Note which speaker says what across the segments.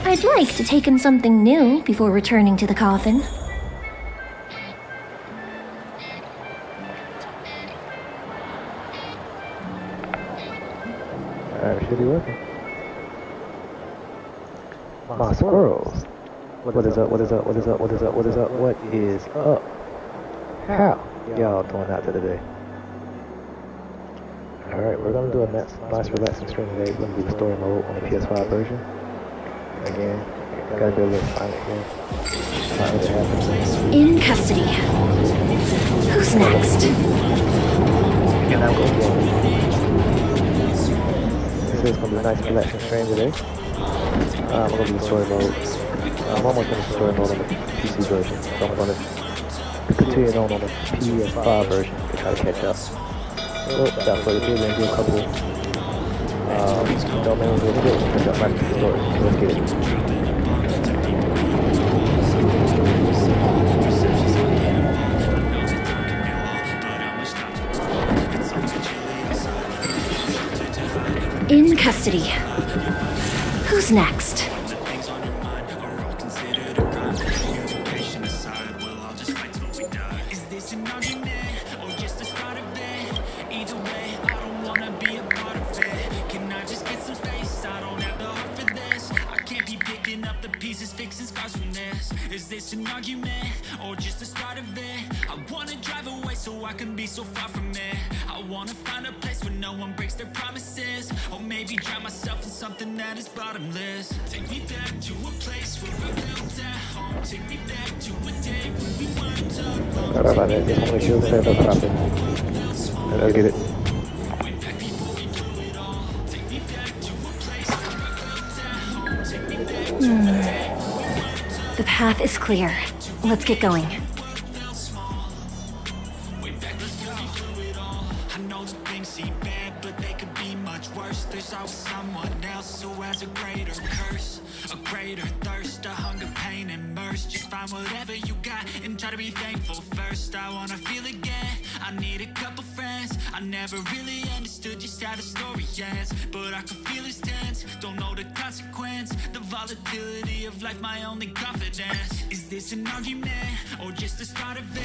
Speaker 1: I'd like to take in something new before returning to the coffin.
Speaker 2: Alright, should be working. My squirrels. What is up, what is up, what is up, what is up, what is up, what is up? How y'all doing out there today? Alright, we're gonna do a nice relaxing stream today. We're gonna do the story mode on the PS5 version. Again, gotta be a little silent here. Not really happening.
Speaker 1: In custody. Who's next?
Speaker 2: And I'm going to This is gonna be a nice relaxing stream today. I'm gonna do the story mode. I'm almost finished the story mode on the PC version, so I'm gonna continue on the PS5 version to try to catch up. So without further ado, we're gonna do a couple domains real quick and jump right into the story. So let's get it.
Speaker 1: In custody. Who's next?
Speaker 3: Is this an argument or just the start of it? I wanna drive away so I can be so far from it. I wanna find a place where no one breaks their promises, or maybe drown myself in something that is bottomless. Take me back to a place where I felt at home. Take me back to a day when we weren't alone.
Speaker 2: Sorry about that, just want to kill set up properly. Let's get it.
Speaker 3: Way back before we blew it all. Take me back to a place where I felt at home. Take me back to a day when we weren't alone.
Speaker 1: The path is clear. Let's get going.
Speaker 3: I know that things seem bad, but they could be much worse. There's always someone else who has a greater curse, a greater thirst, a hunger, pain, and mercy. Just find whatever you got and try to be thankful first. I wanna feel again, I need a couple friends. I never really understood just how the story ends, but I can feel it's tense, don't know the consequence. The volatility of life, my only confidence. Is this an argument or just the start of it?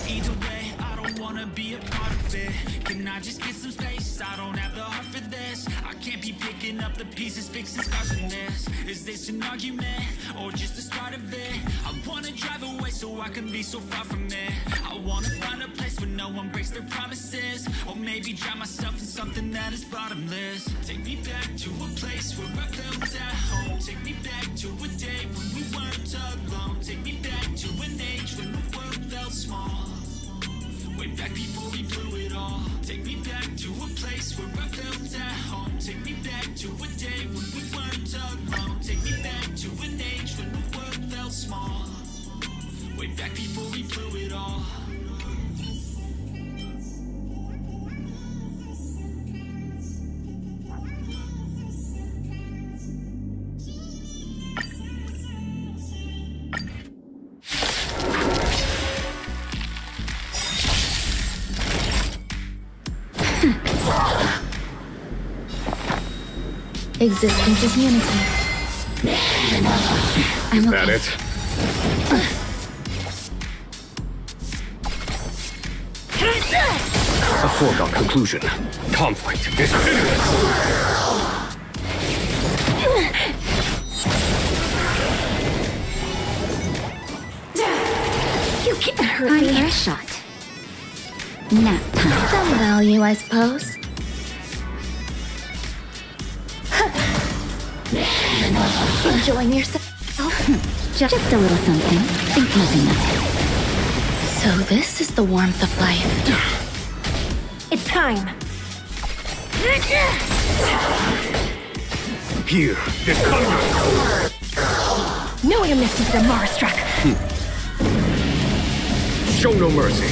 Speaker 3: Either way, I don't wanna be a part of it. Can I just get some space? I don't have the heart for this. I can't be picking up the pieces, fixing scars from this. Is this an argument or just the start of it? I wanna drive away so I can be so far from it. I wanna find a place where no one breaks their promises, or maybe drown myself in something that is bottomless. Take me back to a place where I felt at home. Take me back to a day when we weren't alone. Take me back to an age when the world felt small. Way back before we blew it all. Take me back to a place where I felt at home. Take me back to a day when we weren't alone. Take me back to an age when the world felt small. Way back before we blew it all.
Speaker 1: Existence is unity.
Speaker 4: Is that it? A foregone conclusion. Conflict is pitiless.
Speaker 1: You can't hurt
Speaker 5: Time
Speaker 1: me.
Speaker 5: for a shot. Nap time.
Speaker 1: Some value, I suppose. Enjoying yourself?
Speaker 5: Just a little something. Think nothing of it.
Speaker 1: So this is the warmth of life. It's time.
Speaker 4: Here, this thunder.
Speaker 1: No way to miss with the Mara struck.
Speaker 4: Show no mercy.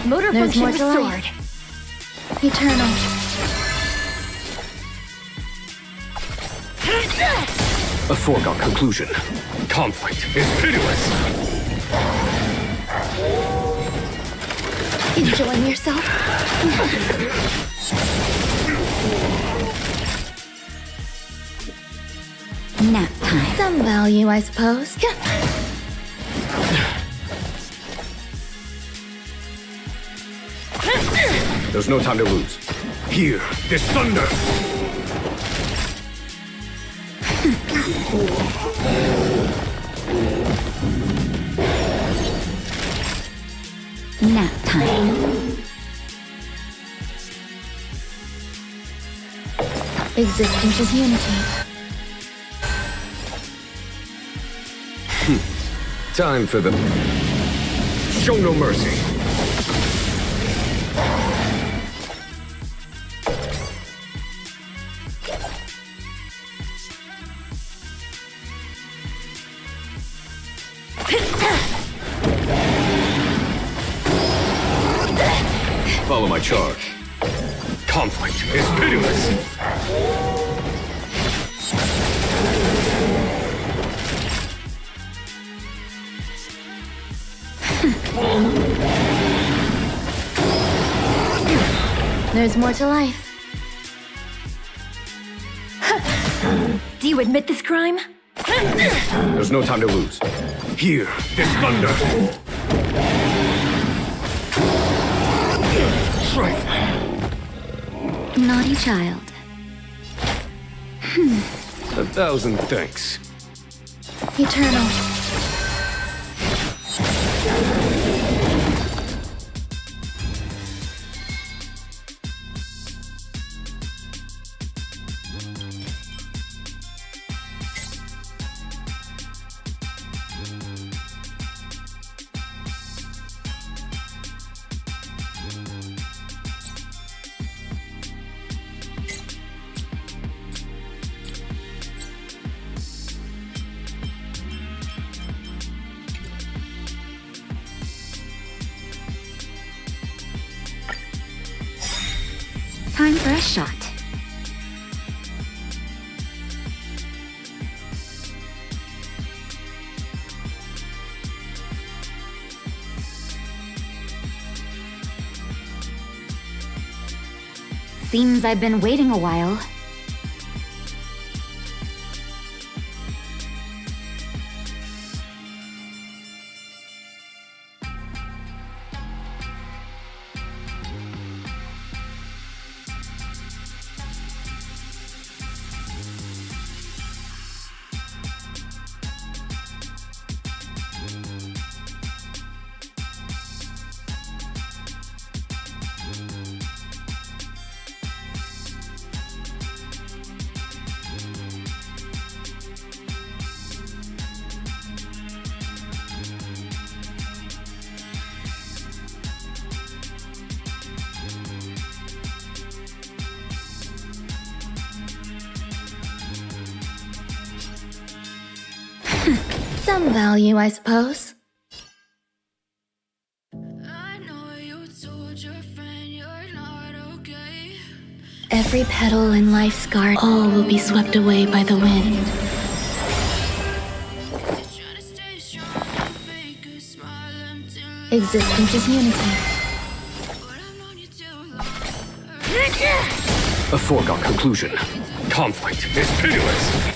Speaker 1: Motor
Speaker 5: There's
Speaker 1: function
Speaker 5: more to
Speaker 1: restored.
Speaker 5: life. Eternal.
Speaker 4: A foregone conclusion. Conflict is pitiless.
Speaker 1: Enjoying yourself?
Speaker 5: Nap time.
Speaker 1: Some value, I suppose.
Speaker 4: There's no time to lose. Here, this thunder.
Speaker 5: Nap time.
Speaker 1: Existence is unity.
Speaker 4: Time for the... Show no mercy. Follow my charge. Conflict is pitiless.
Speaker 1: There's more to life. Do you admit this crime?
Speaker 4: There's no time to lose. Here, this thunder.
Speaker 5: Naughty child.
Speaker 4: 1,000 thanks.
Speaker 1: Eternal.
Speaker 5: Time for a shot. Seems I've been waiting a while.
Speaker 1: Some value, I suppose.
Speaker 3: I know you told your friend you're not okay.
Speaker 1: Every petal in life's garden, all will be swept away by the wind.
Speaker 3: You're trying to stay strong and fake a smile until
Speaker 1: Existence is unity.
Speaker 3: but I've known you too long.
Speaker 4: A foregone conclusion. Conflict is pitiless.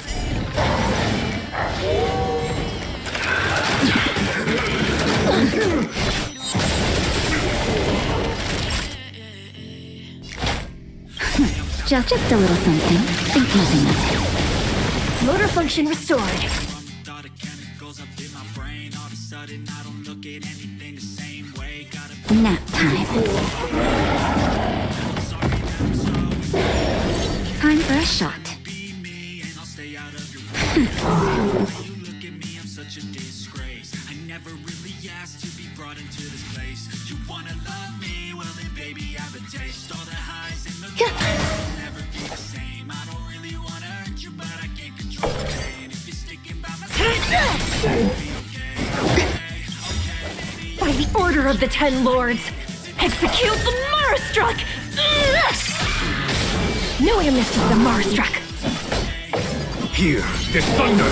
Speaker 5: Just a little something. Think nothing of it.
Speaker 1: Motor function restored.
Speaker 3: Thought of chemicals up in my brain. All of a sudden I don't look at anything the same way. Gotta
Speaker 5: Nap time. Time for a shot.
Speaker 3: be me and I'll stay out of your way. The way you look at me, I'm such a disgrace. I never really asked to be brought into this place. You wanna love me? Well then baby I have a taste. All the highs and the lows will never be the same. I don't really wanna hurt you, but I can't control the pain. If you're sticking by my side,
Speaker 1: By the order of the Ten Lords, execute the Marastruck! No air misses the Marastruck.
Speaker 4: Hear this thunder.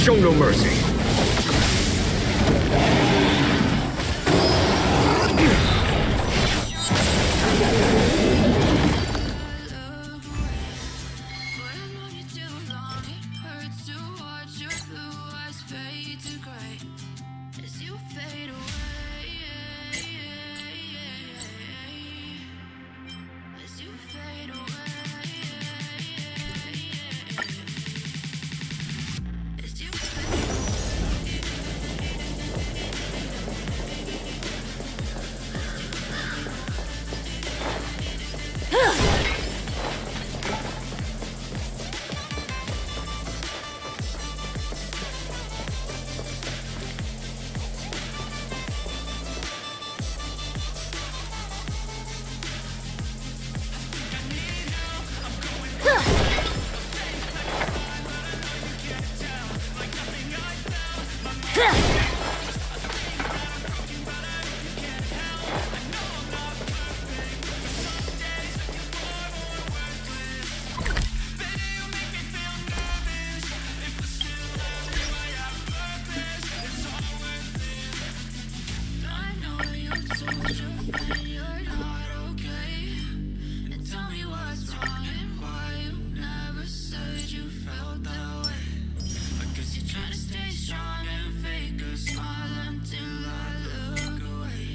Speaker 4: Show no mercy.
Speaker 3: but I've known you too long. It hurts to watch your blue eyes fade to gray as you fade away. As you fade away. As you I know you told your friend you're not okay. And tell me what's wrong and why you never said you felt that way. I guess you're trying to stay strong and fake a smile until I look away.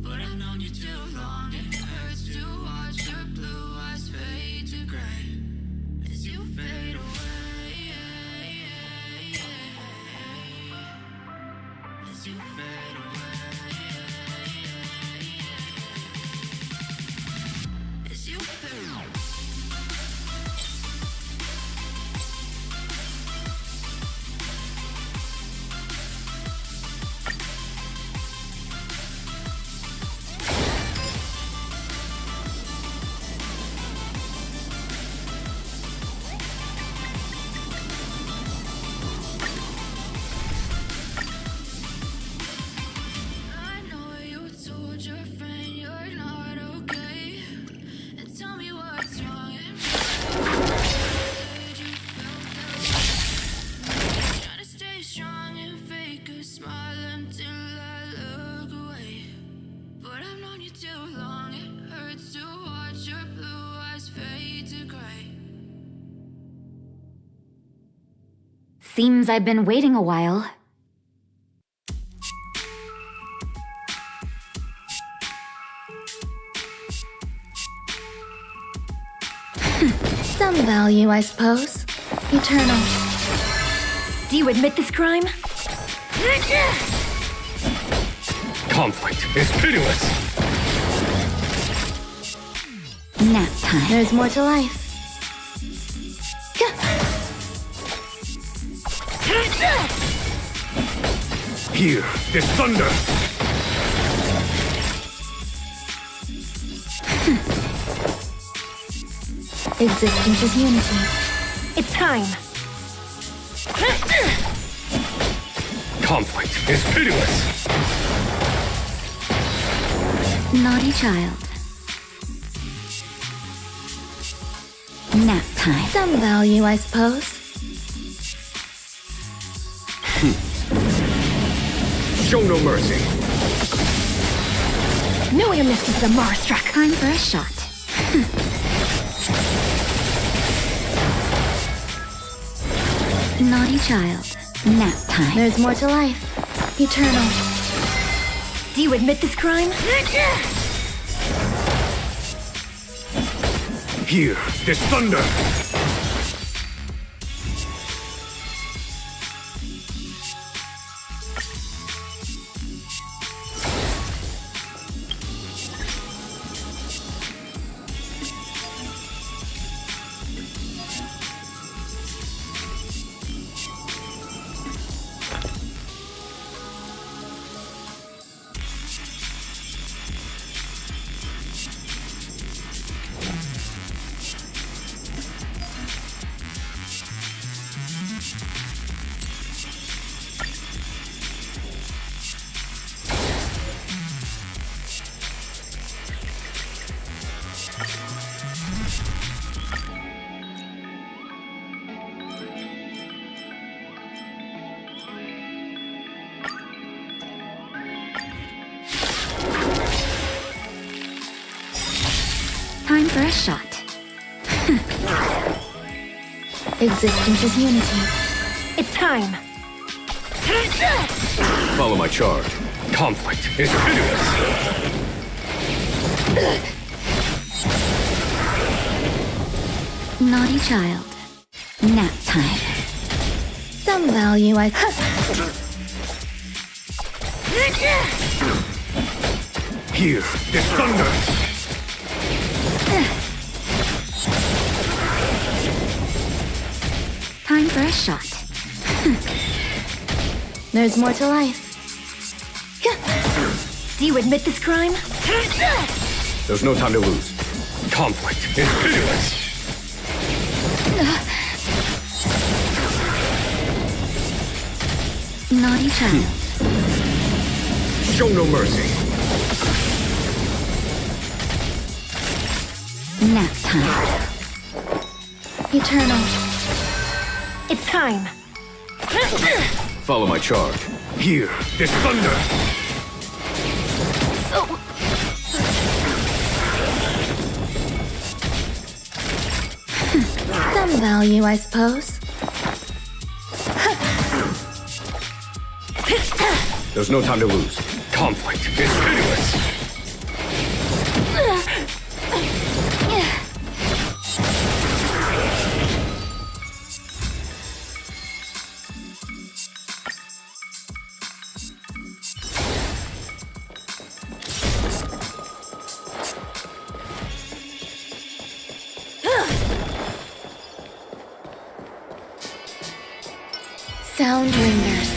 Speaker 3: But I've known you too long. It hurts to watch your blue eyes fade to gray as you fade away. As you fade away. As you fade away.
Speaker 5: Seems I've been waiting a while.
Speaker 1: Some value, I suppose. Eternal. Do you admit this crime?
Speaker 4: Conflict is pitiless.
Speaker 5: Nap time.
Speaker 1: There's more to life.
Speaker 4: Here, this thunder.
Speaker 1: Existence is unity. It's time.
Speaker 4: Conflict is pitiless.
Speaker 5: Naughty child. Nap time.
Speaker 1: Some value, I suppose.
Speaker 4: Show no mercy.
Speaker 1: Knew your mistress the Marstruck.
Speaker 5: Time for a shot. Naughty child. Nap time.
Speaker 1: There's more to life. Eternal. Do you admit this crime?
Speaker 4: Here, this thunder.
Speaker 5: Time for a shot.
Speaker 1: Existence is unity. It's time.
Speaker 4: Follow my charge. Conflict is pitiless.
Speaker 5: Naughty child. Nap time.
Speaker 1: Some value, I...
Speaker 4: Here, this thunder.
Speaker 5: Time for a shot.
Speaker 1: There's more to life. Do you admit this crime?
Speaker 4: There's no time to lose. Conflict is pitiless.
Speaker 5: Naughty child.
Speaker 4: Show no mercy.
Speaker 5: Nap time.
Speaker 1: Eternal. It's time.
Speaker 4: Follow my charge. Here, this thunder.
Speaker 1: Some value, I suppose.
Speaker 4: There's no time to lose. Conflict is pitiless.
Speaker 1: Sound lingers.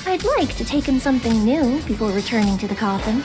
Speaker 1: I'd like to take in something new before returning to the coffin.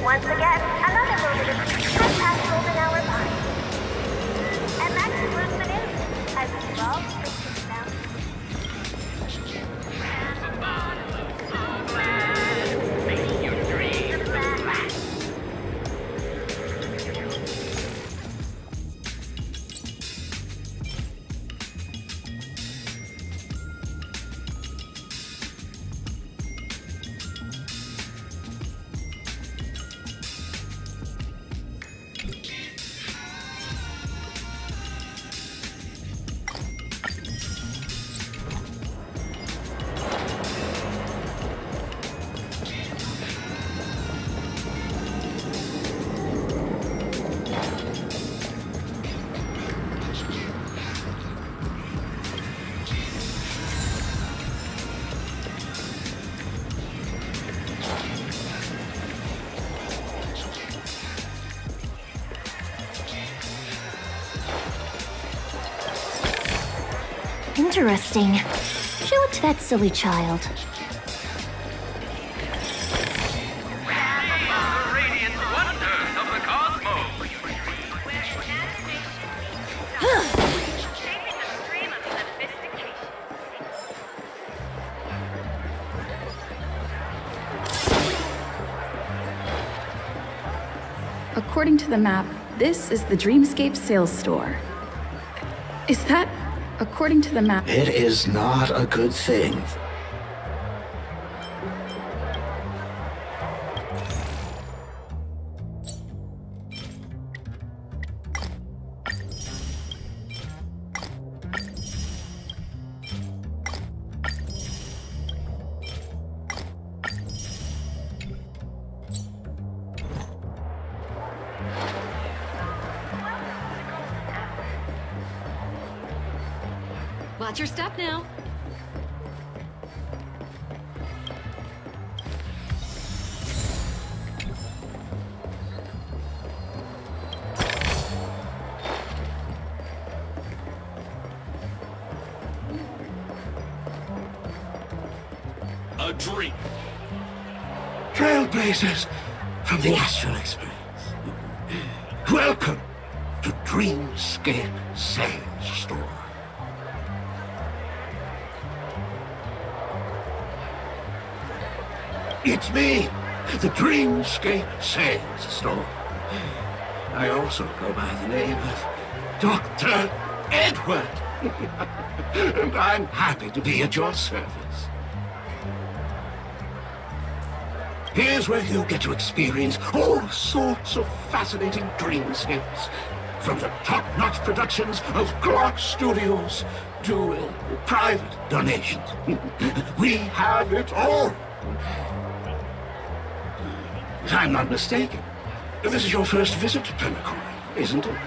Speaker 6: Once again, another moment of has passed golden hour by. And that concludes the news. As we all speak now.
Speaker 1: Interesting. Show it to that silly child.
Speaker 7: Radiant wonders of the cosmos. Shaping a stream of sophistication.
Speaker 8: According to the map, this is the Dreamscape sales store. Is that according to the map?
Speaker 9: It is not a good thing.
Speaker 10: Watch your step now.
Speaker 4: A dream.
Speaker 9: Trailblazers from the Astral Experience. Welcome to Dreamscape Sales Store. It's me, the Dreamscape Sales Store. I also go by the name of Dr. Edward. And I'm happy to be at your service. Here's where you get to experience all sorts of fascinating dreamscapes. From the top-notch productions of Clark Studios to private donations. We have it all. If I'm not mistaken, this is your first visit to Pemmican, isn't it?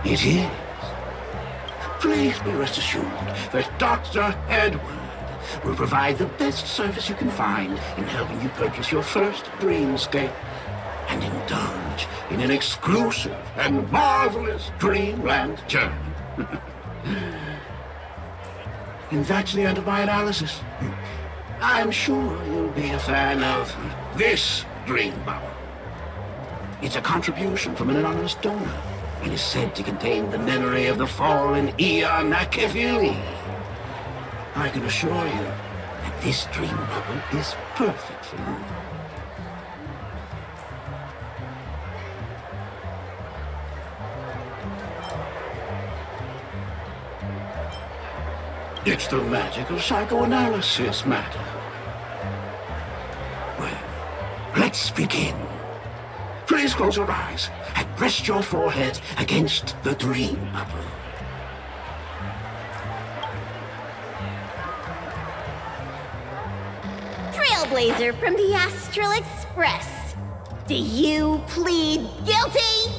Speaker 9: It is. Please be rest assured that Dr. Edward will provide the best service you can find in helping you purchase your first dreamscape and indulge in an exclusive and marvelous dreamland journey. And that's the end of my analysis. I'm sure you'll be a fan of this dream bubble. It's a contribution from an anonymous donor and is said to contain the memory of the fallen Eon Nakavili. I can assure you that this dream bubble is perfect for you. It's the magic of psychoanalysis, madam. let's begin. Please close your eyes and rest your forehead against the dream bubble.
Speaker 1: Trailblazer from the Astral Express. Do you plead guilty?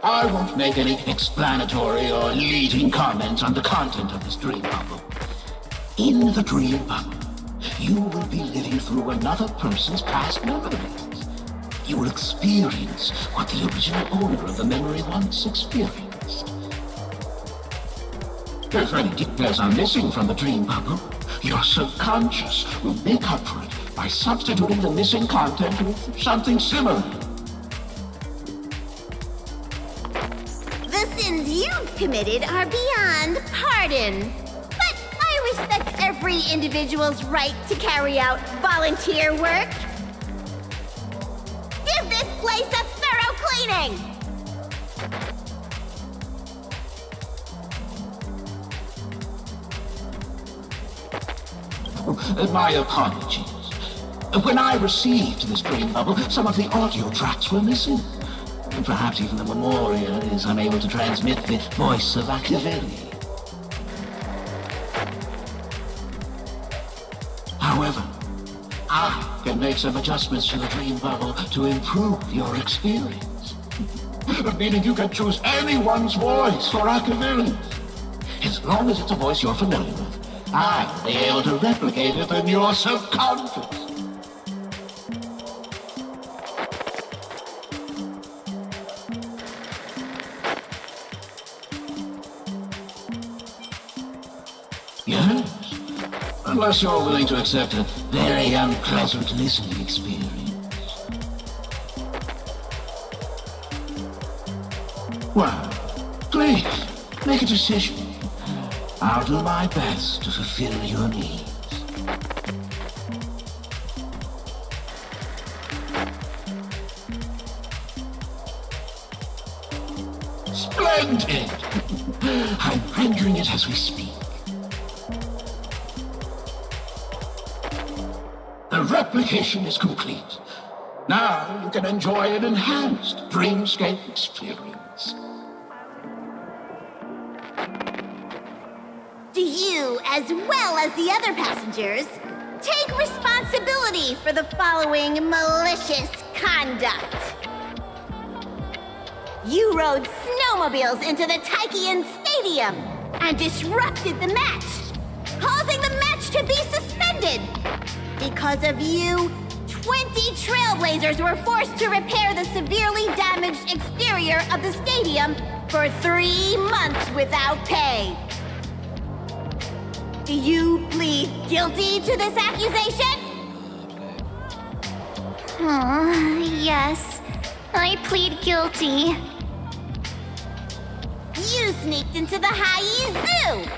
Speaker 9: I won't make any explanatory or leading comments on the content of this dream bubble. In the dream bubble, you will be living through another person's past memories. You will experience what the original owner of the memory once experienced. If any details are missing from the dream bubble, your subconscious will make up for it by substituting the missing content with something similar.
Speaker 1: The sins you've committed are beyond pardon. But I respect every individual's right to carry out volunteer work. Give this place a thorough cleaning!
Speaker 9: My apologies. When I received this dream bubble, some of the audio tracks were missing. Perhaps even the memorial is unable to transmit the voice of Machiavelli. However, I can make some adjustments to the dream bubble to improve your experience. Meaning you can choose anyone's voice for Machiavelli. As long as it's a voice you're familiar with, I'll be able to replicate it in your subconscious. Yes, unless you're willing to accept a very unpleasant listening experience. Well, please, make a decision. I'll do my best to fulfill your needs. Splendid! I'm rendering it as we speak. The replication is complete. Now you can enjoy an enhanced dreamscape experience.
Speaker 1: Do you, as well as the other passengers, take responsibility for the following malicious conduct? You rode snowmobiles into the Taikian Stadium and disrupted the match, causing the match to be suspended. Because of you, 20 Trailblazers were forced to repair the severely damaged exterior of the stadium for 3 months without pay. Do you plead guilty to this accusation?
Speaker 5: Yes. I plead guilty.
Speaker 1: You sneaked into the Hayi Zoo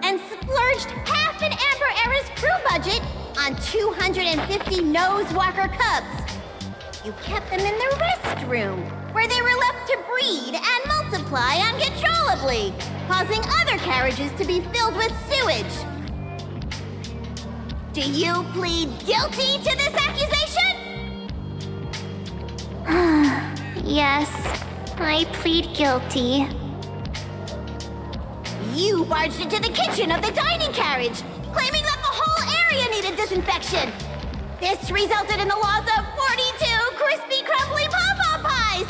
Speaker 1: and splurged half an Amber Era's crew budget on 250 Nosewalker cubs. You kept them in the restroom, where they were left to breed and multiply uncontrollably, causing other carriages to be filled with sewage. Do you plead guilty to this accusation?
Speaker 5: Yes. I plead guilty.
Speaker 1: You barged into the kitchen of the dining carriage, claiming that the whole area needed disinfection. This resulted in the loss of 42 crispy, crumbly pom-pom pies.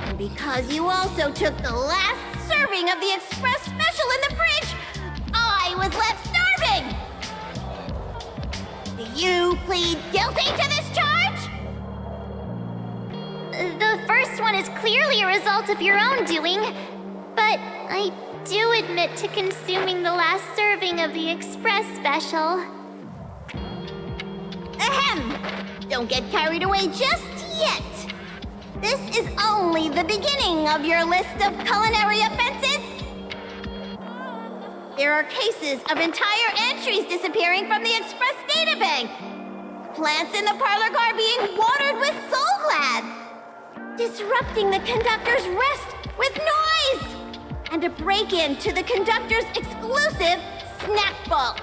Speaker 1: And because you also took the last serving of the express special in the fridge, I was left starving. Do you plead guilty to this charge?
Speaker 5: The first one is clearly a result of your own doing, but I do admit to consuming the last serving of the express special.
Speaker 1: Ahem! Don't get carried away just yet. This is only the beginning of your list of culinary offenses. There are cases of entire entries disappearing from the express databank. Plants in the parlor car being watered with Soul Glad. Disrupting the conductor's rest with noise. And a break-in to the conductor's exclusive Snack Bolt!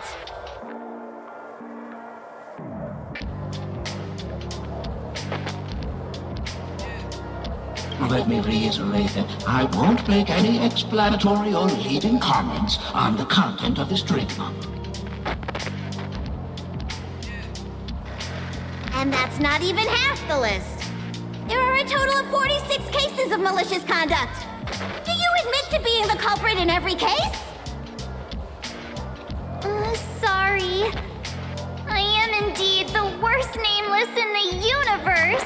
Speaker 9: Let me reiterate that I won't make any explanatory or leading comments on the content of this drink bubble.
Speaker 1: And that's not even half the list. There are a total of 46 cases of malicious conduct. Do you admit to being the culprit in every case?
Speaker 5: Sorry. I am indeed the worst nameless in the universe.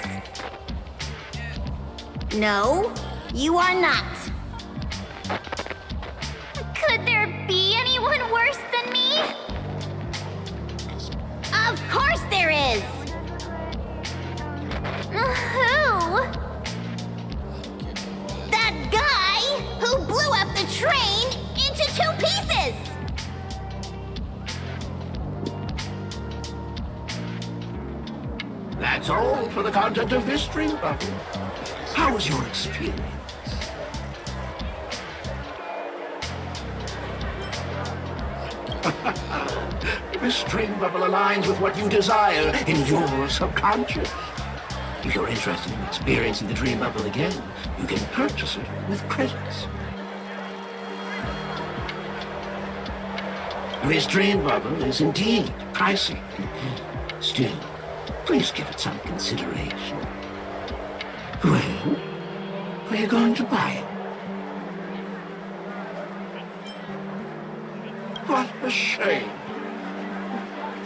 Speaker 1: No, you are not.
Speaker 5: Could there be anyone worse than me?
Speaker 1: Of course there is!
Speaker 5: Who?
Speaker 1: That guy who blew up the train into 2 pieces!
Speaker 9: That's all for the content of this drink bubble. How was your experience? This string bubble aligns with what you desire in your subconscious. If you're interested in experiencing the dream bubble again, you can purchase it with credits. This dream bubble is indeed pricey. Still, please give it some consideration. Well, are you going to buy it? What a shame.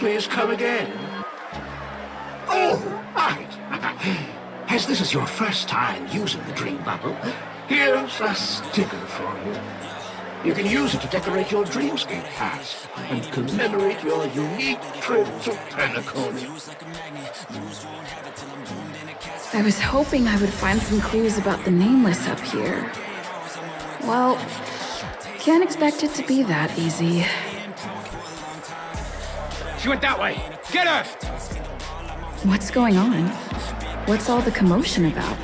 Speaker 9: Please come again. Oh, right. As this is your first time using the dream bubble, here's a sticker for you. You can use it to decorate your dreamscape pass and commemorate your unique trip to Penacony.
Speaker 8: I was hoping I would find some clues about the nameless up here. Well, can't expect it to be that easy.
Speaker 4: She went that way. Get her!
Speaker 8: What's going on? What's all the commotion about?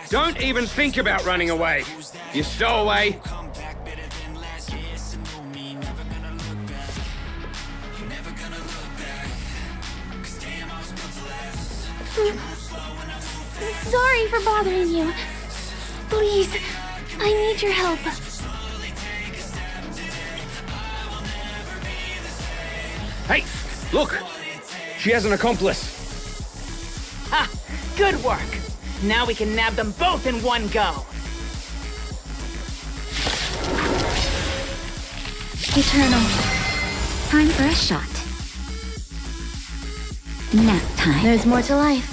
Speaker 4: Don't even think about running away. You stowaway.
Speaker 5: Sorry for bothering you. Please, I need your help.
Speaker 4: Hey, look. She has an accomplice.
Speaker 11: Ha! Good work. Now we can nab them both in one go.
Speaker 12: Eternal. Time for a shot. Nap time.
Speaker 5: There's more to life.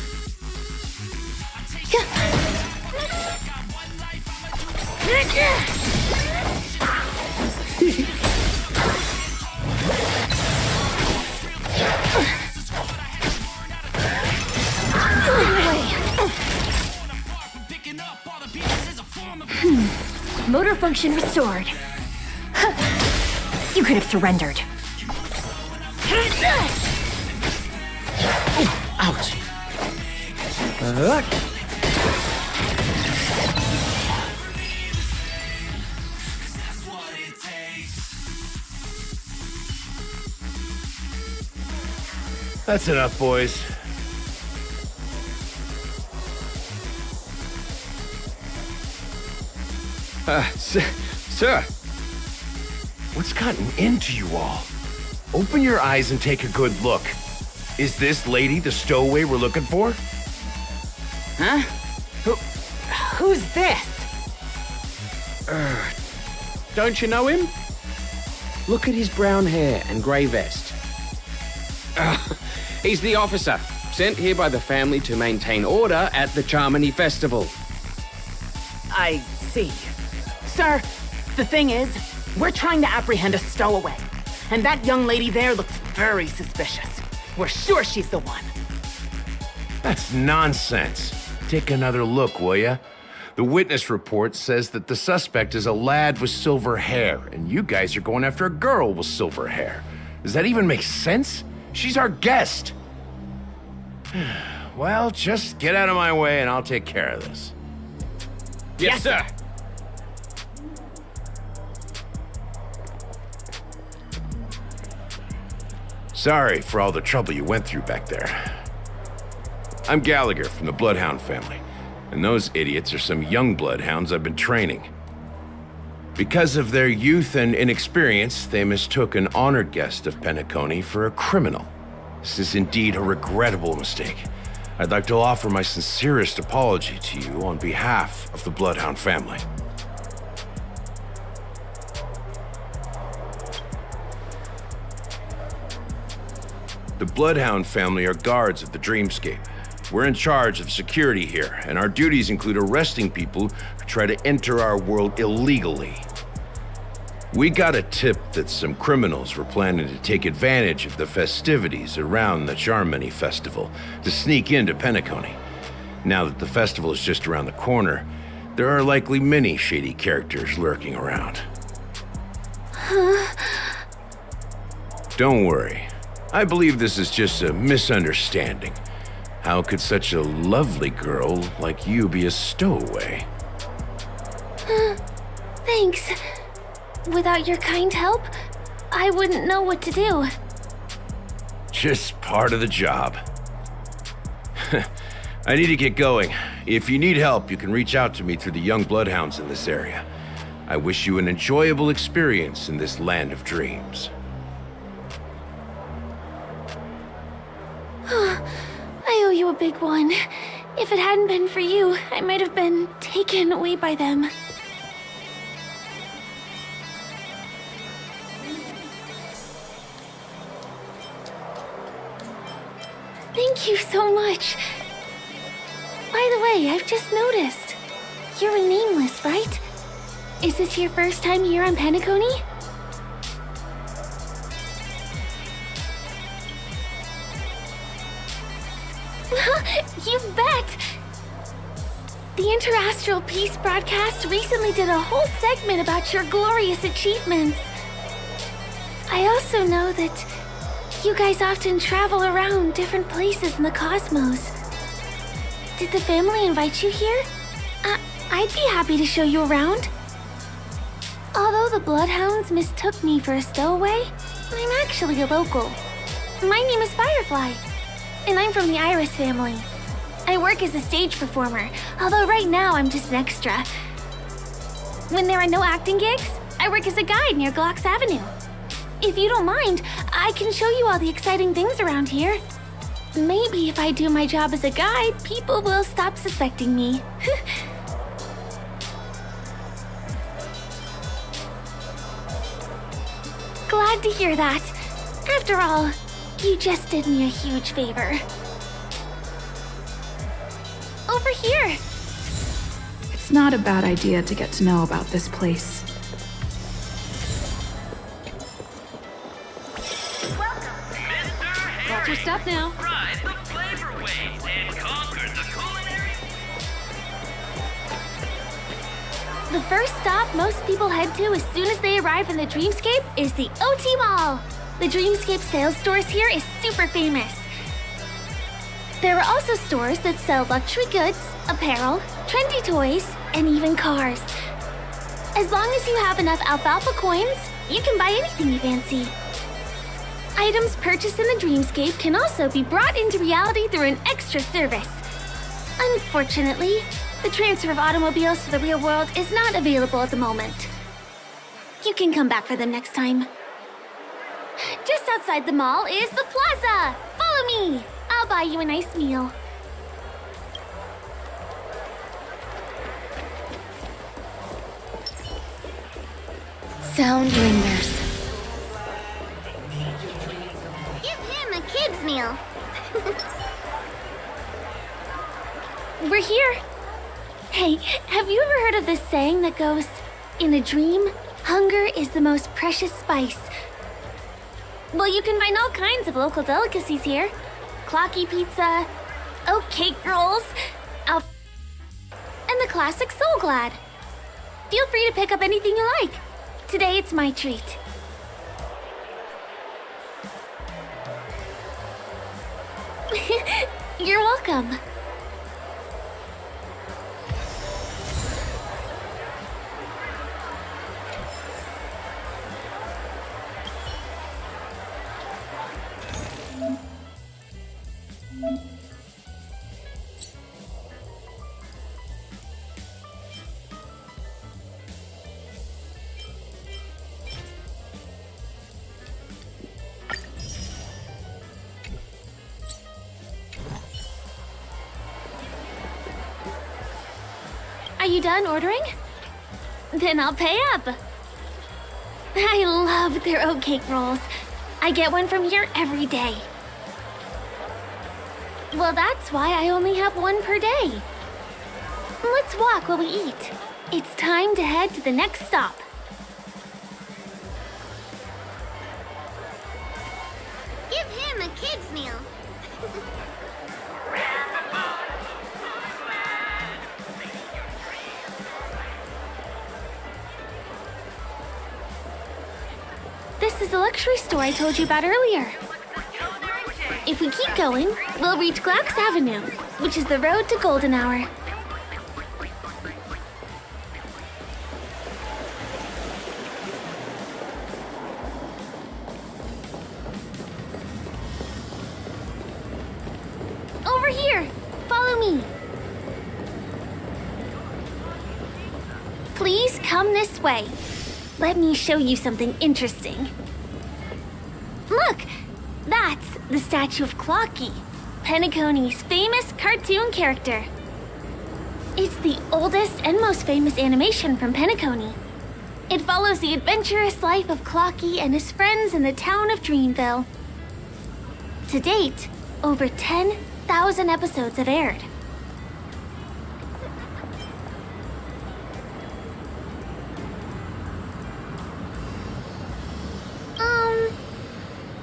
Speaker 12: Motor function restored. You could have surrendered.
Speaker 4: Ouch. That's enough, boys. Sir. What's gotten into you all? Open your eyes and take a good look. Is this lady the stowaway we're looking for?
Speaker 11: Huh? Who's this?
Speaker 13: Don't you know him? Look at his brown hair and grey vest. He's the officer, sent here by the family to maintain order at the Charmony Festival.
Speaker 11: I see. Sir, the thing is, we're trying to apprehend a stowaway. And that young lady there looks very suspicious. We're sure she's the one.
Speaker 4: That's nonsense. Take another look, will ya? The witness report says that the suspect is a lad with silver hair, and you guys are going after a girl with silver hair. Does that even make sense? She's our guest. Well, just get out of my way and I'll take care of this.
Speaker 13: Yes, sir.
Speaker 4: Sorry for all the trouble you went through back there. I'm Gallagher from the Bloodhound family, and those idiots are some young bloodhounds I've been training. Because of their youth and inexperience, they mistook an honored guest of Penacony for a criminal. This is indeed a regrettable mistake. I'd like to offer my sincerest apology to you on behalf of the Bloodhound family. The Bloodhound family are guards of the Dreamscape. We're in charge of security here, and our duties include arresting people who try to enter our world illegally. We got a tip that some criminals were planning to take advantage of the festivities around the Charmony Festival to sneak into Penacony. Now that the festival is just around the corner, there are likely many shady characters lurking around. Don't worry. I believe this is just a misunderstanding. How could such a lovely girl like you be a stowaway?
Speaker 5: Thanks. Without your kind help, I wouldn't know what to do.
Speaker 4: Just part of the job. I need to get going. If you need help, you can reach out to me through the young bloodhounds in this area. I wish you an enjoyable experience in this land of dreams.
Speaker 5: I owe you a big one. If it hadn't been for you, I might have been taken away by them. Thank you so much. By the way, I've just noticed. You're a nameless, right? Is this your first time here on Penacony? You bet! The Interastral Peace broadcast recently did a whole segment about your glorious achievements. I also know that you guys often travel around different places in the cosmos. Did the family invite you here? I'd be happy to show you around. Although the Bloodhounds mistook me for a stowaway, I'm actually a local. My name is Firefly, and I'm from the Iris family. I work as a stage performer, although right now I'm just an extra. When there are no acting gigs, I work as a guide near Glocks Avenue. If you don't mind, I can show you all the exciting things around here. Maybe if I do my job as a guide, people will stop suspecting me. Glad to hear that. After all, you just did me a huge favor. Over here!
Speaker 8: It's not a bad idea to get to know about this place.
Speaker 10: Watch your step now.
Speaker 7: Ride the flavor waves and conquer the culinary.
Speaker 5: The first stop most people head to as soon as they arrive in the Dreamscape is the OT Mall. The Dreamscape sales stores here is super famous. There are also stores that sell luxury goods, apparel, trendy toys, and even cars. As long as you have enough alfalfa coins, you can buy anything you fancy. Items purchased in the Dreamscape can also be brought into reality through an extra service. Unfortunately, the transfer of automobiles to the real world is not available at the moment. You can come back for them next time. Just outside the mall is the plaza! Follow me! I'll buy you a nice meal.
Speaker 12: Sound lingers.
Speaker 5: Give him a kid's meal. We're here. Hey, have you ever heard of this saying that goes, in a dream, hunger is the most precious spice? Well, you can find all kinds of local delicacies here. Clocky pizza, oat cake rolls, and the classic Soul Glad. Feel free to pick up anything you like. Today it's my treat. You're welcome. you done ordering? Then I'll pay up. I love their oat cake rolls. I get one from here every day. Well, that's why I only have one per day. Let's walk while we eat. It's time to head to the next stop.
Speaker 1: Give him a kid's meal.
Speaker 5: This is the luxury store I told you about earlier. If we keep going, we'll reach Glax Avenue, which is the road to Golden Hour. Over here! Follow me! Please come this way. Let me show you something interesting. Look! That's the statue of Clocky, Penacony's famous cartoon character. It's the oldest and most famous animation from Penacony. It follows the adventurous life of Clocky and his friends in the town of Dreamville. To date, over 10,000 episodes have aired.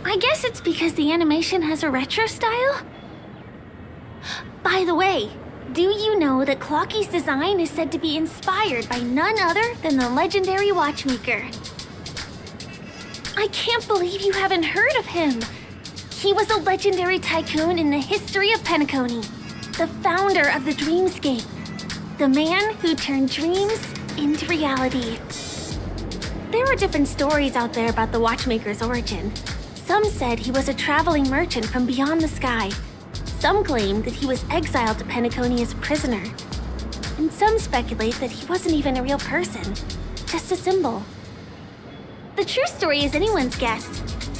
Speaker 5: I guess it's because the animation has a retro style? By the way, do you know that Clocky's design is said to be inspired by none other than the legendary watchmaker? I can't believe you haven't heard of him. He was a legendary tycoon in the history of Penacony, the founder of the Dreamscape, the man who turned dreams into reality. There are different stories out there about the watchmaker's origin. Some said he was a traveling merchant from beyond the sky. Some claimed that he was exiled to Penacony as a prisoner. And some speculate that he wasn't even a real person, just a symbol. The true story is anyone's guess,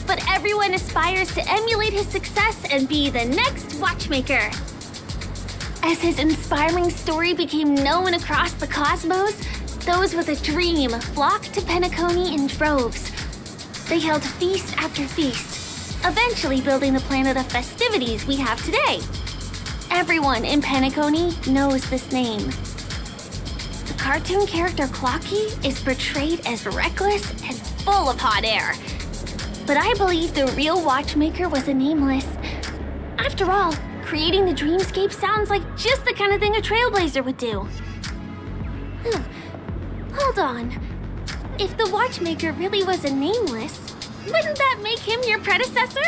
Speaker 5: but everyone aspires to emulate his success and be the next watchmaker. As his inspiring story became known across the cosmos, those with a dream flocked to Penacony in droves. They held feast after feast, eventually building the planet of festivities we have today. Everyone in Penacony knows this name. The cartoon character Clocky is portrayed as reckless and full of hot air. But I believe the real watchmaker was a nameless. After all, creating the dreamscape sounds like just the kind of thing a trailblazer would do. Hold on. If the watchmaker really was a nameless, wouldn't that make him your predecessor?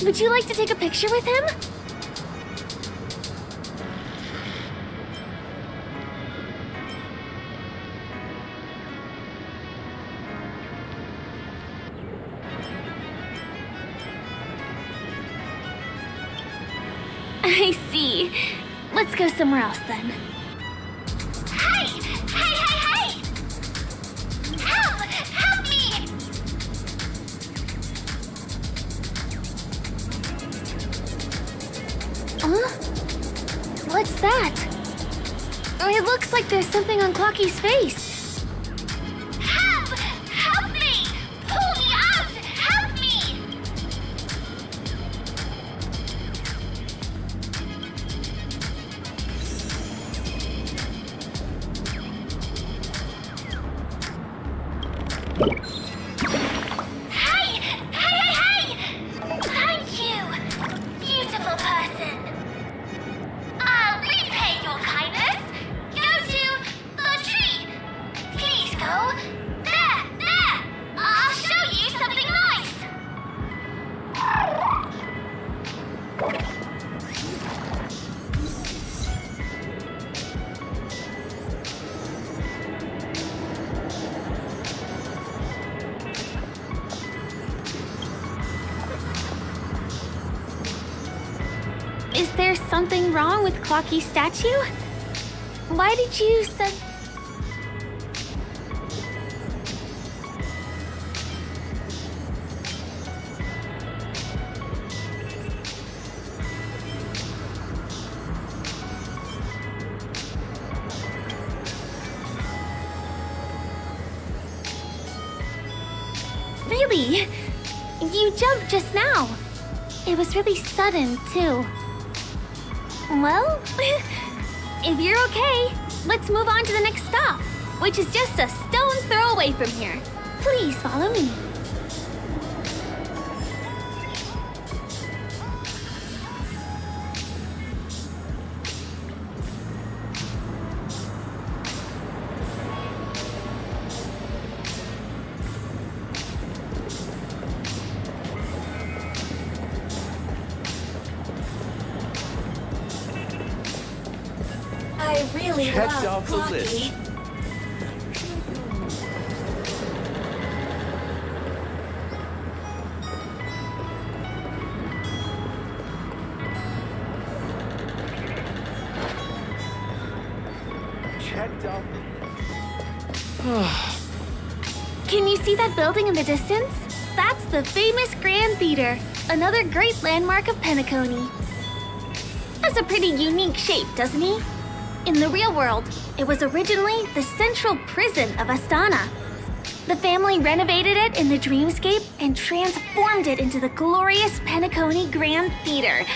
Speaker 5: Would you like to take a picture with him? I see. Let's go somewhere else then.
Speaker 1: Hey! Hey, hey, hey! Help! Help me!
Speaker 5: Huh? What's that? Oh, it looks like there's something on Clocky's face.
Speaker 1: Help! Help me! Pull me out! Help me! Hey! Hey, hey, hey! Thank you, beautiful person. I'll repay your kindness. Go to the tree. Please go. There! I'll show you something nice.
Speaker 5: Is there something wrong with Clocky's statue? Why did you say... really? You jumped just now. It was really sudden, too. Well, if you're okay, let's move on to the next stop, which is just a stone's throw away from here. Please follow me.
Speaker 1: I really
Speaker 14: Checked
Speaker 1: love
Speaker 14: off the
Speaker 1: Clocky.
Speaker 14: list. Checked off the list.
Speaker 5: Can you see that building in the distance? That's the famous Grand Theater, another great landmark of Penacony. Has a pretty unique shape, doesn't he? In the real world, it was originally the central prison of Astana. The family renovated it in the dreamscape and transformed it into the glorious Penacony Grand Theater.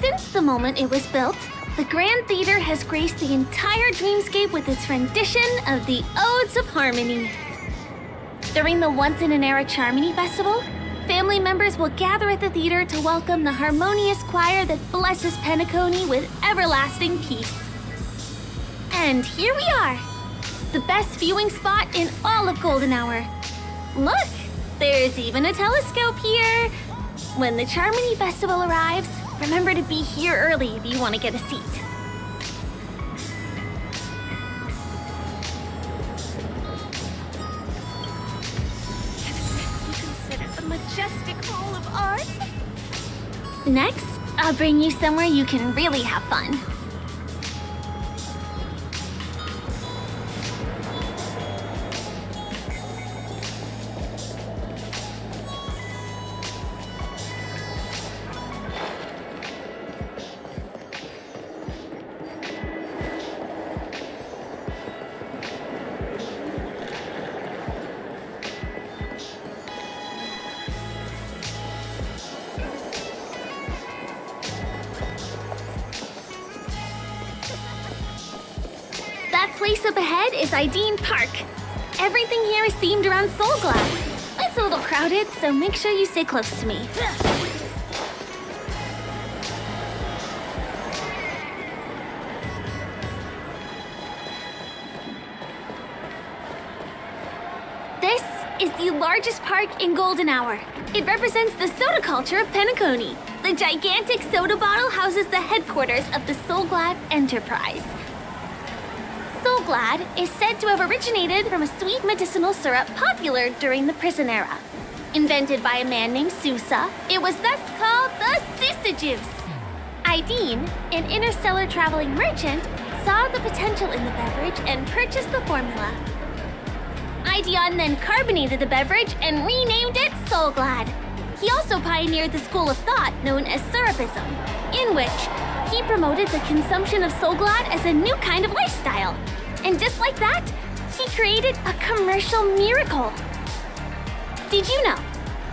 Speaker 5: Since the moment it was built, the Grand Theater has graced the entire dreamscape with its rendition of the Odes of Harmony. During the Once-in-an-Era Charmony Festival, family members will gather at the theater to welcome the harmonious choir that blesses Penacony with everlasting peace. And here we are, the best viewing spot in all of Golden Hour. Look, there's even a telescope here. When the Charmony Festival arrives, remember to be here early if you want to get a seat. The majestic hall of art. Next, I'll bring you somewhere you can really have fun. That place up ahead is Ideen Park. Everything here is themed around Soul Glad. It's a little crowded, so make sure you stay close to me. This is the largest park in Golden Hour. It represents the soda culture of Penacony. The gigantic soda bottle houses the headquarters of the Soul Glad Enterprise. Soul Glad is said to have originated from a sweet medicinal syrup popular during the prison era. Invented by a man named Sousa, it was thus called the Sousa Juice. Ideen, an interstellar traveling merchant, saw the potential in the beverage and purchased the formula. Ideon then carbonated the beverage and renamed it Soul Glad. He also pioneered the school of thought known as Syrupism, in which he promoted the consumption of Soul Glad as a new kind of lifestyle. And just like that, he created a commercial miracle. Did you know?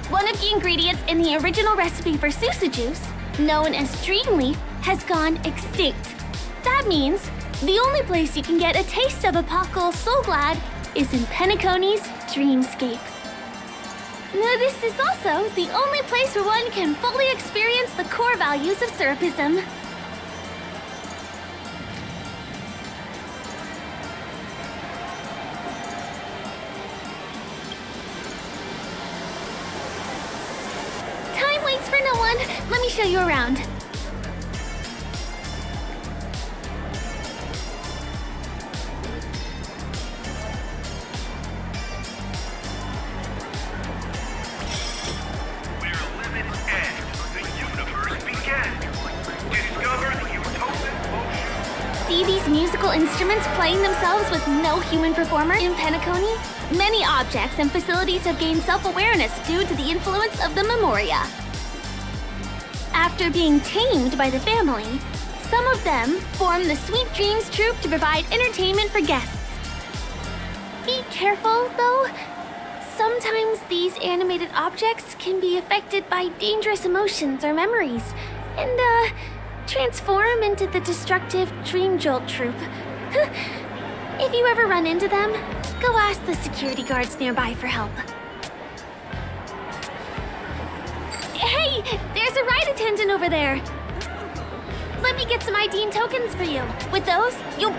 Speaker 5: One of the ingredients in the original recipe for Sousa Juice, known as Dreamleaf, has gone extinct. That means the only place you can get a taste of Apocalypse Soul Glad is in Penacony's Dreamscape. Now, this is also the only place where one can fully experience the core values of Syrupism. Time waits for no one. Let me show you around. See these musical instruments playing themselves with no human performer in Penacony? Many objects and facilities have gained self-awareness due to the influence of the Memoria. After being tamed by the family, some of them form the Sweet Dreams Troupe to provide entertainment for guests. Be careful, though. Sometimes these animated objects can be affected by dangerous emotions or memories, and, transform into the destructive Dream Jolt troop. If you ever run into them, go ask the security guards nearby for help. Hey, there's a ride attendant over there. Let me get some ID and tokens for you. With those, you'll...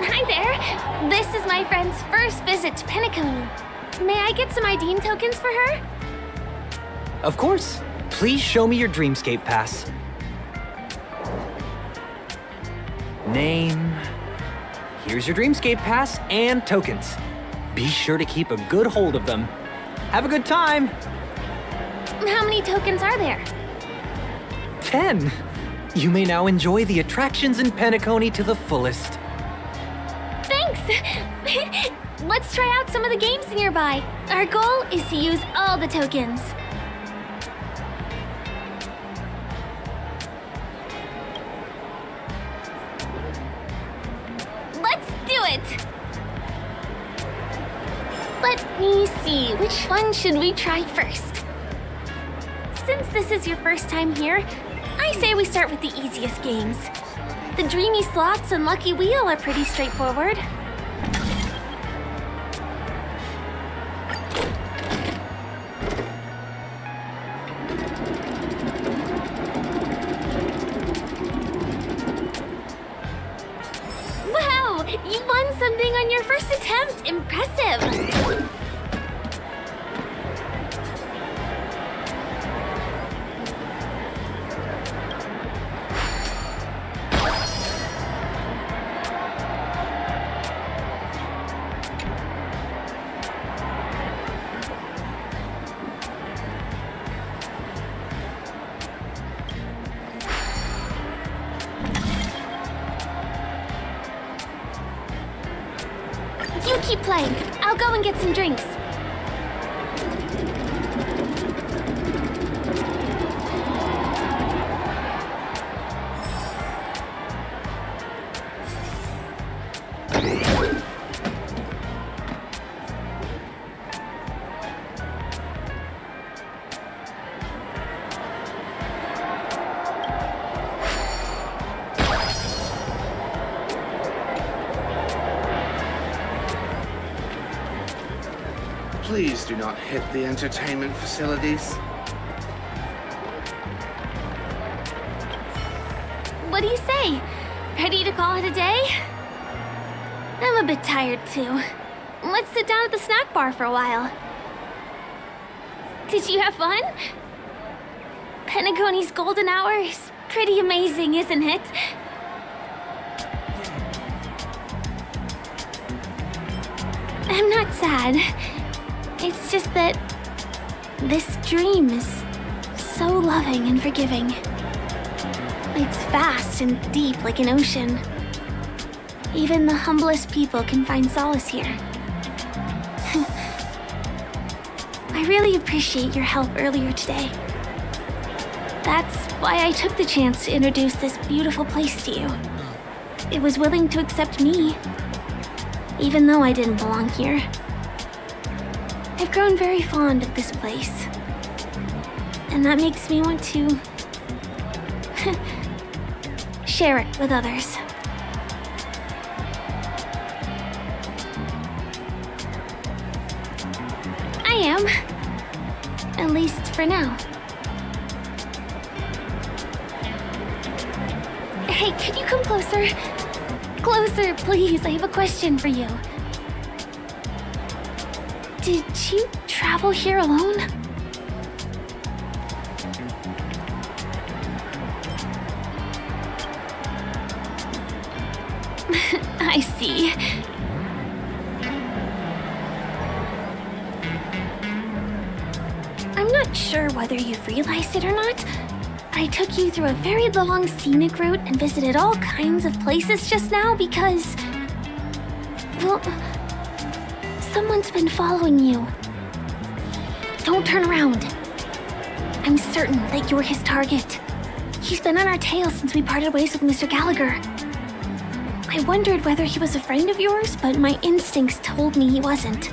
Speaker 5: Hi there. This is my friend's first visit to Penacony. May I get some ID and tokens for her?
Speaker 15: Of course. Please show me your Dreamscape pass. Name. Here's your Dreamscape pass and tokens. Be sure to keep a good hold of them. Have a good time!
Speaker 5: How many tokens are there?
Speaker 15: 10. You may now enjoy the attractions in Penacony to the fullest.
Speaker 5: Thanks! Let's try out some of the games nearby. Our goal is to use all the tokens. Let's do it! Let me see, which one should we try first? Since this is your first time here, I say we start with the easiest games. The Dreamy Slots and Lucky Wheel are pretty straightforward. Wow! You won something on your first attempt! Impressive! You keep playing. I'll go and get some drinks.
Speaker 14: Please do not hit the entertainment facilities.
Speaker 5: What do you say? Ready to call it a day? I'm a bit tired too. Let's sit down at the snack bar for a while. Did you have fun? Penacony's golden hour is pretty amazing, isn't it? I'm not sad. It's just that this dream is so loving and forgiving. It's vast and deep like an ocean. Even the humblest people can find solace here. I really appreciate your help earlier today. That's why I took the chance to introduce this beautiful place to you. It was willing to accept me, even though I didn't belong here. I've grown very fond of this place, and that makes me want to share it with others. I am, at least for now. Hey, could you come closer? Closer, please. I have a question for you. Did you travel here alone? I see. I'm not sure whether you've realized it or not, but I took you through a very long scenic route and visited all kinds of places just now because... well... someone's been following you. Don't turn around. I'm certain that you're his target. He's been on our tail since we parted ways with Mr. Gallagher. I wondered whether he was a friend of yours, but my instincts told me he wasn't.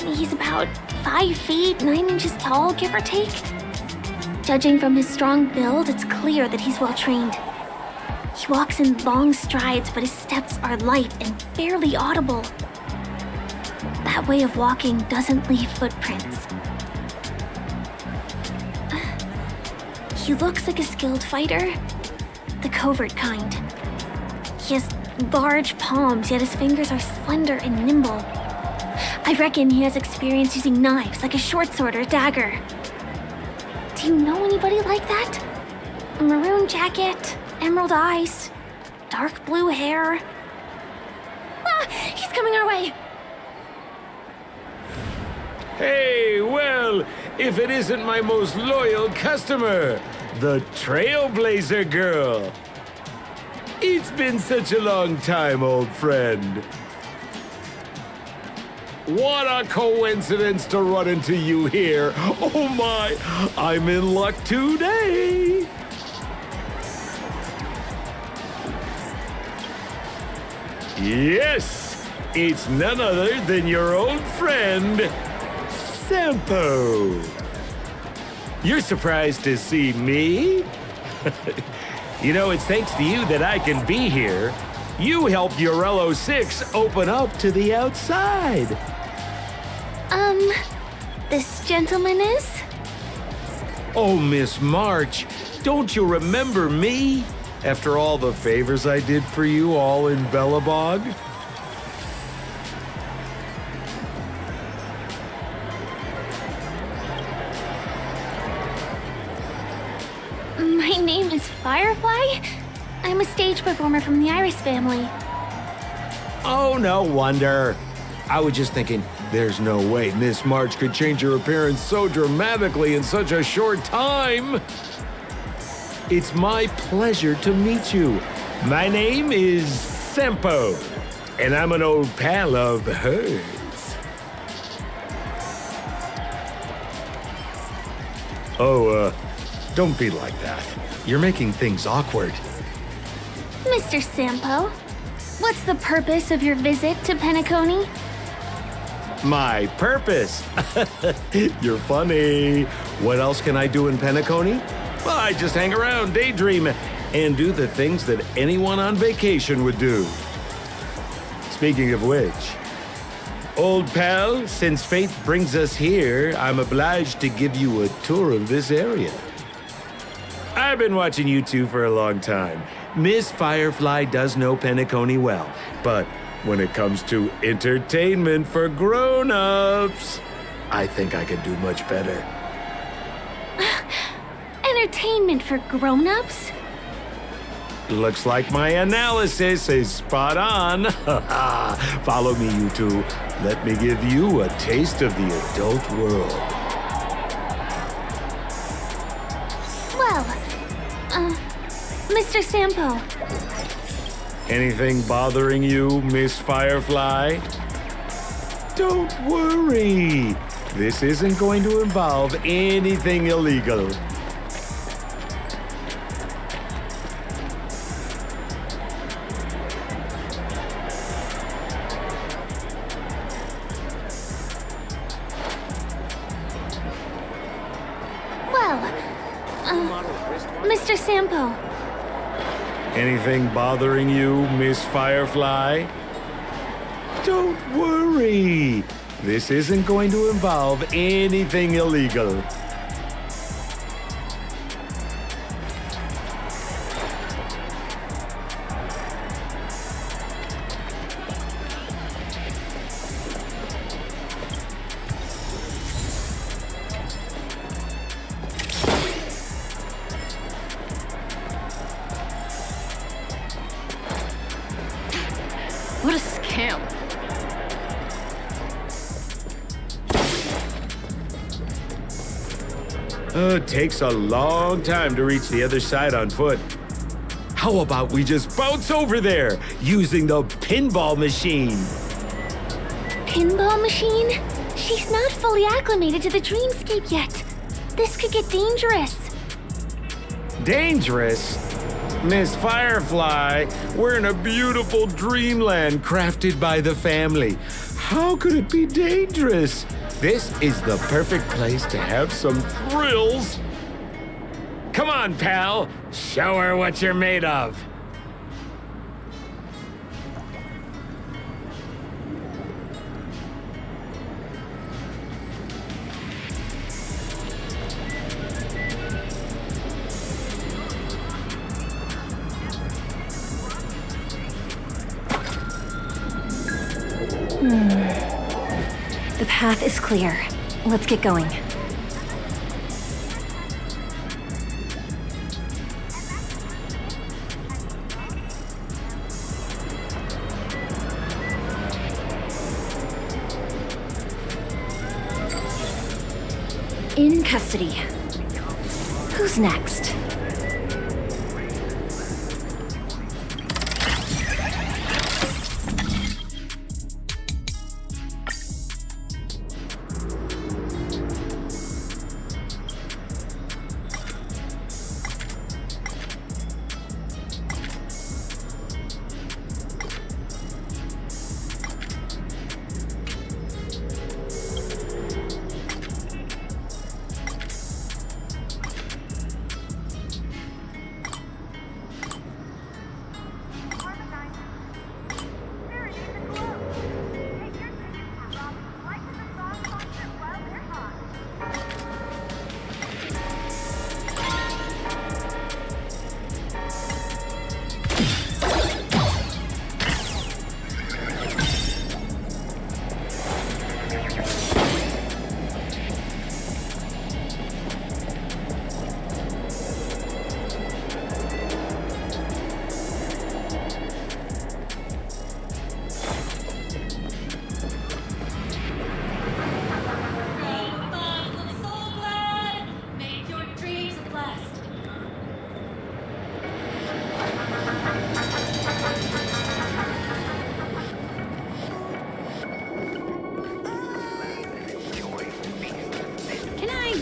Speaker 5: He's about 5 feet, 9 inches tall, give or take. Judging from his strong build, it's clear that he's well trained. He walks in long strides, but his steps are light and barely audible. That way of walking doesn't leave footprints. He looks like a skilled fighter, the covert kind. He has large palms, yet his fingers are slender and nimble. I reckon he has experience using knives, like a short sword or dagger. Do you know anybody like that? A maroon jacket, emerald eyes, dark blue hair. Ah, he's coming our way.
Speaker 13: Hey, well, if it isn't my most loyal customer, the Trailblazer Girl. It's been such a long time, old friend. What a coincidence to run into you here. Oh my, I'm in luck today. Yes, it's none other than your old friend, Sampo. You're surprised to see me? You know, it's thanks to you that I can be here. You helped Urello 6 open up to the outside.
Speaker 5: This gentleman is?
Speaker 13: Oh, Miss March, don't you remember me? After all the favors I did for you all in Bellabog?
Speaker 5: My name is Firefly. I'm a stage performer from the Iris family.
Speaker 13: Oh, no wonder. I was just thinking, there's no way Miss March could change her appearance so dramatically in such a short time. It's my pleasure to meet you. My name is Sampo, and I'm an old pal of hers. Oh, don't be like that. You're making things awkward.
Speaker 5: Mr. Sampo, what's the purpose of your visit to Penacony?
Speaker 13: My purpose? You're funny. What else can I do in Penacony? Well, I just hang around, daydream, and do the things that anyone on vacation would do. Speaking of which, old pal, since fate brings us here, I'm obliged to give you a tour of this area. I've been watching you two for a long time. Miss Firefly does know Penacony well, but when it comes to entertainment for grown-ups, I think I could do much better.
Speaker 5: Entertainment for grown-ups?
Speaker 13: Looks like my analysis is spot on. Follow me, you two. Let me give you a taste of the adult world.
Speaker 5: Well, Mr. Sampo.
Speaker 13: Anything bothering you, Miss Firefly? Don't worry. This isn't going to involve anything illegal.
Speaker 5: Mr. Sampo.
Speaker 13: Anything bothering you, Miss Firefly? Don't worry. This isn't going to involve anything illegal.
Speaker 10: What a scam.
Speaker 13: It takes a long time to reach the other side on foot. How about we just bounce over there using the pinball machine?
Speaker 5: Pinball machine? She's not fully acclimated to the dreamscape yet. This could get dangerous.
Speaker 13: Dangerous? Miss Firefly, we're in a beautiful dreamland crafted by the family. How could it be dangerous? This is the perfect place to have some thrills. Come on, pal. Show her what you're made of.
Speaker 16: The path is clear. Let's get going. In custody. Who's next?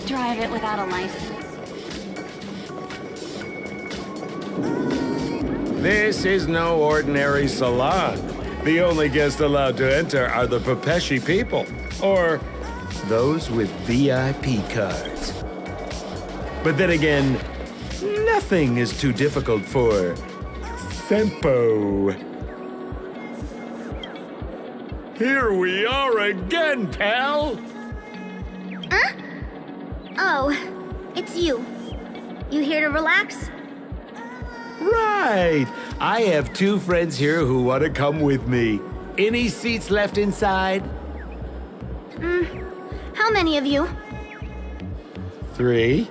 Speaker 16: Drive it without a license.
Speaker 13: This is no ordinary salon. The only guests allowed to enter are the Pepeshi people, or those with VIP cards. But then again, nothing is too difficult for Sempo. Here we are again, pal!
Speaker 1: Huh? Oh, it's you. You here to relax?
Speaker 13: Right! I have two friends here who want to come with me. Any seats left inside?
Speaker 1: How many of you?
Speaker 13: 3.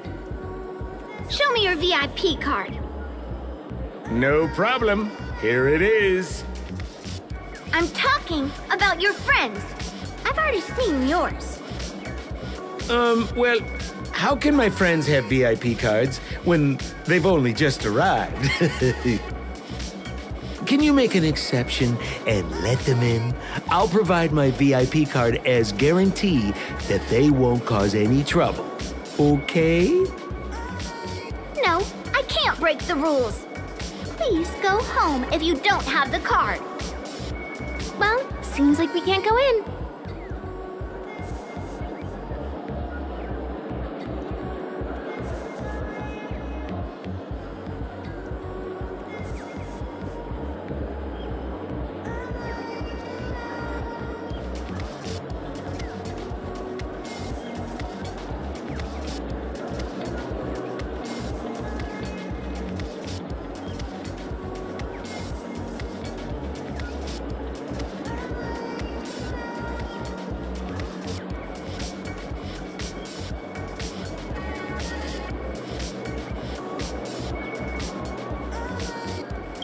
Speaker 1: Show me your VIP card.
Speaker 13: No problem. Here it is.
Speaker 1: I'm talking about your friends. I've already seen yours.
Speaker 13: Well, how can my friends have VIP cards when they've only just arrived? Can you make an exception and let them in? I'll provide my VIP card as guarantee that they won't cause any trouble. Okay?
Speaker 1: No, I can't break the rules. Please go home if you don't have the card. Well, seems like we can't go in.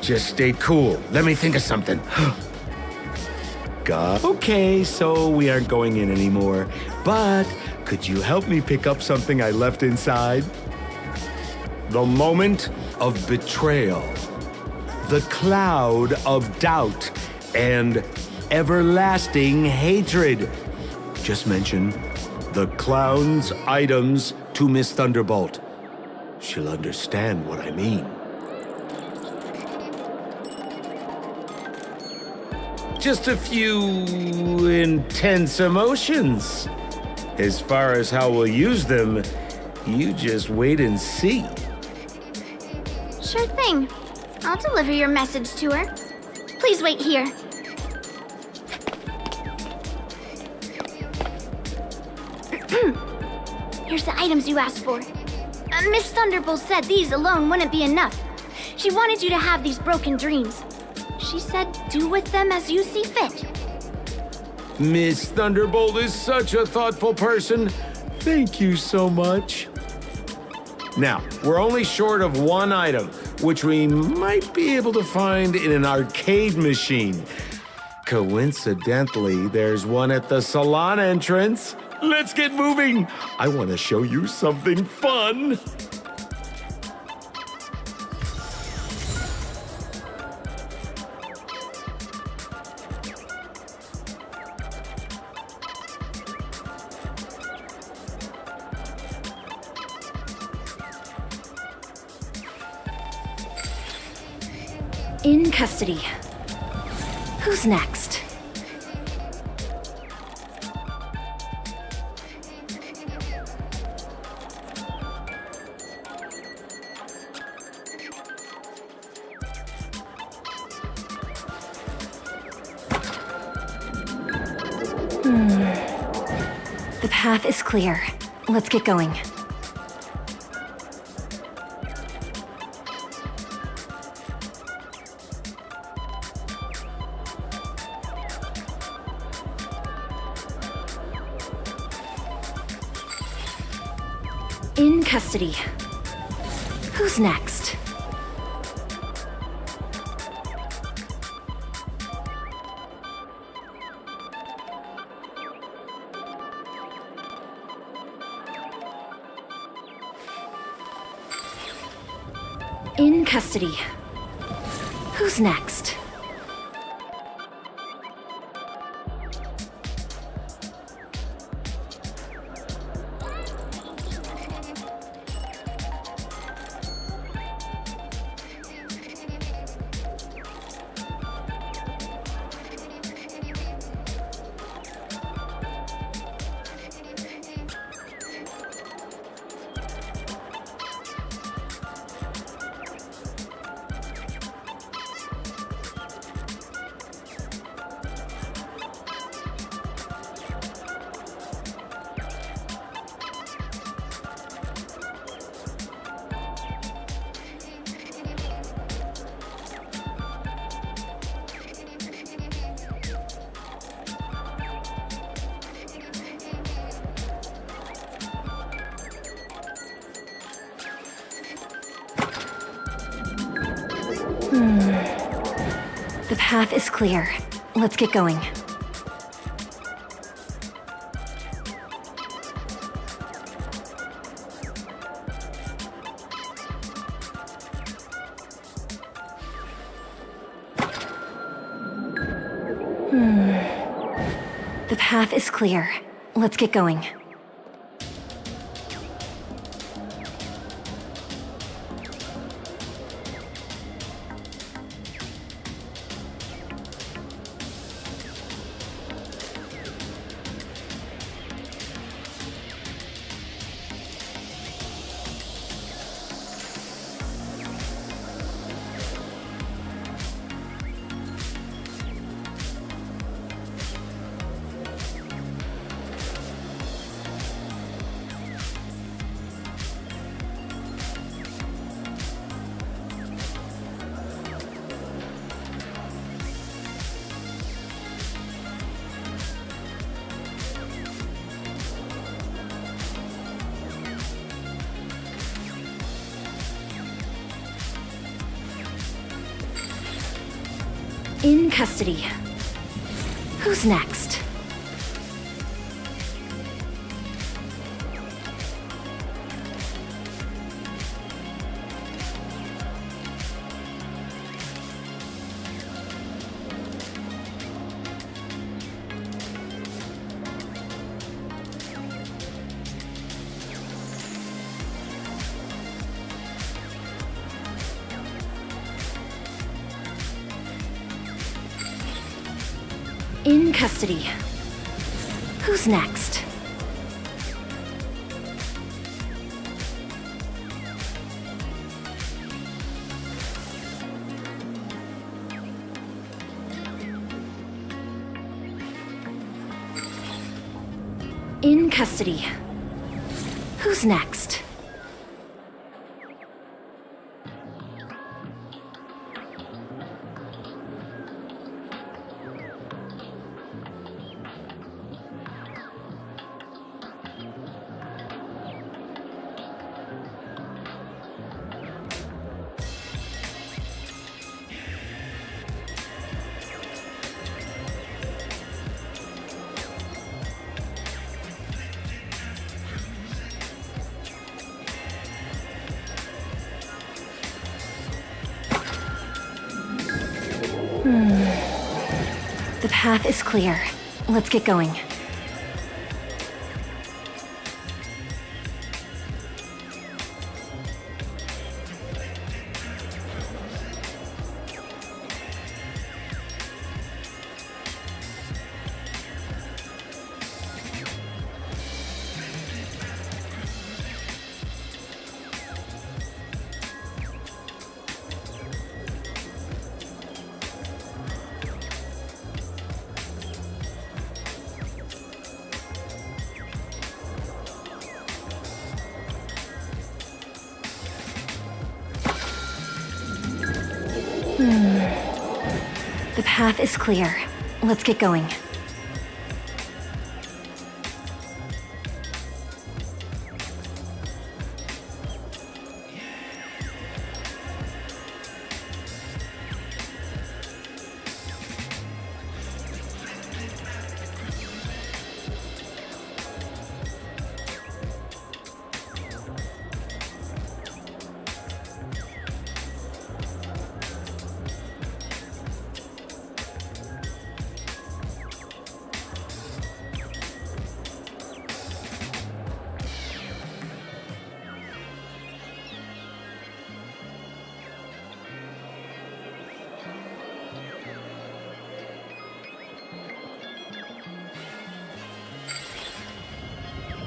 Speaker 13: Just stay cool. Let me think of something. God. Okay, so we aren't going in anymore. But could you help me pick up something I left inside? The moment of betrayal. The cloud of doubt. And everlasting hatred. Just mention the clown's items to Miss Thunderbolt. She'll understand what I mean. just a few intense emotions. As far as how we'll use them, you just wait and see.
Speaker 5: Sure thing. I'll deliver your message to her. Please wait here. Here's the items you asked for. Miss Thunderbolt said these alone wouldn't be enough. She wanted you to have these broken dreams. She said do with them as you see fit.
Speaker 13: Miss Thunderbolt is such a thoughtful person. Thank you so much. Now, we're only short of one item, which we might be able to find in an arcade machine. Coincidentally, there's one at the salon entrance. Let's get moving. I want to show you something fun.
Speaker 16: In custody. Who's next? The path is clear. Let's get going. In custody. Who's next? In custody. Who's next? The path is clear. Let's get going. The path is clear. Let's get going. In custody. Who's next? In custody. Who's next? In custody. Who's next? The path is clear. Let's get going. The path is clear. Let's get going.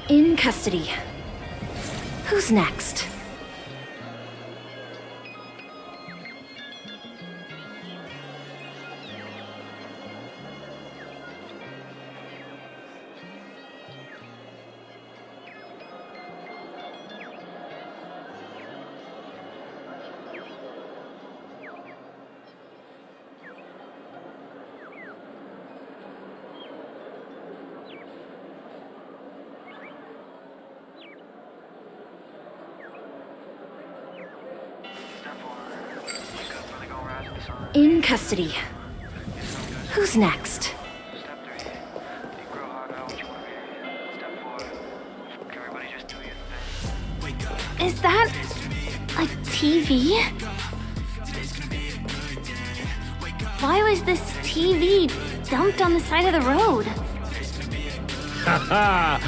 Speaker 16: In custody. Who's next? In custody. Who's next?
Speaker 5: Is that a TV? Why was this TV dumped on the side of the road?
Speaker 13: Haha!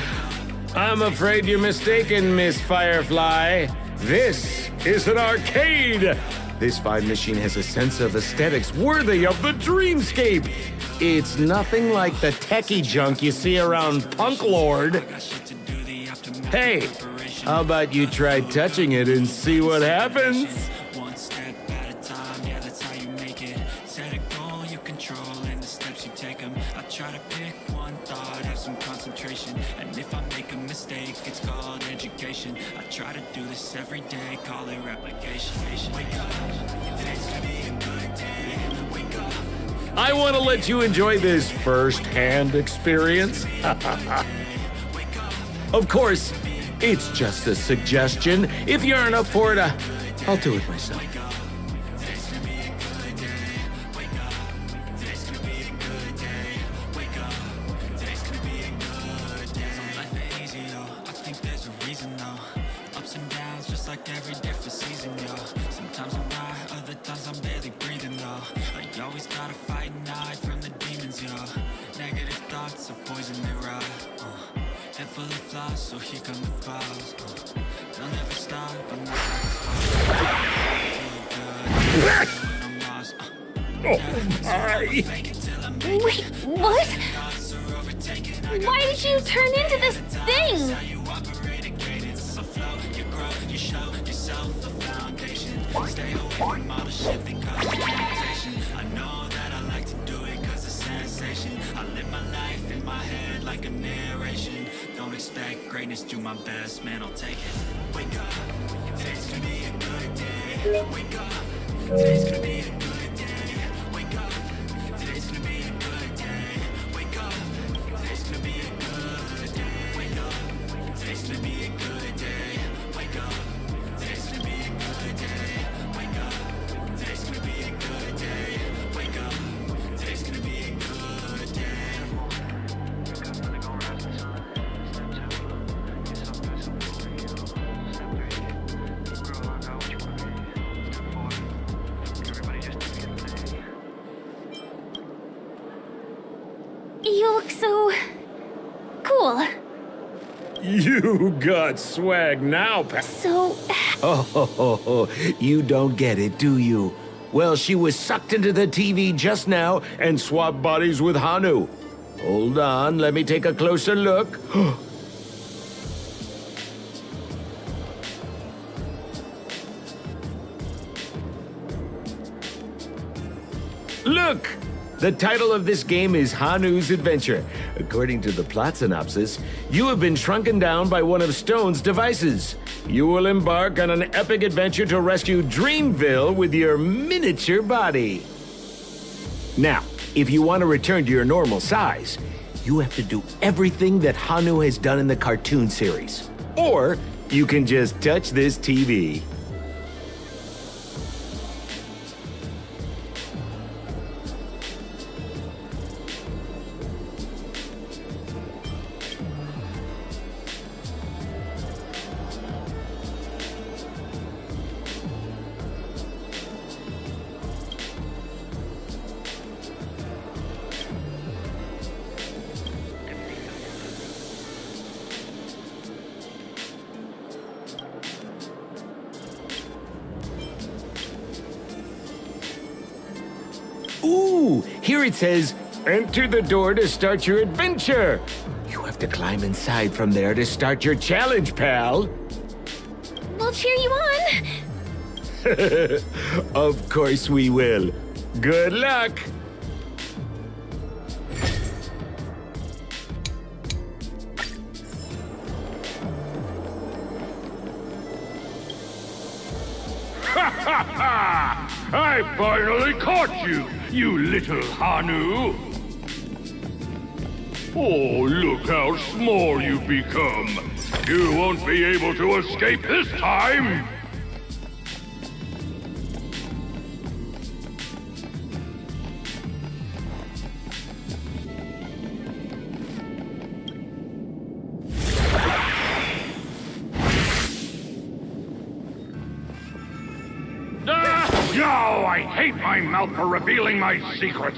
Speaker 13: I'm afraid you're mistaken, Miss Firefly. This is an arcade! This fine machine has a sense of aesthetics worthy of the dreamscape. It's nothing like the techie junk you see around Punk Lord. Hey, how about you try touching it and see what happens?
Speaker 3: One step at a time, yeah, that's how you make it. Set a goal, you control, and the steps you take them. I try to pick one thought, have some concentration. And if I make a mistake, it's called education. I try to do this every day, call it replication. Wake up, today's gonna be a good day. Wake up.
Speaker 13: I want to let you enjoy this first-hand experience. Of course, it's just a suggestion. If you aren't up for it, I'll do it myself.
Speaker 3: So here come the files. They'll never stop. I'm not
Speaker 13: Oh my!
Speaker 5: Wait, what? Why did you turn into this thing?
Speaker 3: Stay away from all the shit that causes irritation. I know that I like to do it cause it's sensation. I live my life in my head like a narration. Don't expect greatness, do my best, man, I'll take it. Wake up, today's gonna be a good day. Wake up, today's gonna be a good day. Wake up, today's gonna be a good day. Wake up, today's gonna be a good day. Wake up, today's gonna be a good day. Wake up, today's gonna be a good day. Wake up, today's gonna be a good day. Wake up, today's gonna be a good day.
Speaker 5: You look so cool.
Speaker 13: You got swag now, pal.
Speaker 5: So,
Speaker 13: Oh, you don't get it, do you? Well, she was sucked into the TV just now and swapped bodies with Hanu. Hold on, let me take a closer look. Look! The title of this game is Hanu's Adventure. According to the plot synopsis, you have been shrunken down by one of Stone's devices. You will embark on an epic adventure to rescue Dreamville with your miniature body. Now, if you want to return to your normal size, you have to do everything that Hanu has done in the cartoon series. Or you can just touch this TV. Ooh, here it says, enter the door to start your adventure. You have to climb inside from there to start your challenge, pal.
Speaker 5: we'll cheer you on.
Speaker 13: Of course we will. Good luck.
Speaker 17: I finally caught you, you little Hanu! Oh, look how small you've become! You won't be able to escape this time! No, I hate my mouth for revealing my secret.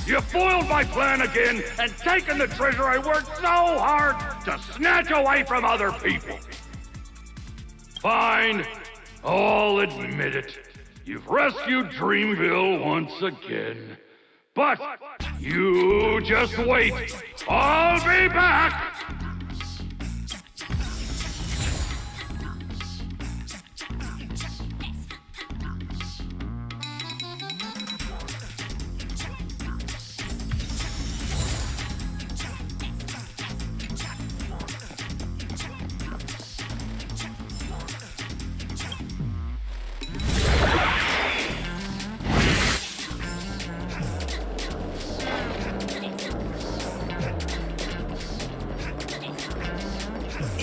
Speaker 17: You foiled my plan again and taken the treasure I worked so hard to snatch away from other people. Fine, I'll admit it. You've rescued Dreamville once again. But you just wait. I'll be back!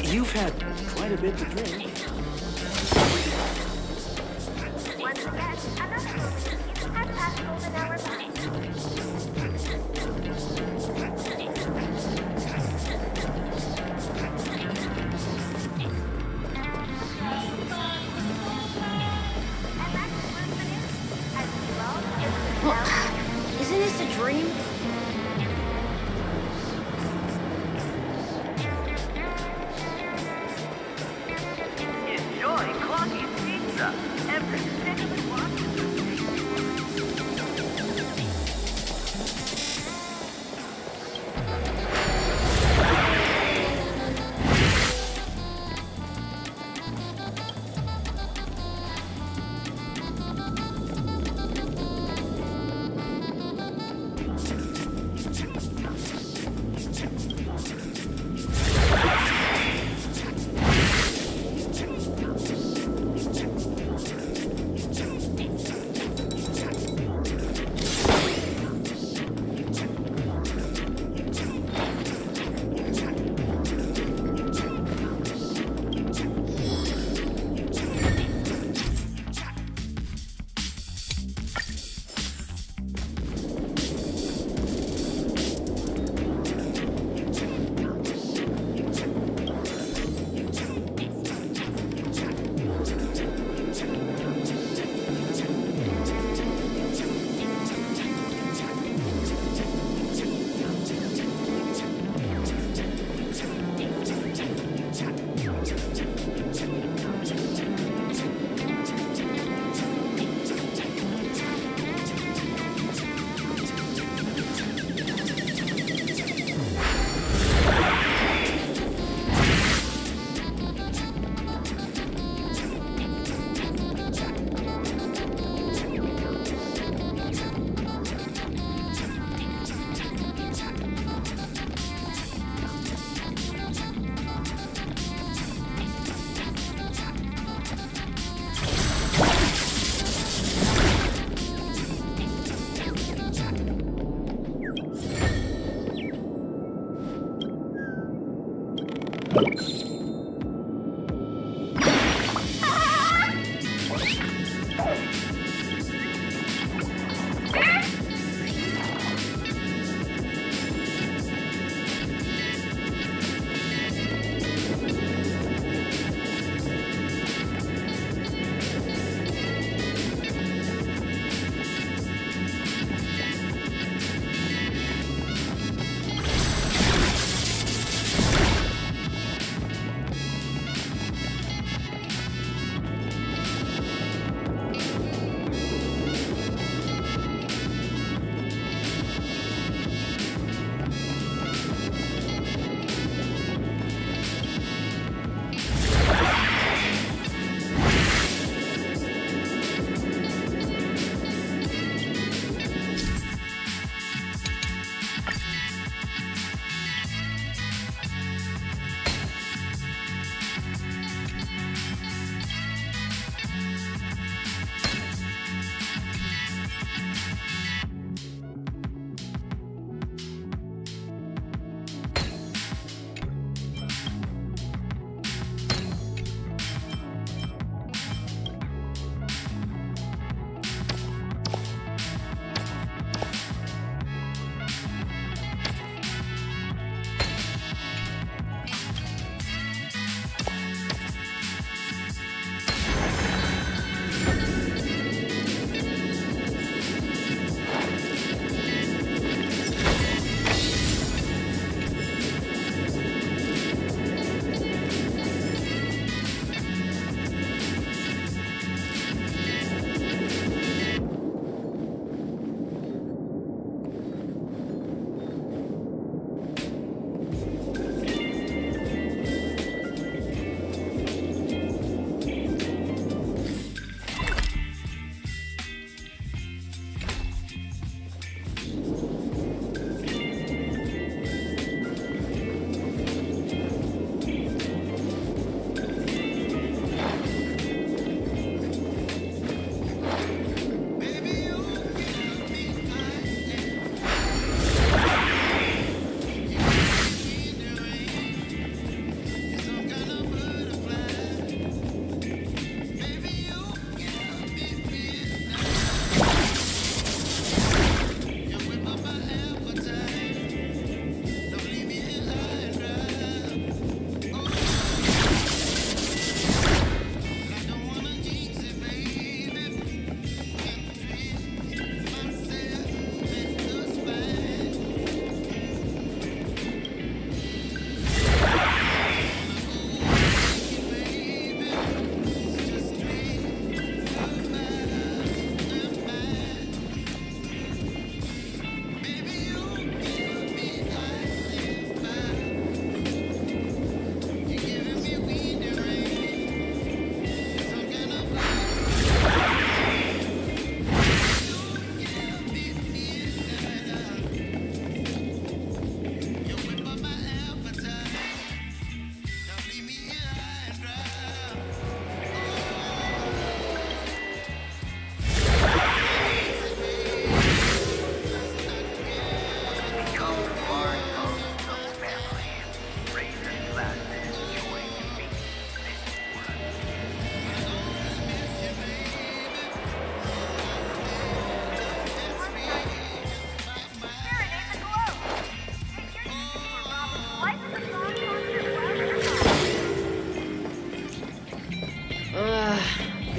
Speaker 15: You've had quite a bit to drink.
Speaker 6: Once again, another movie has passed golden hour by.
Speaker 10: Isn't this a dream?
Speaker 7: Enjoy Clocky's Pizza. Every 6 blocks.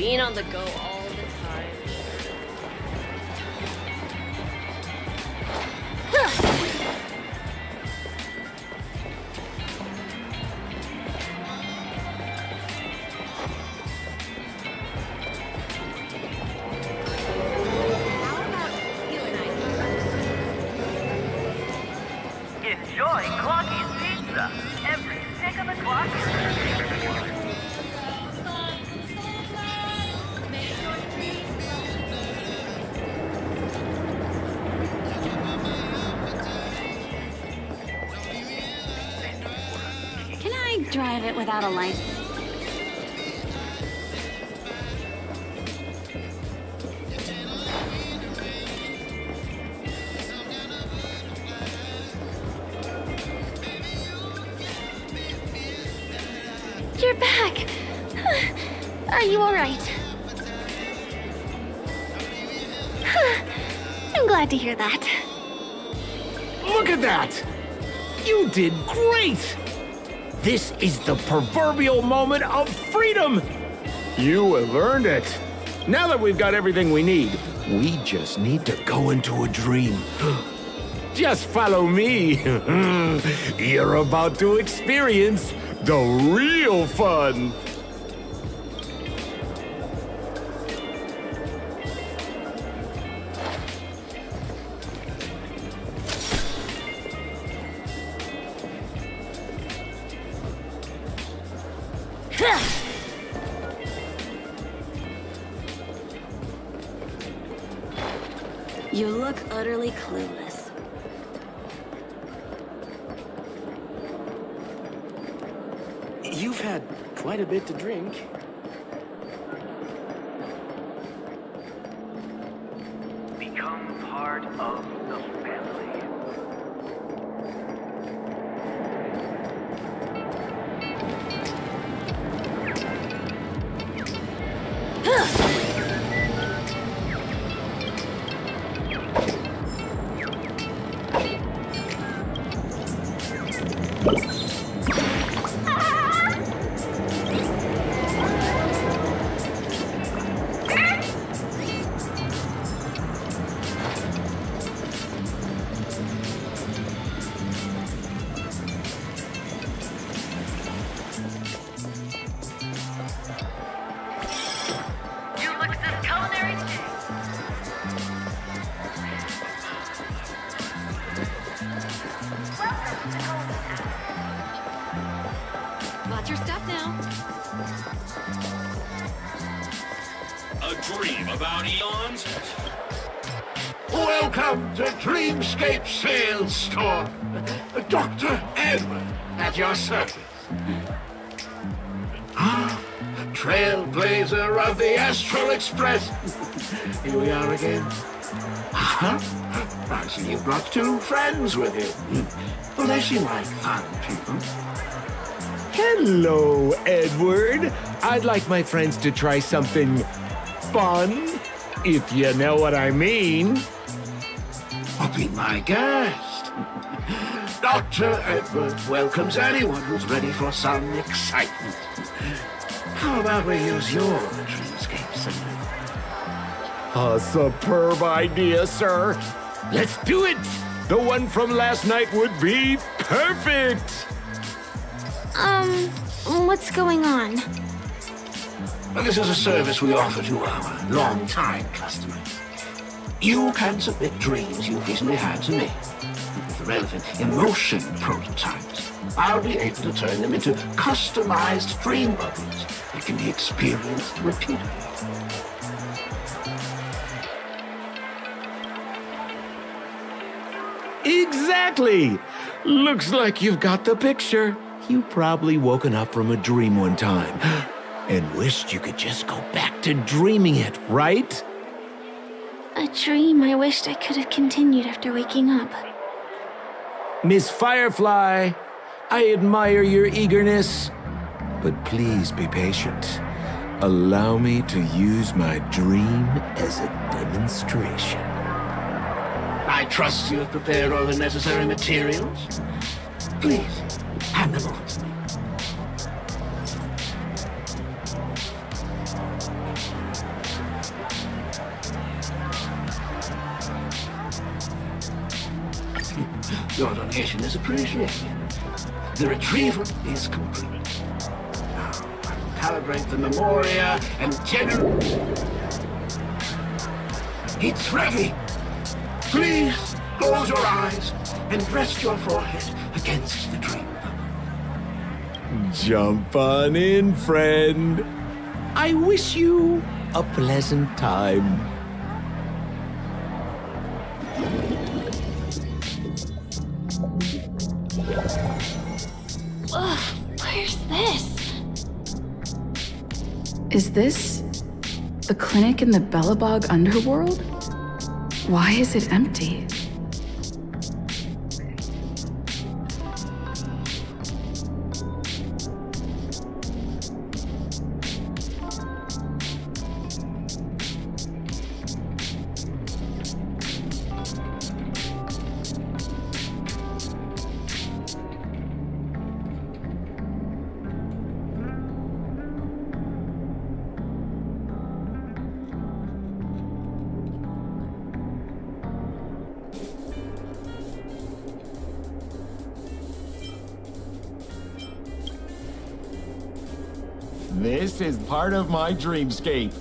Speaker 10: Being on the go all the time.
Speaker 7: Enjoy Clocky's Pizza. Every tick of the clock is
Speaker 12: Can I drive it without a license?
Speaker 5: You're back. Are you all right? I'm glad to hear that.
Speaker 13: Look at that! You did great! This is the proverbial moment of freedom! You have earned it. Now that we've got everything we need, we just need to go into a dream. Just follow me. You're about to experience the real fun.
Speaker 12: You look utterly clueless.
Speaker 18: You've had quite a bit to drink.
Speaker 7: become part of the family.
Speaker 8: Watch your step now.
Speaker 17: A dream about eons?
Speaker 9: Welcome to Dreamscape Sales Store. Dr. Edward at your service. Trailblazer of the Astral Express. Here we are again. I see you brought two friends with you. Well, they seem like fun people.
Speaker 13: Hello, Edward. I'd like my friends to try something fun, if you know what I mean.
Speaker 9: Oh, be my guest. Dr. Edward welcomes anyone who's ready for some excitement. How about we use your dreamscape simulator?
Speaker 13: A superb idea, sir. Let's do it. The one from last night would be perfect.
Speaker 5: What's going on?
Speaker 9: Well, this is a service we offer to our long-time customers. You can submit dreams you've recently had to me. With the relevant emotion prototypes, I'll be able to turn them into customized dream bubbles that can be experienced repeatedly.
Speaker 13: Exactly. Looks like you've got the picture. You've probably woken up from a dream one time and wished you could just go back to dreaming it, right?
Speaker 5: A dream I wished I could have continued after waking up.
Speaker 13: Miss Firefly, I admire your eagerness, but please be patient. Allow me to use my dream as a demonstration.
Speaker 9: I trust you have prepared all the necessary materials. Please, hand them over to me. dedication is appreciated. The retrieval is complete. Now, I will calibrate the memoria and It's ready! Please close your eyes and rest your forehead against the dream.
Speaker 13: Jump on in, friend. I wish you a pleasant time.
Speaker 5: Ugh, where's this?
Speaker 8: Is this the clinic in the Bellabog underworld? Why is it empty?
Speaker 13: This is part of my dreamscape.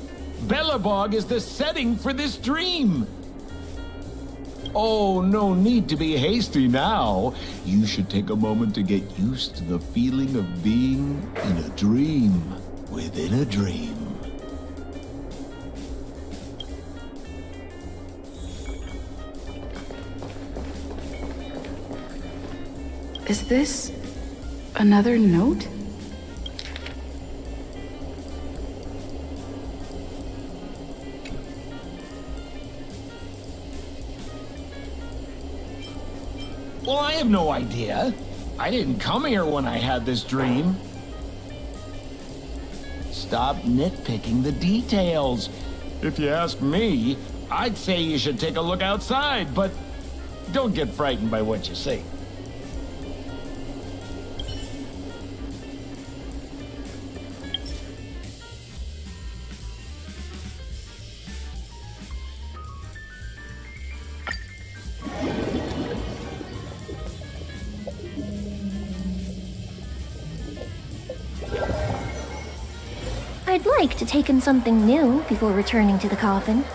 Speaker 13: Bellabog is the setting for this dream. Oh, no need to be hasty now. You should take a moment to get used to the feeling of being in a dream within a dream.
Speaker 8: Is this another note?
Speaker 13: Well, I have no idea. I didn't come here when I had this dream. Stop nitpicking the details. If you ask me, I'd say you should take a look outside, but don't get frightened by what you see.
Speaker 16: I'd like to take in something new before returning to the coffin.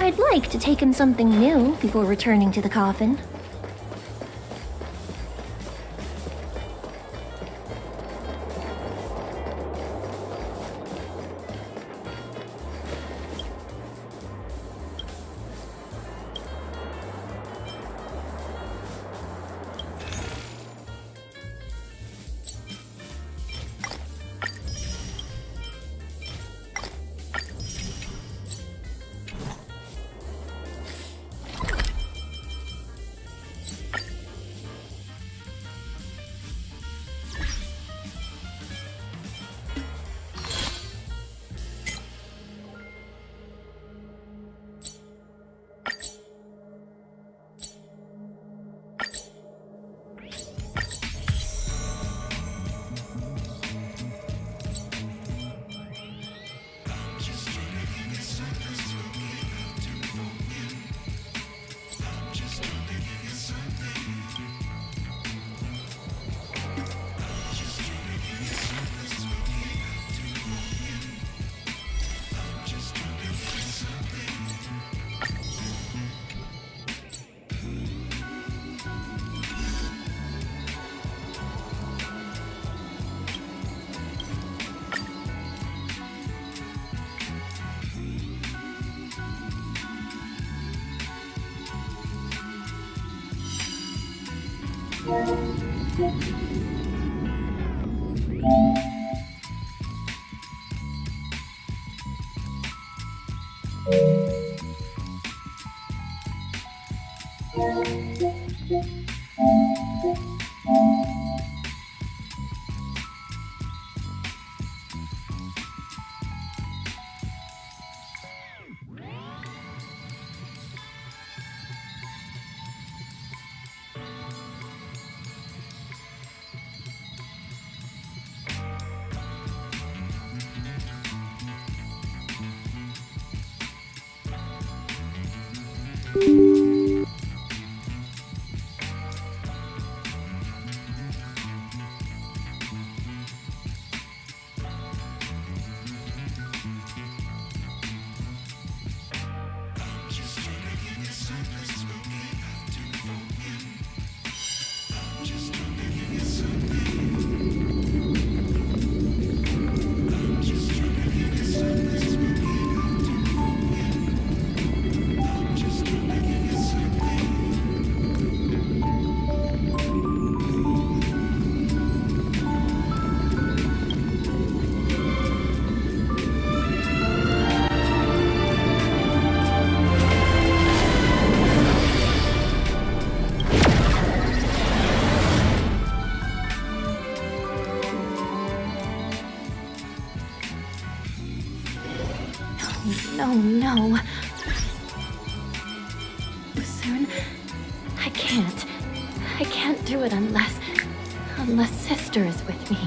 Speaker 16: I'd like to take in something new before returning to the coffin. No, no. Soon? I can't. I can't do it unless Sister is with me.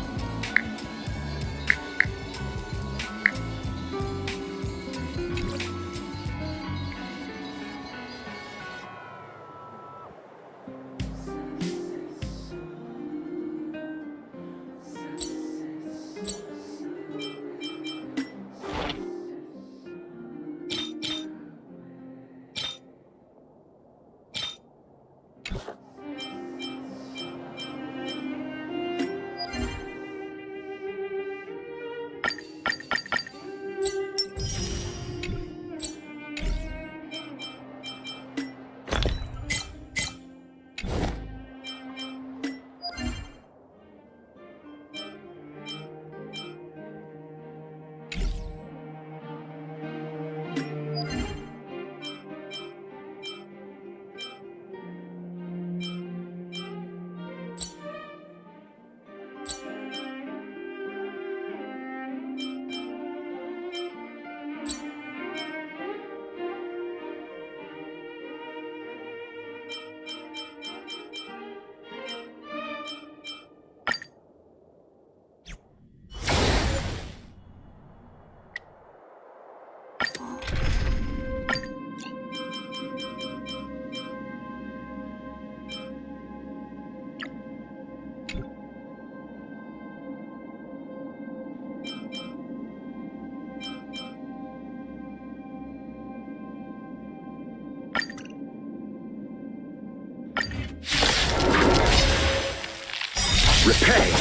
Speaker 4: Repay!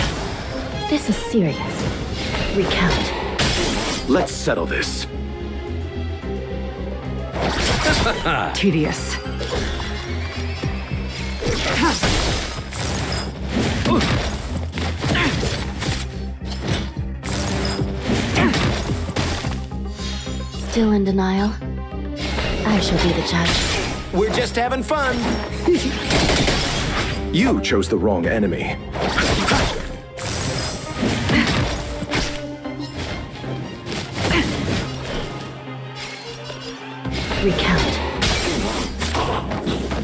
Speaker 16: This is serious. Recount.
Speaker 4: Let's settle this.
Speaker 11: Tedious.
Speaker 16: Still in denial? I shall be the judge.
Speaker 4: We're just having fun. You chose the wrong enemy.
Speaker 16: Recount.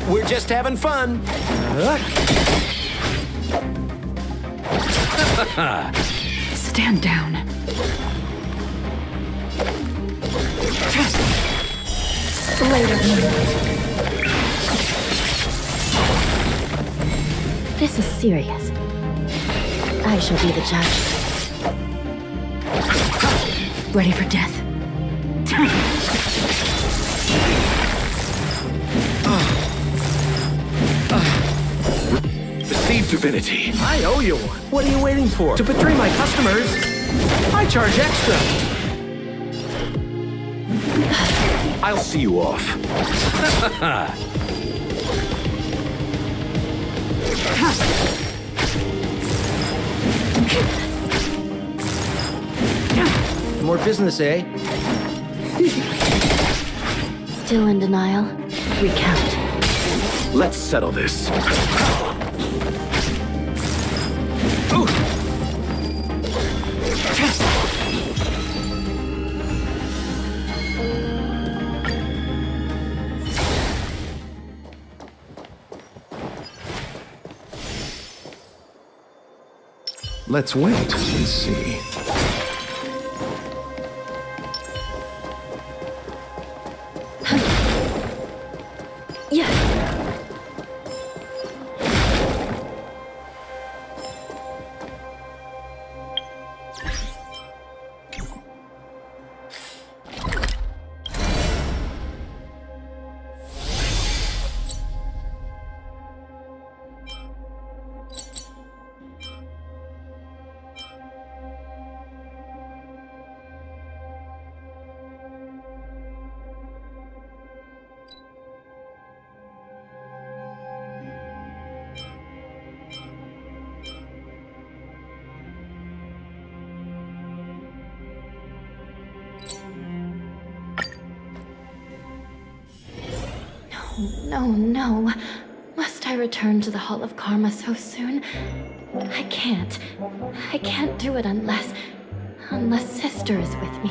Speaker 4: We're just having fun.
Speaker 8: Stand down.
Speaker 16: Later. This is serious. I shall be the judge.
Speaker 8: Ready for death.
Speaker 4: Receive divinity.
Speaker 13: I owe you one. What are you waiting for? To betray my customers? I charge extra.
Speaker 4: I'll see you off.
Speaker 15: More business, eh?
Speaker 16: Still in denial? Recount.
Speaker 18: Let's settle this.
Speaker 4: Let's wait and see.
Speaker 16: Yeah. No. Must I return to the Hall of Karma so soon? I can't. I can't do it unless Sister is with me.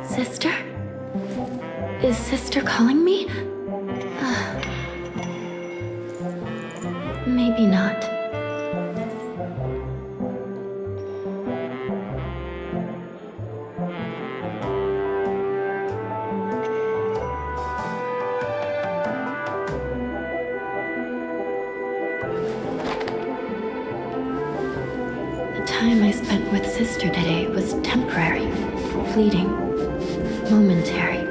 Speaker 16: Sister? Is Sister calling me? Maybe not. The time I spent with Sister today was temporary, fleeting, momentary,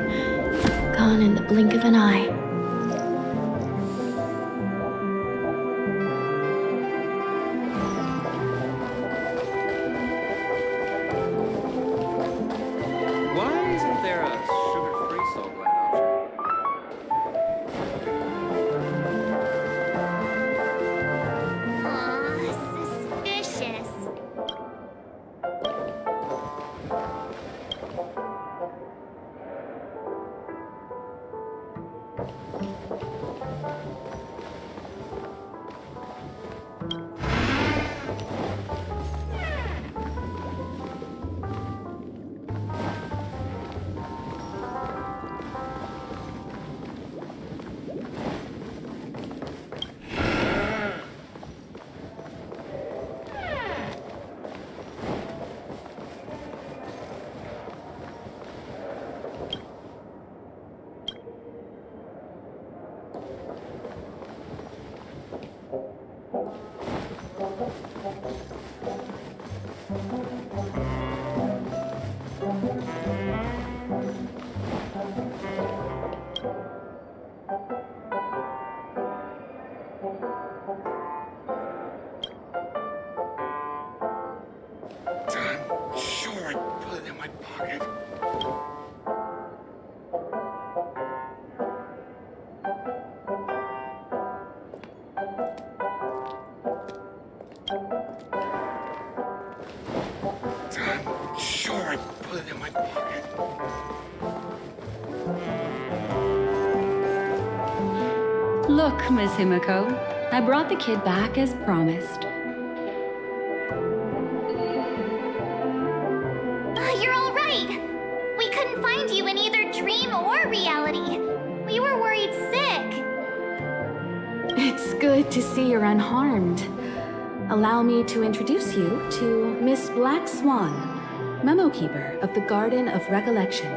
Speaker 16: gone in the blink of an eye.
Speaker 15: Why isn't there a sugar-free salt gland option?
Speaker 1: Suspicious.
Speaker 9: I'm sure I put it in my pocket. I'm sure I put it in my pocket.
Speaker 12: Look, Miss Himiko, I brought the kid back as promised.
Speaker 1: You're all right. We couldn't find you in either dream or reality. We were worried sick.
Speaker 8: It's good to see you're unharmed. Allow me to introduce you to Miss Black Swan, Memo Keeper of the Garden of Recollection.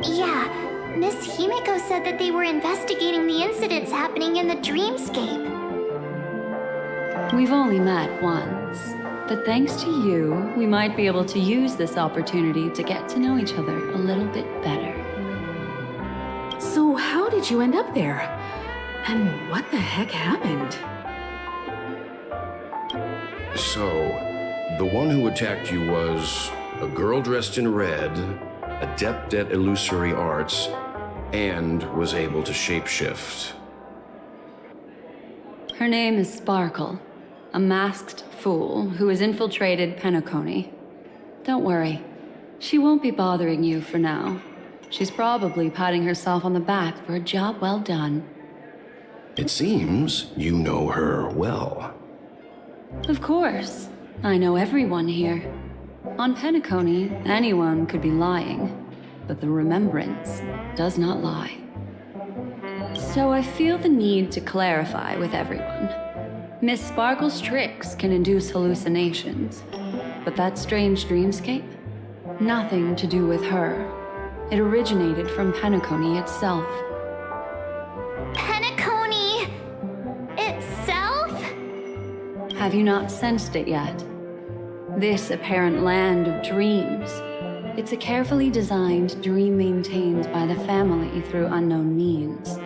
Speaker 1: Yeah, Miss Himiko said that they were investigating the incidents happening in the dreamscape.
Speaker 12: We've only met once, but thanks to you, we might be able to use this opportunity to get to know each other a little bit better.
Speaker 8: did you end up there? And what the heck happened?
Speaker 19: So, the one who attacked you was a girl dressed in red, adept at illusory arts, and was able to shapeshift.
Speaker 12: Her name is Sparkle, a masked fool who has infiltrated Penacony. Don't worry, she won't be bothering you for now. She's probably patting herself on the back for a job well done.
Speaker 19: It seems you know her well.
Speaker 12: Of course. I know everyone here. On Penacony, anyone could be lying, but the remembrance does not lie. So I feel the need to clarify with everyone. Miss Sparkle's tricks can induce hallucinations, but that strange dreamscape? Nothing to do with her. It originated from Penacony itself.
Speaker 5: Penacony itself?
Speaker 12: Have you not sensed it yet? This apparent land of dreams. It's a carefully designed dream maintained by the family through unknown means.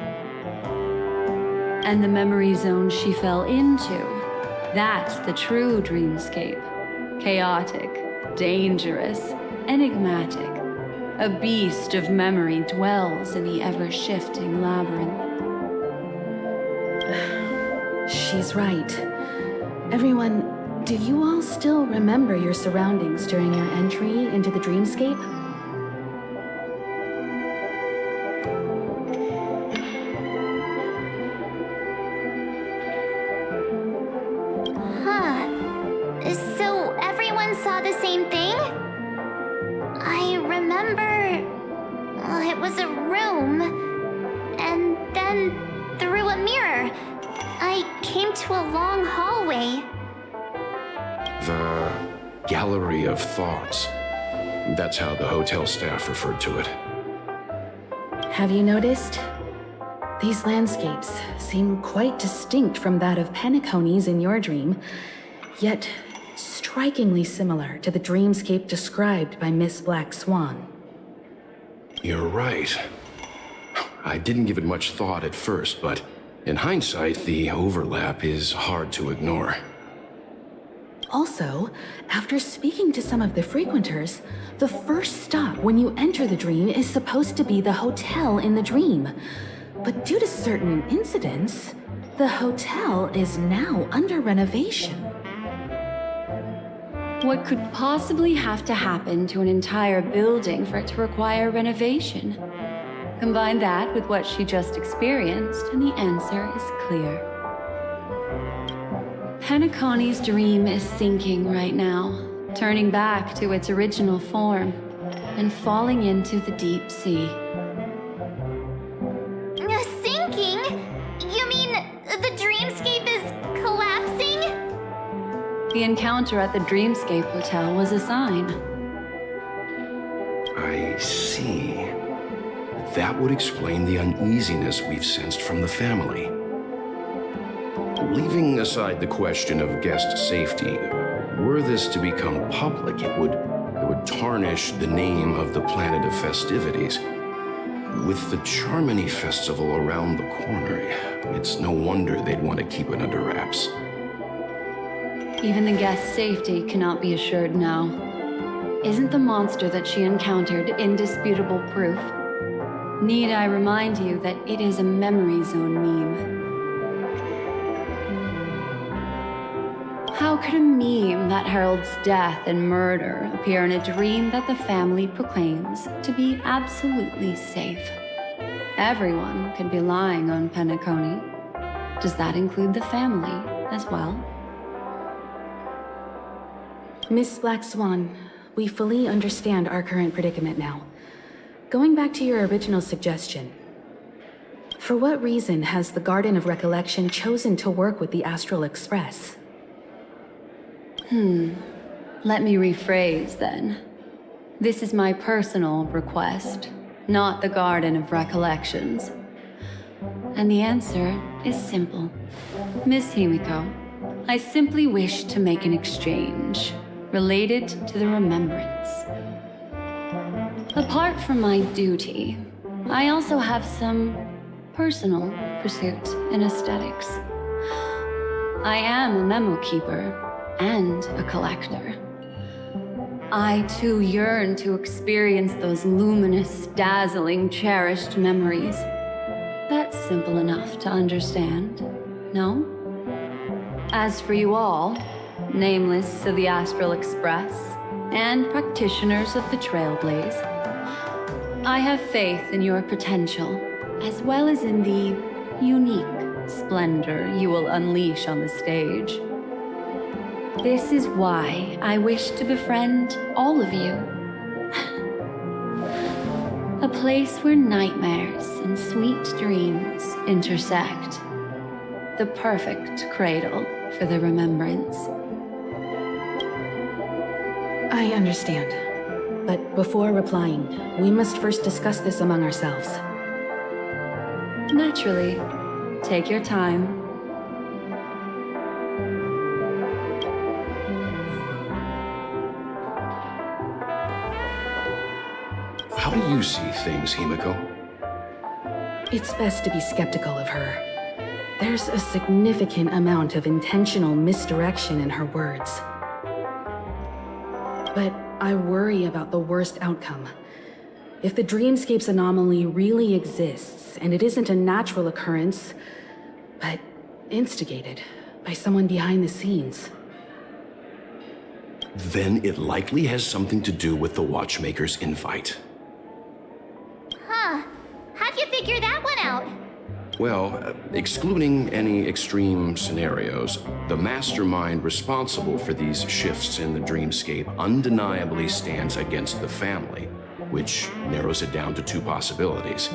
Speaker 12: And the memory zone she fell into, that's the true dreamscape. Chaotic, dangerous, enigmatic. A beast of memory dwells in the ever-shifting labyrinth.
Speaker 8: She's right. Everyone, do you all still remember your surroundings during your entry into the dreamscape?
Speaker 5: Huh. So everyone saw the same thing? I remember... it was a room. And then, through a mirror, I came to a long hallway.
Speaker 19: The Gallery of Thoughts. That's how the hotel staff referred to it.
Speaker 8: Have you noticed? These landscapes seem quite distinct from that of Penacony's in your dream, yet strikingly similar to the dreamscape described by Miss Black Swan.
Speaker 19: You're right. I didn't give it much thought at first, but in hindsight, the overlap is hard to ignore.
Speaker 8: Also, after speaking to some of the frequenters, the first stop when you enter the dream is supposed to be the hotel in the dream. But due to certain incidents, the hotel is now under renovation.
Speaker 12: What could possibly have to happen to an entire building for it to require renovation? Combine that with what she just experienced, and the answer is clear. Penacony's dream is sinking right now, turning back to its original form, and falling into the deep sea.
Speaker 5: Sinking? You mean the dreamscape is collapsing?
Speaker 12: The encounter at the Dreamscape Hotel was a sign.
Speaker 19: I see. That would explain the uneasiness we've sensed from the family. Leaving aside the question of guest safety, were this to become public, it would tarnish the name of the planet of festivities. With the Charmony Festival around the corner, it's no wonder they'd want to keep it under wraps.
Speaker 12: Even the guest's safety cannot be assured now. Isn't the monster that she encountered indisputable proof? Need I remind you that it is a memory zone meme? How could a meme that heralds death and murder appear in a dream that the family proclaims to be absolutely safe? Everyone could be lying on Penacony. Does that include the family as well?
Speaker 8: Miss Black Swan, we fully understand our current predicament now. Going back to your original suggestion, for what reason has the Garden of Recollection chosen to work with the Astral Express?
Speaker 12: Let me rephrase then. This is my personal request, not the Garden of Recollections. And the answer is simple. Miss Himiko, I simply wish to make an exchange related to the remembrance. Apart from my duty, I also have some personal pursuit in aesthetics. I am a memo keeper and a collector. I too yearn to experience those luminous, dazzling, cherished memories. That's simple enough to understand, no? As for you all, nameless of the Astral Express and practitioners of the Trailblaze, I have faith in your potential, as well as in the unique splendor you will unleash on the stage. This is why I wish to befriend all of you. A place where nightmares and sweet dreams intersect. The perfect cradle for the remembrance.
Speaker 8: I understand. But before replying, we must first discuss this among ourselves.
Speaker 12: Naturally. Take your time.
Speaker 19: How do you see things, Himiko?
Speaker 8: It's best to be skeptical of her. There's a significant amount of intentional misdirection in her words. But I worry about the worst outcome. If the dreamscape's anomaly really exists, and it isn't a natural occurrence, but instigated by someone behind the scenes,
Speaker 19: then it likely has something to do with the Watchmaker's invite.
Speaker 1: Huh. How'd you figure that one out?
Speaker 19: Well, excluding any extreme scenarios, the mastermind responsible for these shifts in the dreamscape undeniably stands against the family, which narrows it down to two possibilities.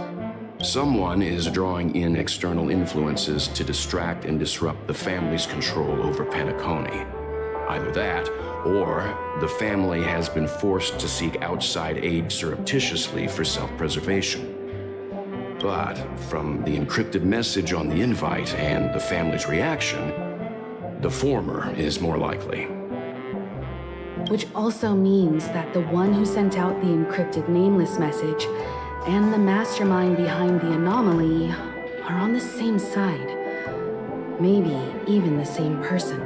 Speaker 19: Someone is drawing in external influences to distract and disrupt the family's control over Penacony. Either that, or the family has been forced to seek outside aid surreptitiously for self-preservation. But from the encrypted message on the invite and the family's reaction, the former is more likely.
Speaker 8: which also means that the one who sent out the encrypted nameless message and the mastermind behind the anomaly are on the same side. Maybe even the same person.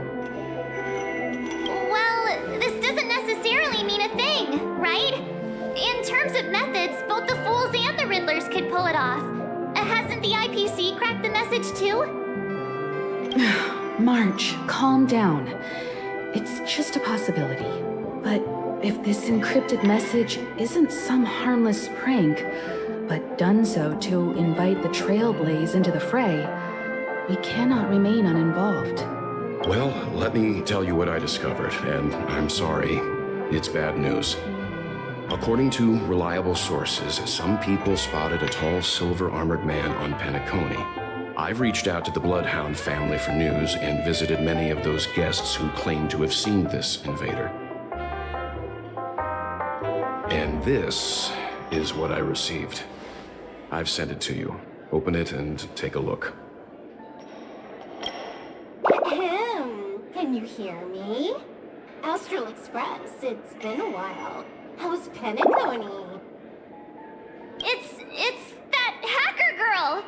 Speaker 1: Well, this doesn't necessarily mean a thing, right? In terms of methods, both the Fools and the Riddlers could pull it off. Hasn't the IPC cracked the message too?
Speaker 8: March, calm down. It's just a possibility. But if this encrypted message isn't some harmless prank, but done so to invite the Trailblaze into the fray, we cannot remain uninvolved.
Speaker 19: Well, let me tell you what I discovered, and I'm sorry, it's bad news. According to reliable sources, some people spotted a tall silver-armored man on Penacony. I've reached out to the Bloodhound family for news and visited many of those guests who claim to have seen this invader. And this is what I received. I've sent it to you. Open it and take a look.
Speaker 1: Ahem. Can you hear me? Astral Express, it's been a while. How's Penacony? It's that hacker girl!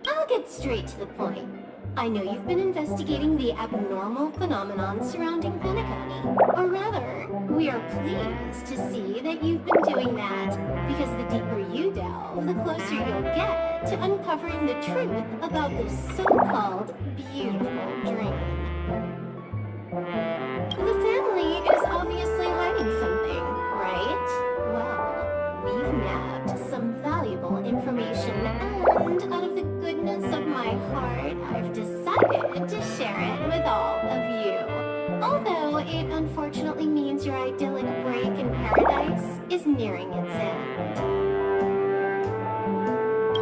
Speaker 1: I'll get straight to the point. I know you've been investigating the abnormal phenomenon surrounding Penacony. Or rather, we are pleased to see that you've been doing that, because the deeper you delve, the closer you'll get to uncovering the truth about this so-called beautiful dream. The family is obviously hiding something, right? Well, we've nabbed some valuable information, and out of the goodness of my heart, I've decided to share it with all of you. Although it unfortunately means your idyllic break in paradise is nearing its end.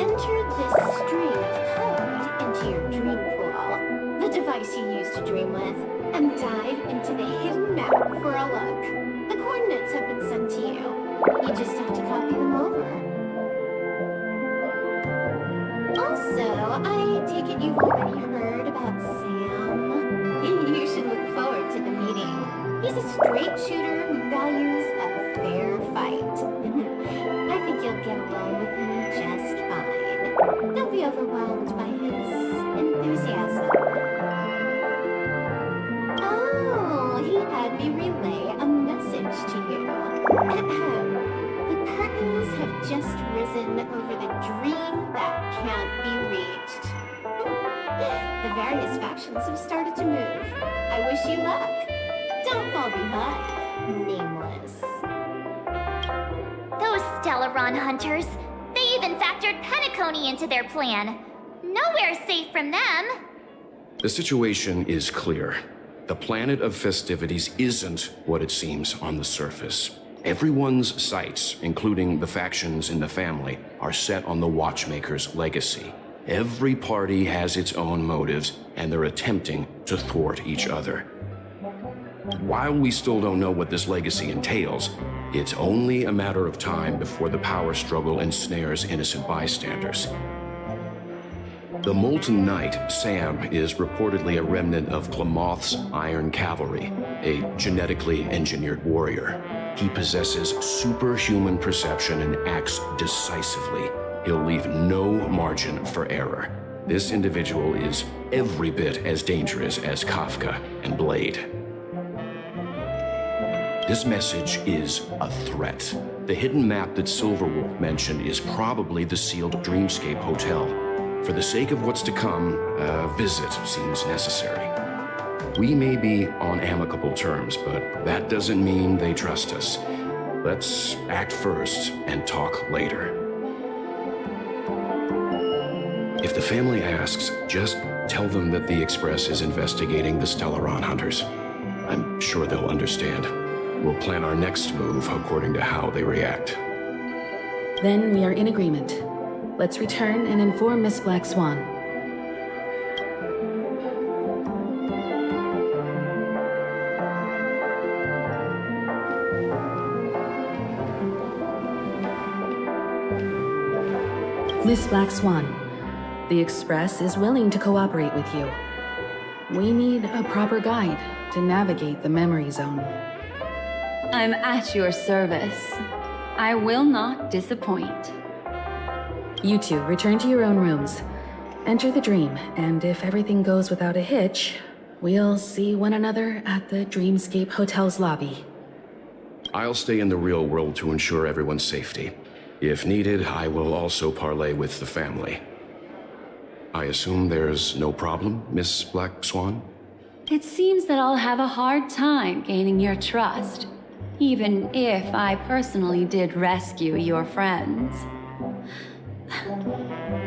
Speaker 1: Enter this stream of code into your dream pool, the device you use to dream with, and dive into the hidden map for a look. The coordinates have been sent to you. You just have to copy them over. Also, I take it you've already heard about Sam. You should look forward to the meeting. He's a straight shooter who values a fair fight. I think you'll get along with him just fine. overwhelmed by his enthusiasm. Oh, he had me relay a message to you. The curtains have just risen over the dream that can't be reached. The various factions have started to move. I wish you luck. Don't fall behind, nameless.
Speaker 5: Those Stellaron hunters, they even factored Penacony into their plan. Nowhere's safe from them.
Speaker 19: The situation is clear. The planet of festivities isn't what it seems on the surface. Everyone's sights, including the factions in the family, are set on the Watchmaker's legacy. Every party has its own motives, and they're attempting to thwart each other. While we still don't know what this legacy entails, it's only a matter of time before the power struggle ensnares innocent bystanders. The Molten Knight, Sam, is reportedly a remnant of Klamoth's Iron Cavalry, a genetically engineered warrior. He possesses superhuman perception and acts decisively. He'll leave no margin for error. This individual is every bit as dangerous as Kafka and Blade. This message is a threat. The hidden map that Silverwolf mentioned is probably the sealed Dreamscape Hotel. For the sake of what's to come, a visit seems necessary. We may be on amicable terms, but that doesn't mean they trust us. Let's act first and talk later. If the family asks, just tell them that the Express is investigating the Stellaron hunters. I'm sure they'll understand. We'll plan our next move according to how they react.
Speaker 8: Then we are in agreement. Let's return and inform Miss Black Swan. Miss Black Swan, the Express is willing to cooperate with you. We need a proper guide to navigate the memory zone.
Speaker 12: I'm at your service. I will not disappoint.
Speaker 8: You two return to your own rooms. Enter the dream, and if everything goes without a hitch, we'll see one another at the Dreamscape Hotel's lobby.
Speaker 19: I'll stay in the real world to ensure everyone's safety. If needed, I will also parley with the family. I assume there's no problem, Miss Black Swan?
Speaker 12: It seems that I'll have a hard time gaining your trust, even if I personally did rescue your friends.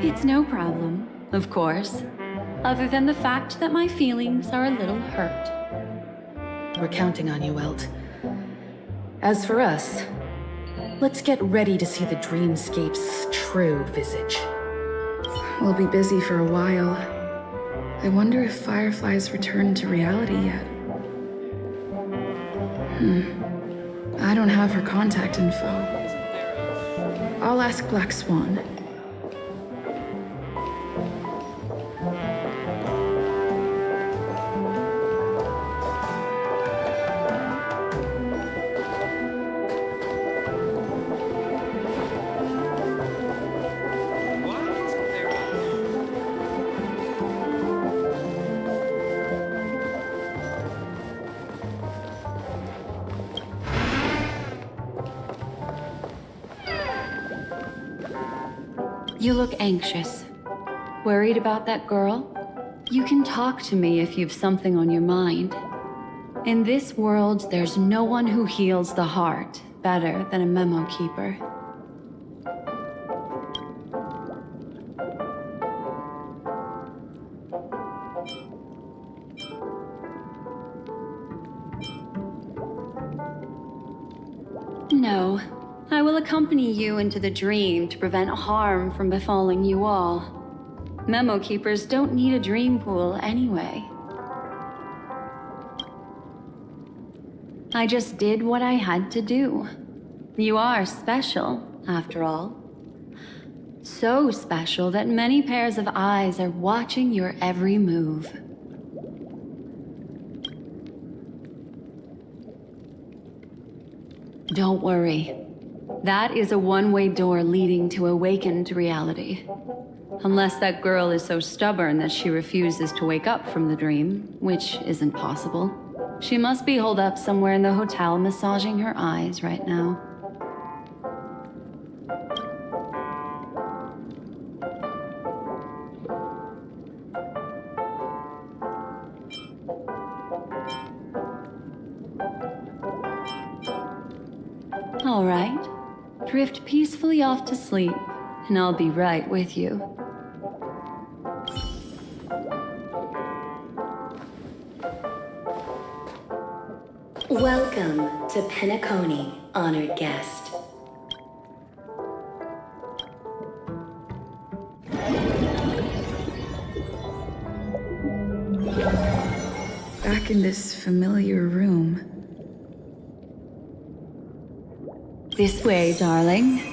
Speaker 12: It's no problem, of course, other than the fact that my feelings are a little hurt.
Speaker 8: We're counting on you, Welt. As for us, let's get ready to see the Dreamscape's true visage.
Speaker 20: We'll be busy for a while. I wonder if Firefly's returned to reality yet. I don't have her contact info. I'll ask Black Swan.
Speaker 12: You look anxious. Worried about that girl? You can talk to me if you've something on your mind. In this world, there's no one who heals the heart better than a memo keeper. No. I will accompany you into the dream to prevent harm from befalling you all. Memo keepers don't need a dream pool anyway. I just did what I had to do. You are special, after all. So special that many pairs of eyes are watching your every move. Don't worry. That is a one-way door leading to awakened reality. Unless that girl is so stubborn that she refuses to wake up from the dream, which isn't possible. She must be holed up somewhere in the hotel massaging her eyes right now. All right. Drift peacefully off to sleep, and I'll be right with you.
Speaker 8: Welcome to Penacony, honored guest.
Speaker 20: Back in this familiar room.
Speaker 12: This way, darling.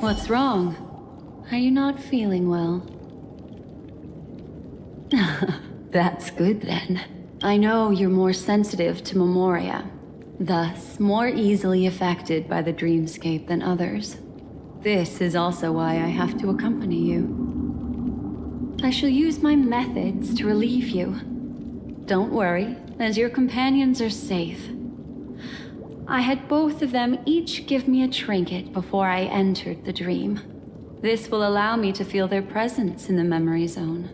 Speaker 12: What's wrong? Are you not feeling well? That's good then. I know you're more sensitive to Memoria, thus more easily affected by the dreamscape than others. This is also why I have to accompany you. I shall use my methods to relieve you. Don't worry, as your companions are safe. I had both of them each give me a trinket before I entered the dream. This will allow me to feel their presence in the memory zone.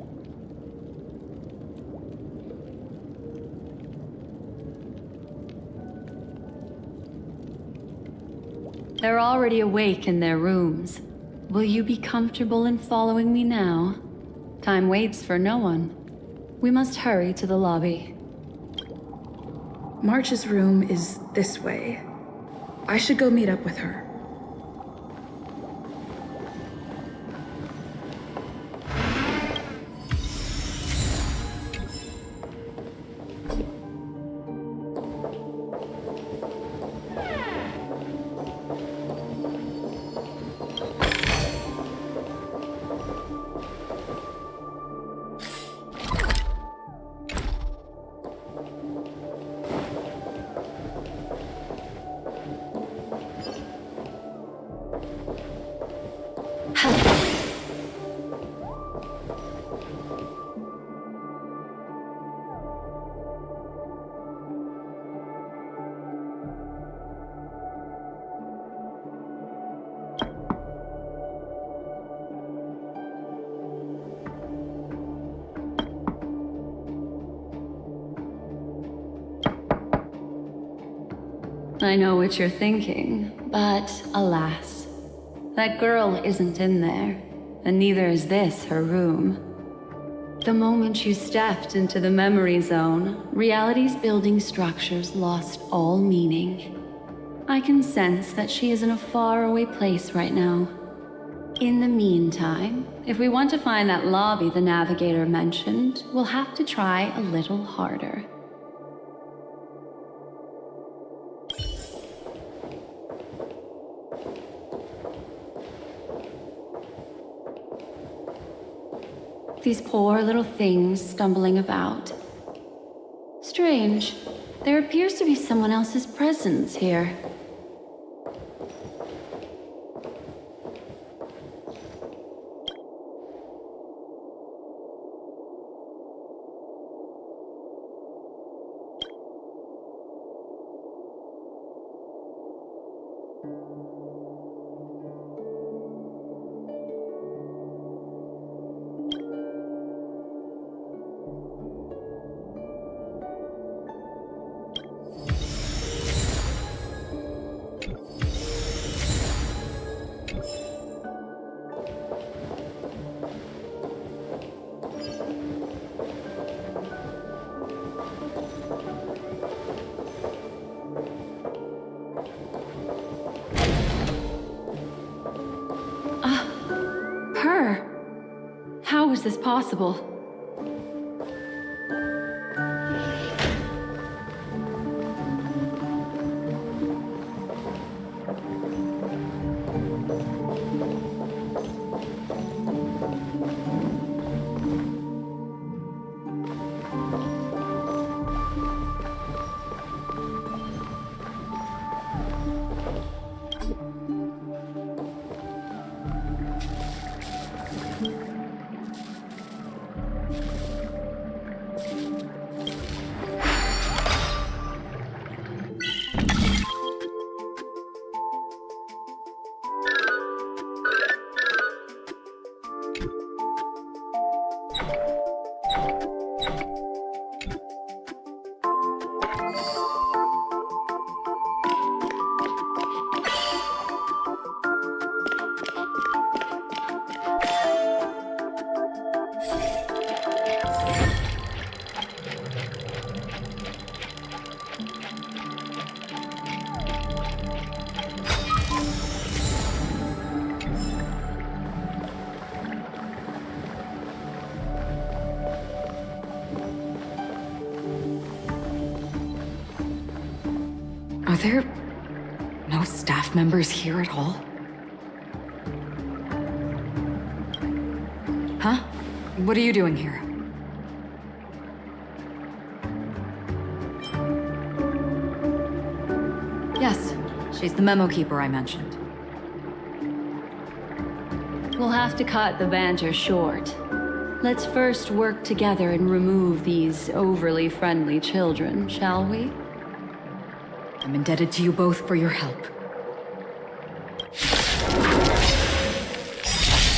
Speaker 12: They're already awake in their rooms. Will you be comfortable in following me now? Time waits for no one. We must hurry to the lobby.
Speaker 20: March's room is this way. I should go meet up with her.
Speaker 12: I know what you're thinking, but alas, that girl isn't in there, and neither is this her room. The moment you stepped into the memory zone, reality's building structures lost all meaning. I can sense that she is in a faraway place right now. In the meantime, if we want to find that lobby the navigator mentioned, we'll have to try a little harder. These poor little things stumbling about. Strange. There appears to be someone else's presence here. How is this possible?
Speaker 21: Are there no staff members here at all? Huh? What are you doing here? Yes, she's the memo keeper I mentioned.
Speaker 12: We'll have to cut the banter short. Let's first work together and remove these overly friendly children, shall we?
Speaker 21: I'm indebted to you both for your help.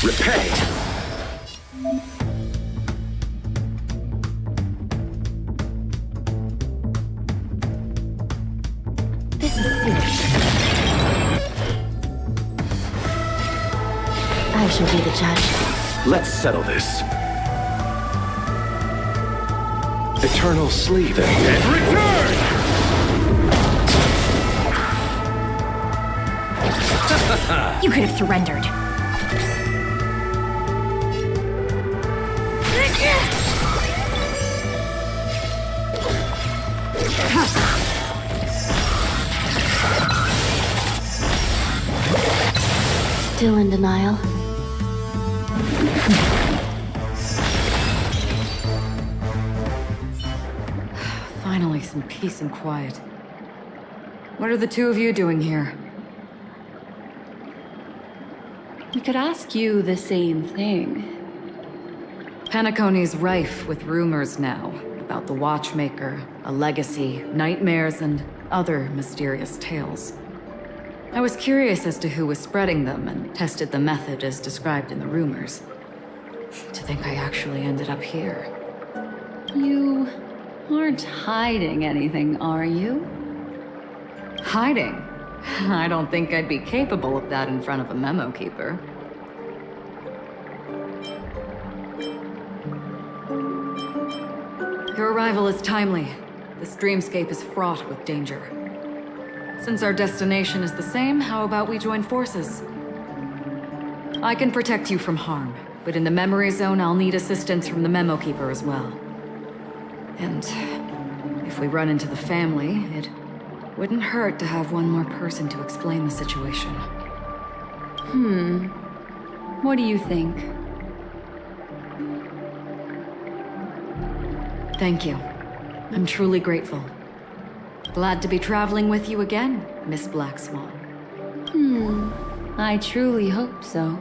Speaker 13: Repay!
Speaker 16: This is serious. I shall be the judge.
Speaker 13: Let's settle this. Eternal sleep and return!
Speaker 21: You could have surrendered.
Speaker 16: Still in denial.
Speaker 21: Finally, some peace and quiet. What are the two of you doing here?
Speaker 12: We could ask you the same thing.
Speaker 21: Penacony's rife with rumors now about the Watchmaker, a legacy, nightmares, and other mysterious tales. I was curious as to who was spreading them and tested the method as described in the rumors. To think I actually ended up here.
Speaker 12: You aren't hiding anything, are you?
Speaker 21: Hiding? I don't think I'd be capable of that in front of a memo keeper. Your arrival is timely. This dreamscape is fraught with danger. Since our destination is the same, how about we join forces? I can protect you from harm, but in the memory zone, I'll need assistance from the memo keeper as well. And if we run into the family, it wouldn't hurt to have one more person to explain the situation.
Speaker 12: What do you think?
Speaker 21: Thank you. I'm truly grateful. Glad to be traveling with you again, Miss Black Swan.
Speaker 12: I truly hope so.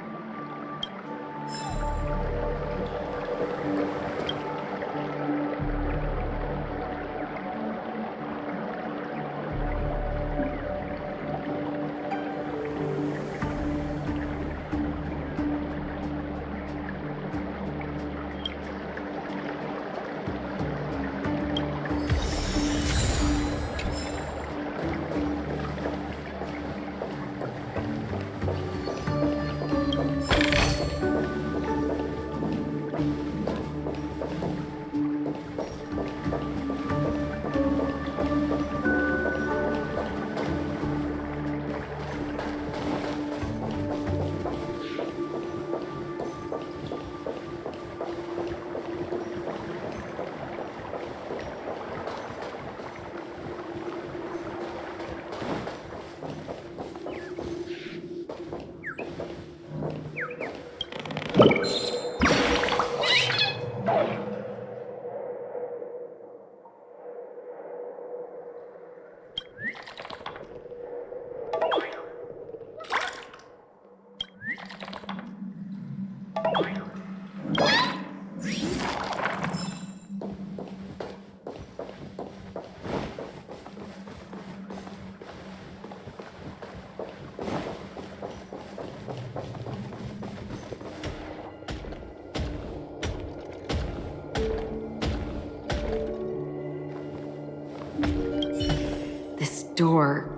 Speaker 21: Door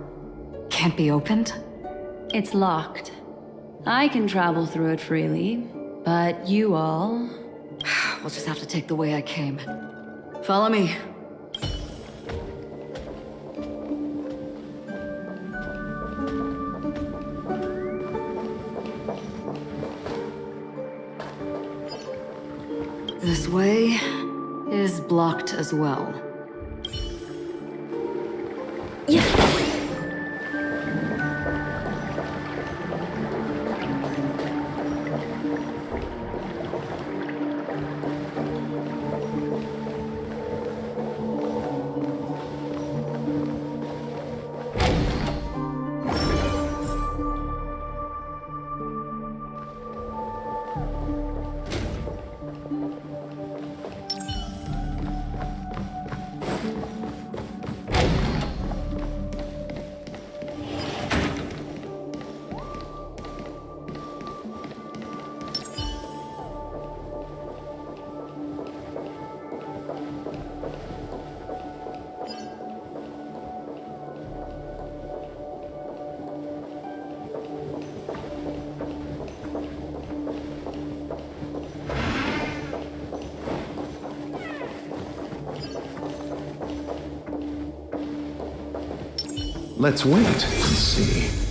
Speaker 21: can't be opened?
Speaker 12: It's locked. I can travel through it freely, but you all...
Speaker 21: We'll just have to take the way I came. Follow me. This way is blocked as well.
Speaker 19: Let's wait and see.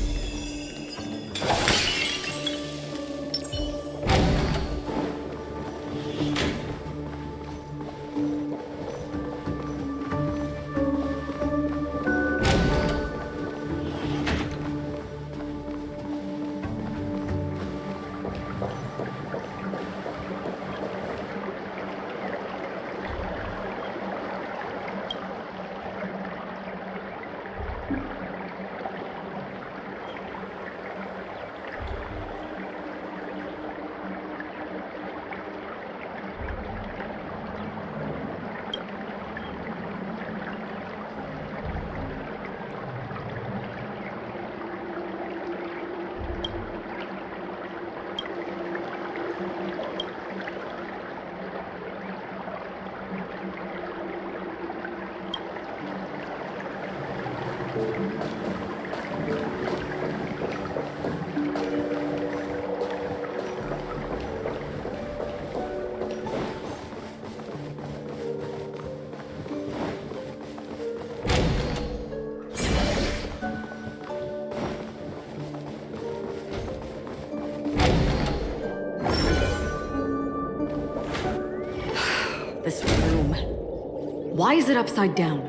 Speaker 21: Why is it upside down?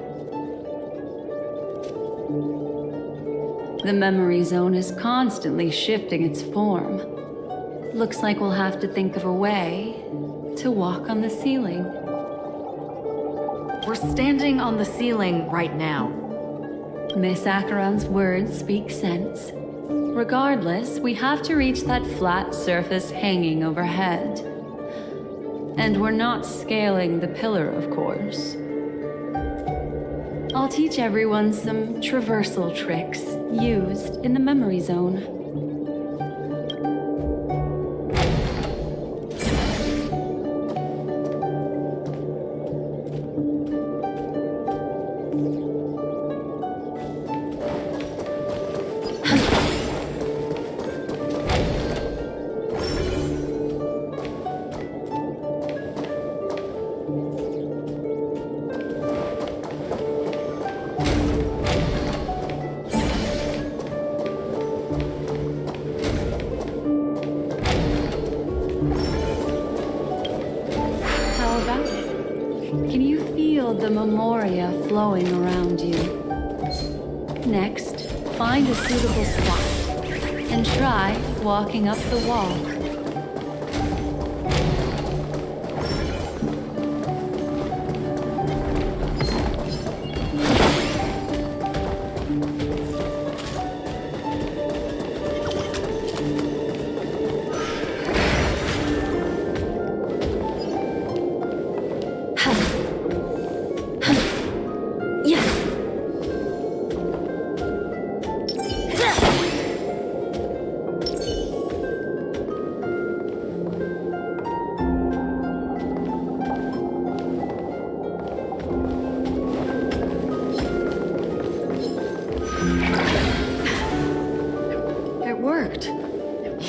Speaker 12: The memory zone is constantly shifting its form. Looks like we'll have to think of a way to walk on the ceiling.
Speaker 21: We're standing on the ceiling right now.
Speaker 12: Miss Acheron's words speak sense. Regardless, we have to reach that flat surface hanging overhead. And we're not scaling the pillar, of course. I'll teach everyone some traversal tricks used in the memory zone. Can you feel the memoria flowing around you? Next, find a suitable spot and try walking up the wall.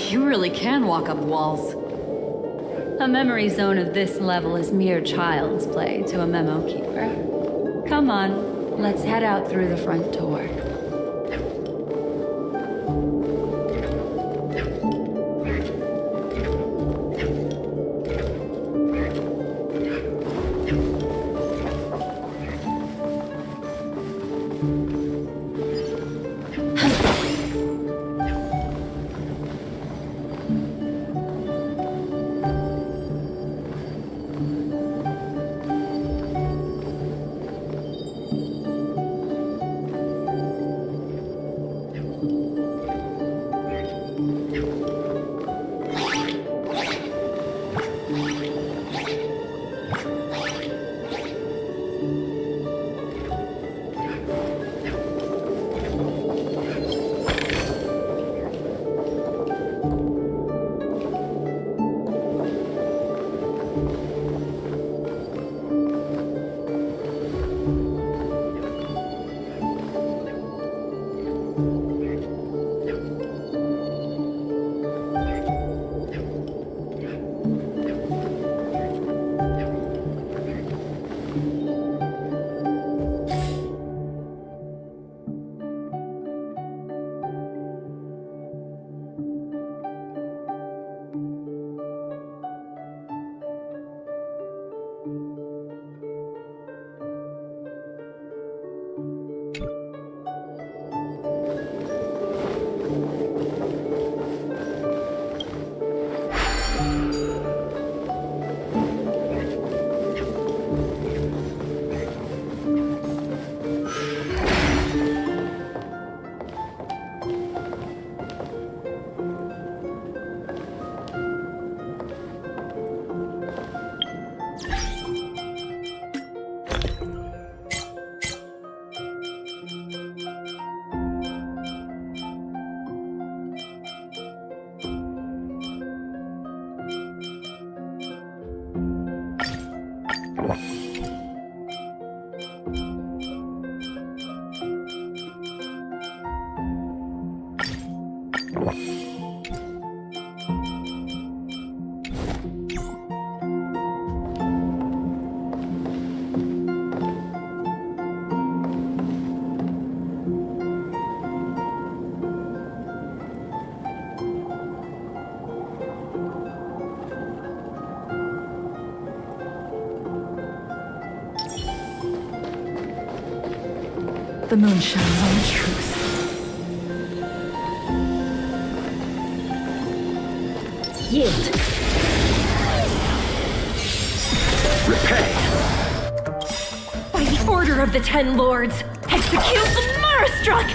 Speaker 12: You really can walk up walls. A memory zone of this level is mere child's play to a memo keeper. Come on, let's head out through the front door.
Speaker 21: The moon shines on the truth.
Speaker 5: Yield.
Speaker 2: Repay.
Speaker 5: By the order of the Ten Lords, execute the Marastruck!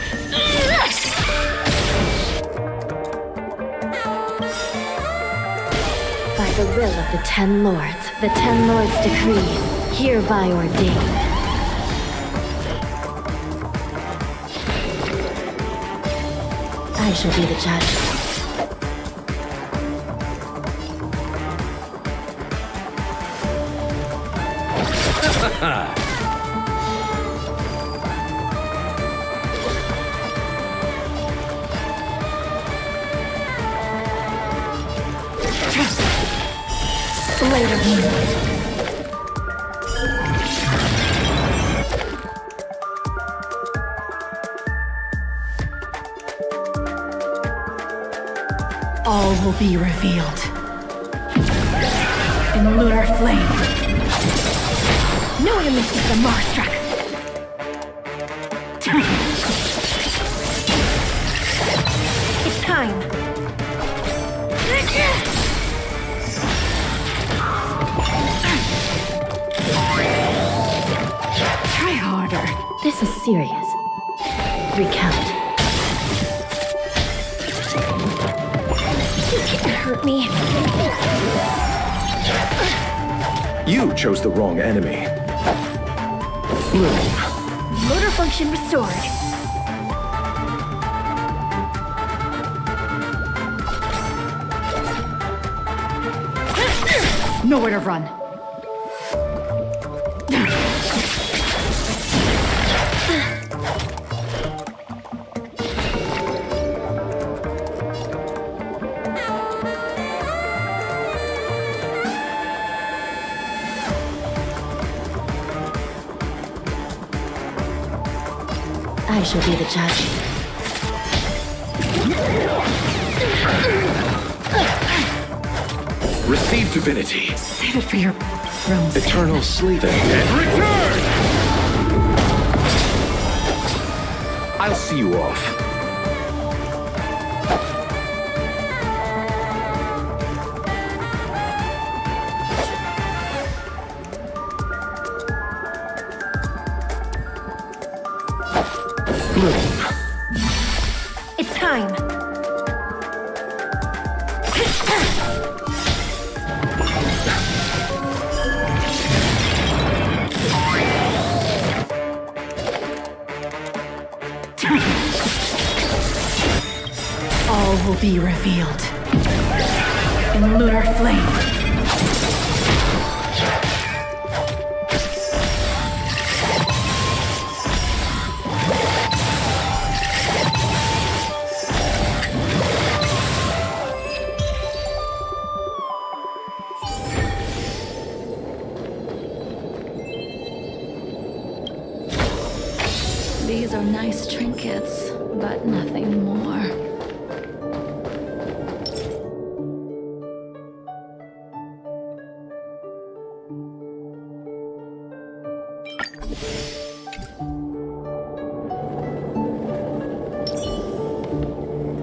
Speaker 16: By the will of the Ten Lords, the Ten Lords decree, hereby ordained. I shall be the judge.
Speaker 21: All will be revealed. In lunar flame.
Speaker 5: No one misses the Marastruck! It's time!
Speaker 21: Try harder.
Speaker 16: This is serious. Recount.
Speaker 5: You can't hurt me!
Speaker 2: You chose the wrong enemy. Bloom.
Speaker 5: Motor function restored.
Speaker 21: Nowhere to run.
Speaker 16: I shall be the judge.
Speaker 2: Receive divinity.
Speaker 21: Save it for your realms.
Speaker 2: Eternal sleep and return! I'll see you off. Bloom.
Speaker 5: It's time!
Speaker 21: All will be revealed. In lunar flame.
Speaker 8: These are nice trinkets, but nothing more.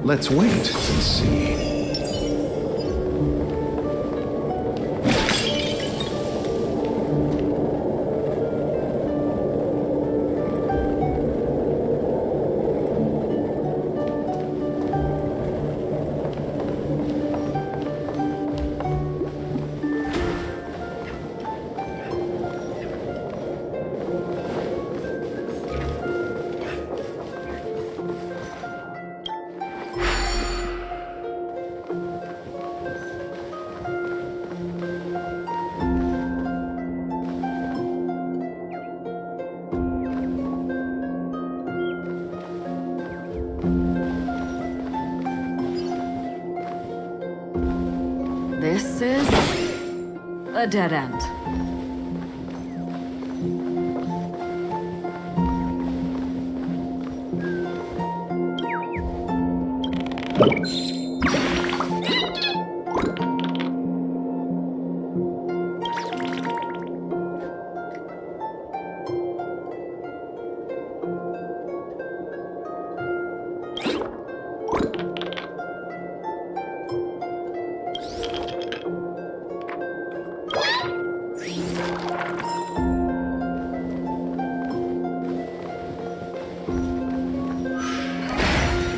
Speaker 19: Let's wait and see.
Speaker 21: This is a dead end.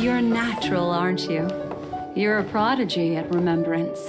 Speaker 12: You're natural, aren't you? You're a prodigy at remembrance.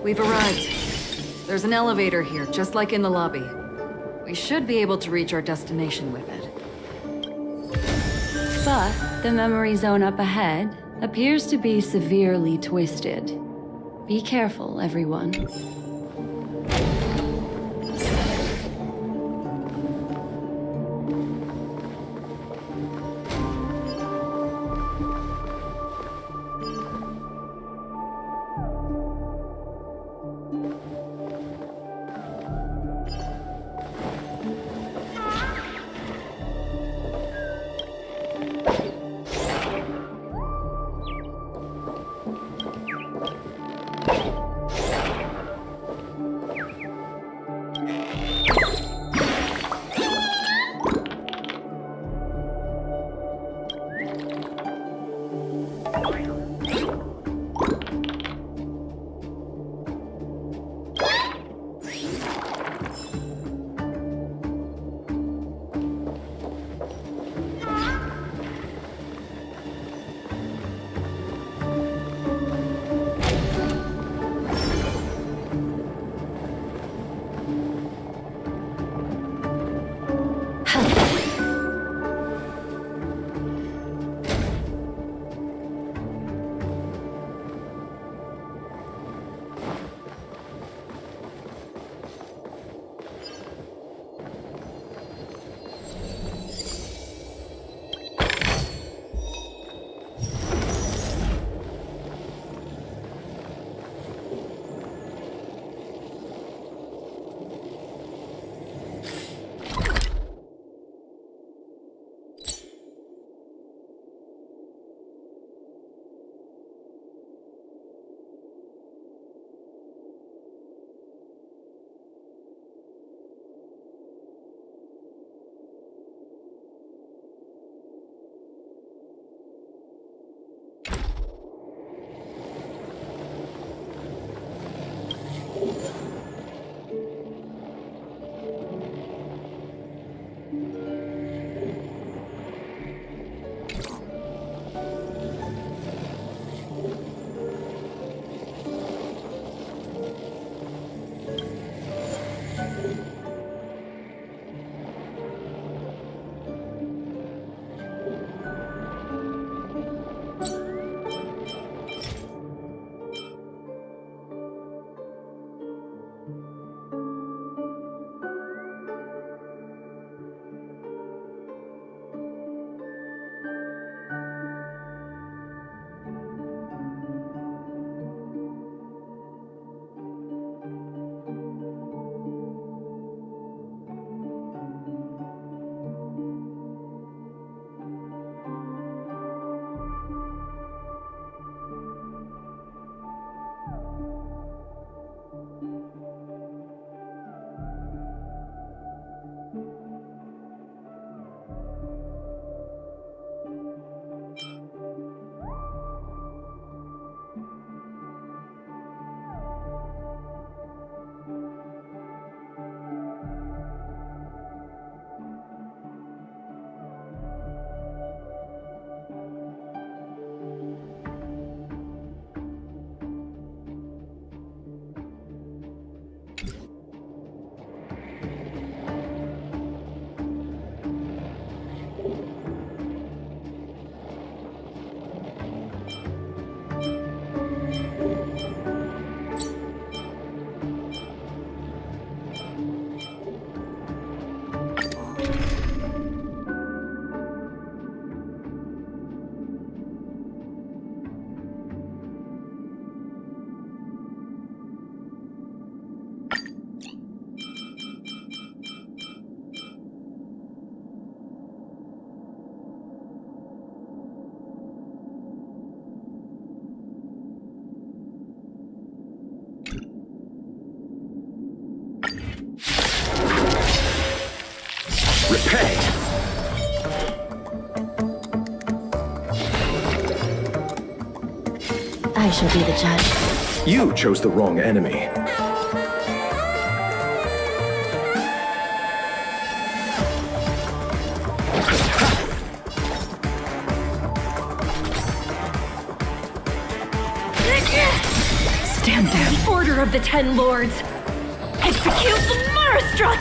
Speaker 21: We've arrived. There's an elevator here, just like in the lobby. We should be able to reach our destination with it.
Speaker 12: But the memory zone up ahead appears to be severely twisted. Be careful, everyone.
Speaker 16: I shall be the judge.
Speaker 2: You chose the wrong enemy.
Speaker 5: Stand down. The Order of the Ten Lords. Execute the Marastruck!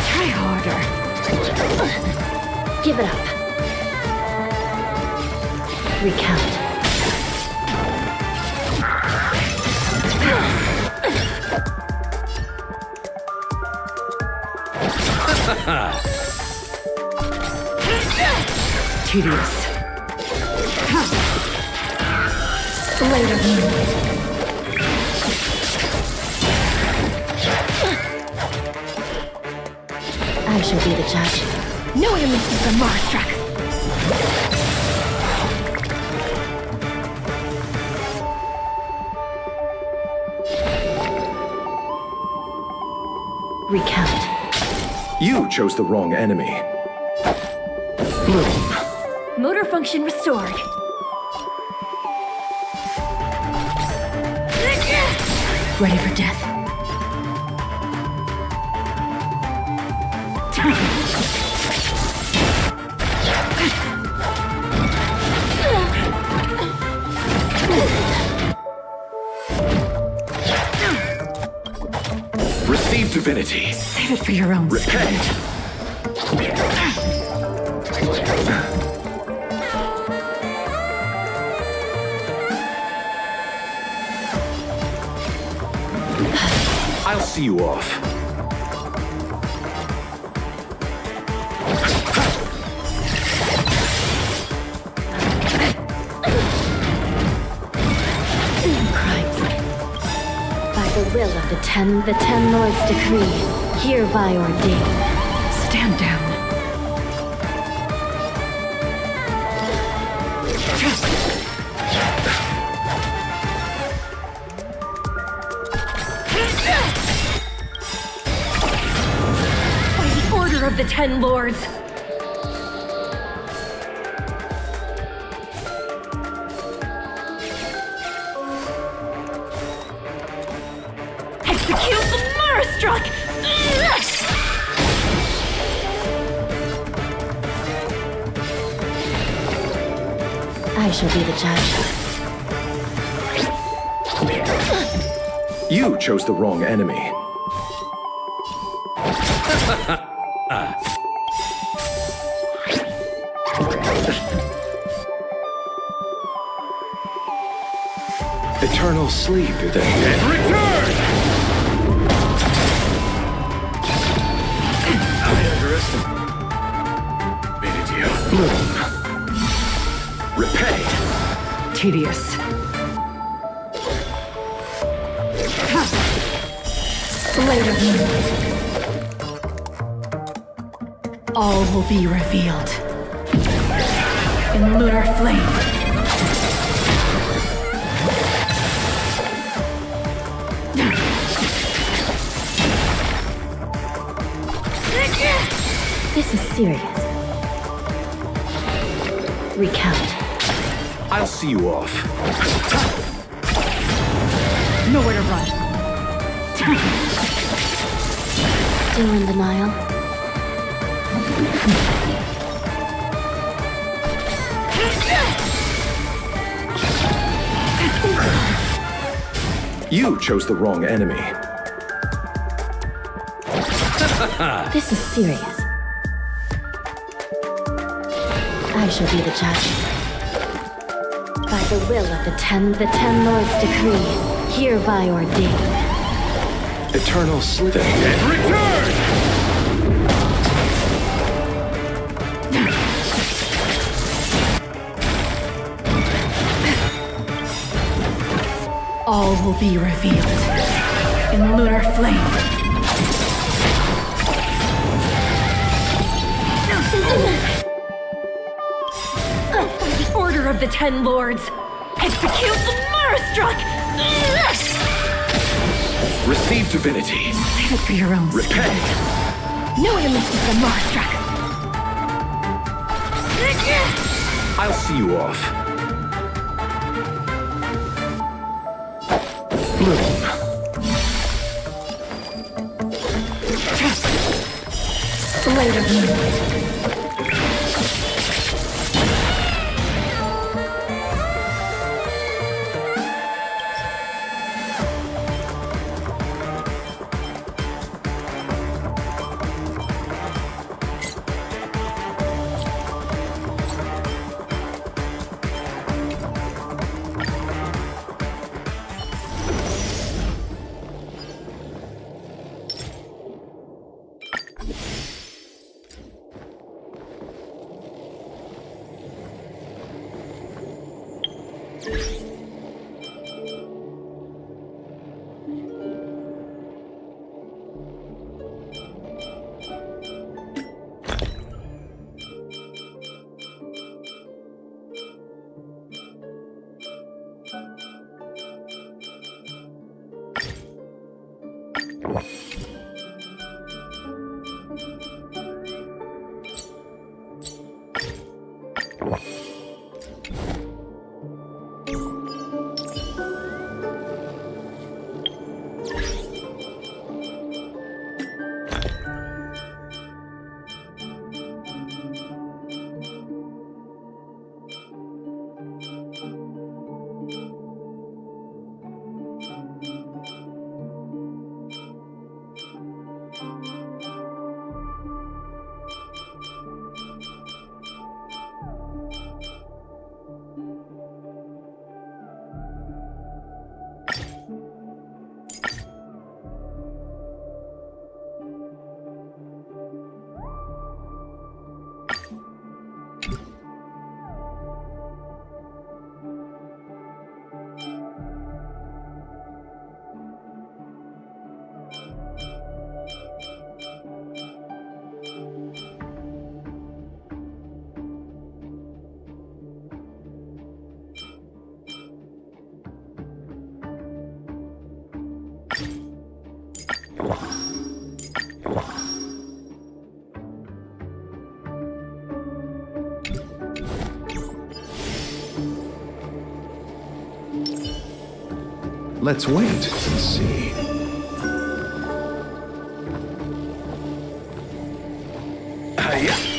Speaker 16: Try harder. Give it up. Recount.
Speaker 21: Tedious.
Speaker 16: Blade of Moon. I shall be the judge.
Speaker 5: No enemies of the Marastruck!
Speaker 16: Recount.
Speaker 2: You chose the wrong enemy. Bloom.
Speaker 5: Motor function restored.
Speaker 16: Ready for death.
Speaker 2: Receive divinity.
Speaker 21: Save it for your own
Speaker 2: Repent. I'll see you off.
Speaker 16: By the will of the Ten Lords decree, hereby ordained.
Speaker 21: Stand down.
Speaker 5: By the Order of the Ten Lords. Execute the Marastruck!
Speaker 16: I shall be the judge.
Speaker 2: You chose the wrong enemy. Eternal sleep, then.
Speaker 17: Return!
Speaker 2: I underestimated you. Bloom. Repay.
Speaker 21: Tedious.
Speaker 16: Blade of Moon.
Speaker 21: All will be revealed in lunar flame.
Speaker 16: This is serious. Recount.
Speaker 2: I'll see you off.
Speaker 21: Nowhere to run.
Speaker 16: Still in denial?
Speaker 2: You chose the wrong enemy.
Speaker 16: This is serious. I shall be the judge. By the will of the Ten Lords decree, hereby ordained.
Speaker 2: Eternal slither.
Speaker 17: And return!
Speaker 21: All will be revealed in lunar flame.
Speaker 5: The Order of the Ten Lords. Execute the Marastruck!
Speaker 2: Receive divinity.
Speaker 21: Save it for your own
Speaker 2: Repent.
Speaker 5: No enemies of the Marastruck!
Speaker 2: I'll see you off. Bloom.
Speaker 8: Later.
Speaker 2: Let's wait and see.
Speaker 4: Yeah.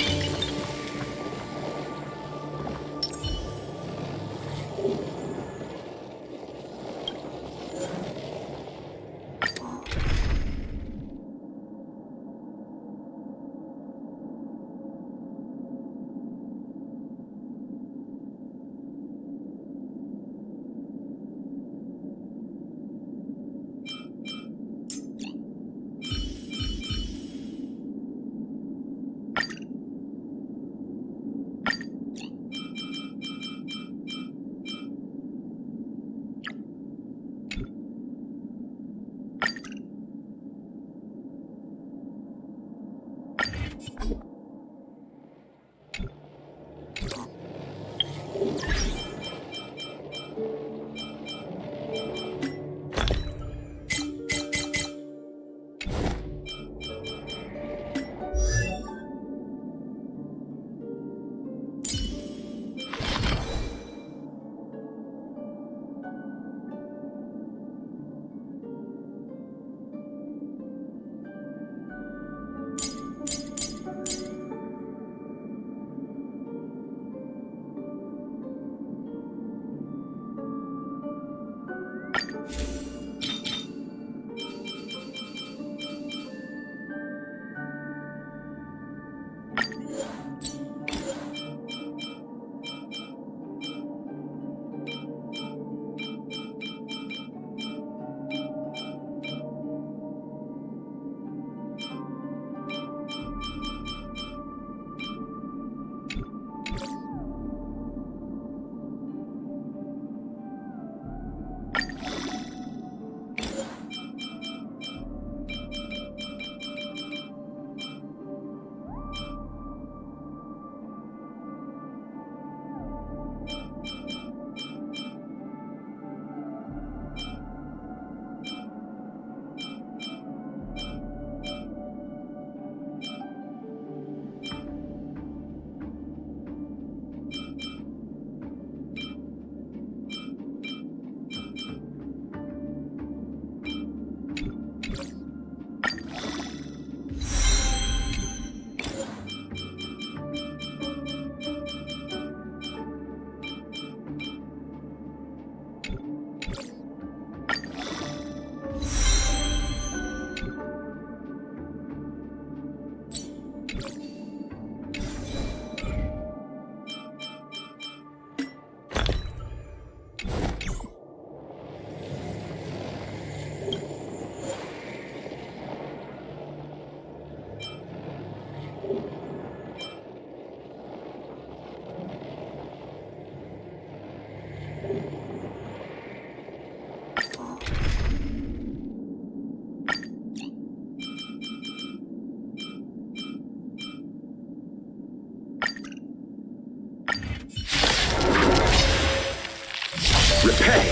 Speaker 2: Repay.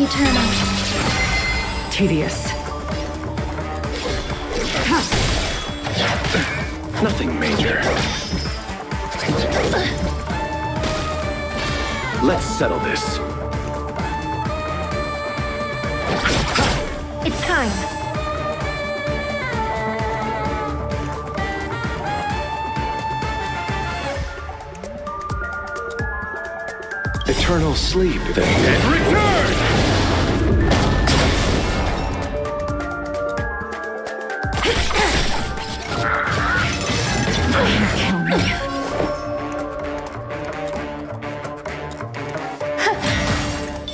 Speaker 16: Eternal.
Speaker 21: Tedious.
Speaker 2: Nothing major. Let's settle this.
Speaker 16: It's time.
Speaker 2: Eternal sleep, then.
Speaker 17: And return!
Speaker 21: Kill me.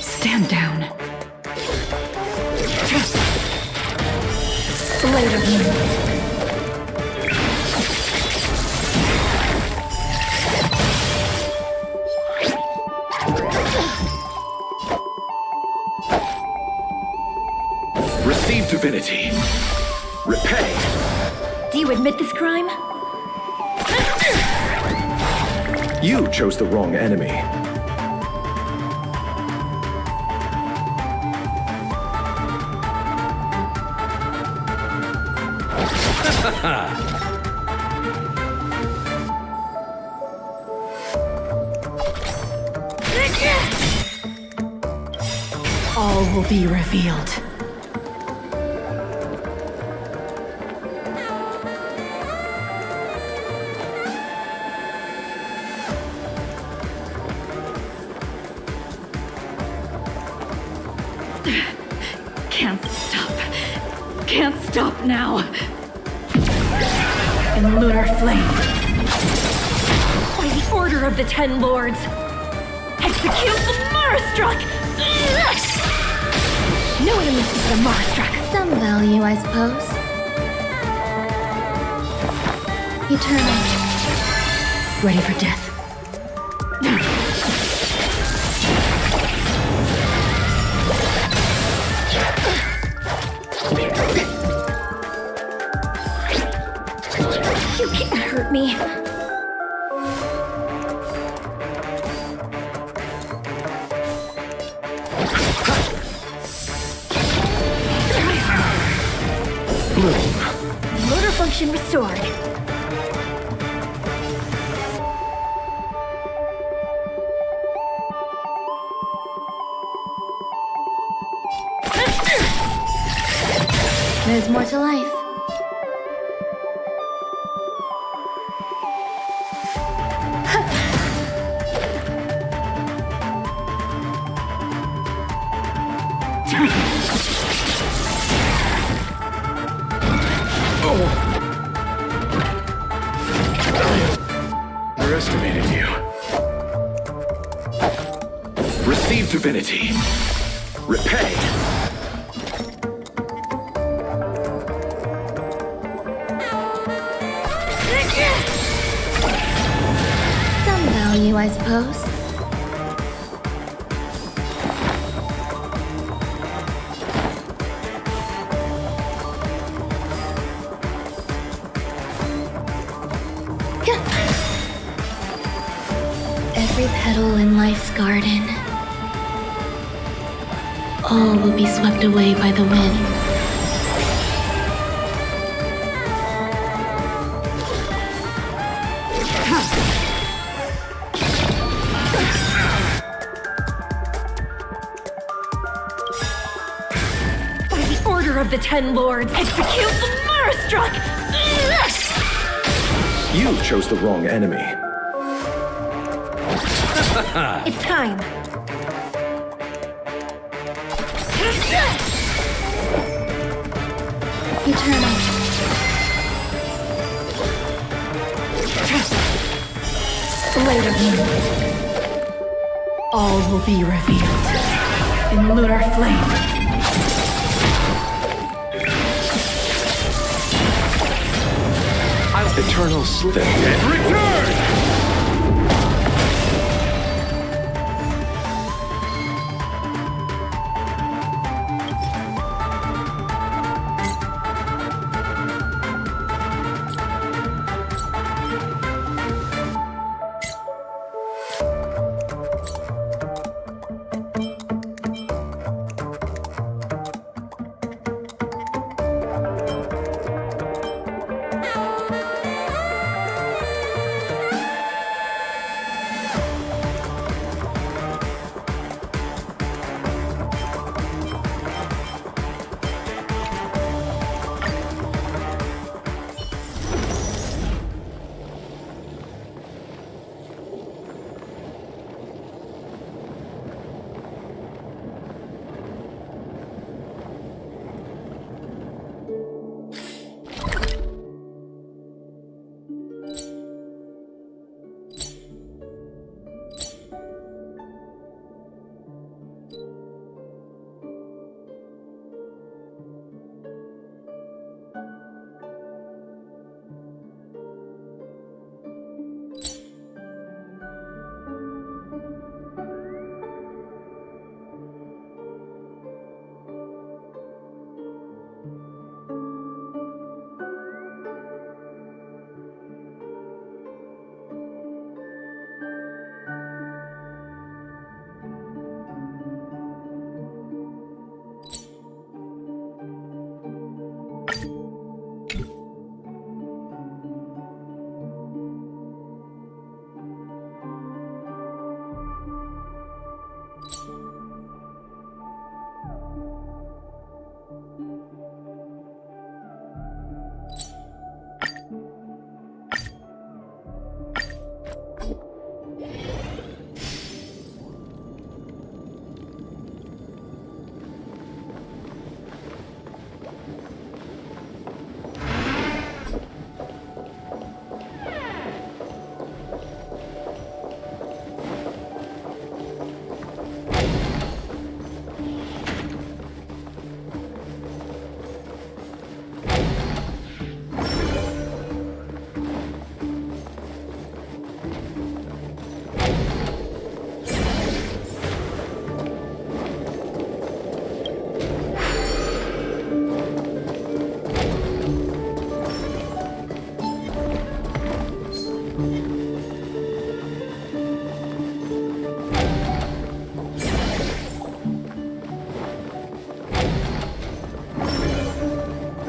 Speaker 21: Stand down.
Speaker 16: Blade of Moon.
Speaker 2: Receive divinity. Repay.
Speaker 16: Do you admit this crime?
Speaker 2: You chose the wrong enemy.
Speaker 21: All will be revealed. Can't stop. Can't stop now. In lunar flame.
Speaker 16: By the order of the Ten Lords, execute the Marastruck! No enemy is a Marastruck. Some value, I suppose. Eternal.
Speaker 21: Ready for death.
Speaker 16: You can't hurt me. Motor function restored. There's more to life.
Speaker 2: Underestimated you. Receive divinity. Repay.
Speaker 16: Some value, I suppose. Every petal in life's garden, all will be swept away by the wind. By the order of the Ten Lords, execute the Marastruck!
Speaker 2: You chose the wrong enemy.
Speaker 16: It's time. Eternal. Blade of Moon.
Speaker 21: All will be revealed. In lunar flame.
Speaker 2: Eternal sleep.
Speaker 17: And return!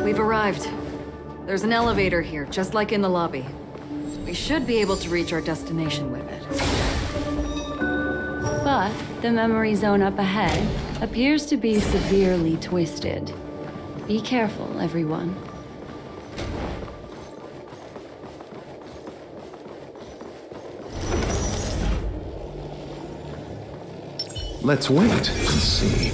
Speaker 21: We've arrived. There's an elevator here, just like in the lobby. We should be able to reach our destination with it.
Speaker 12: But the memory zone up ahead appears to be severely twisted. Be careful, everyone.
Speaker 2: Let's wait and see.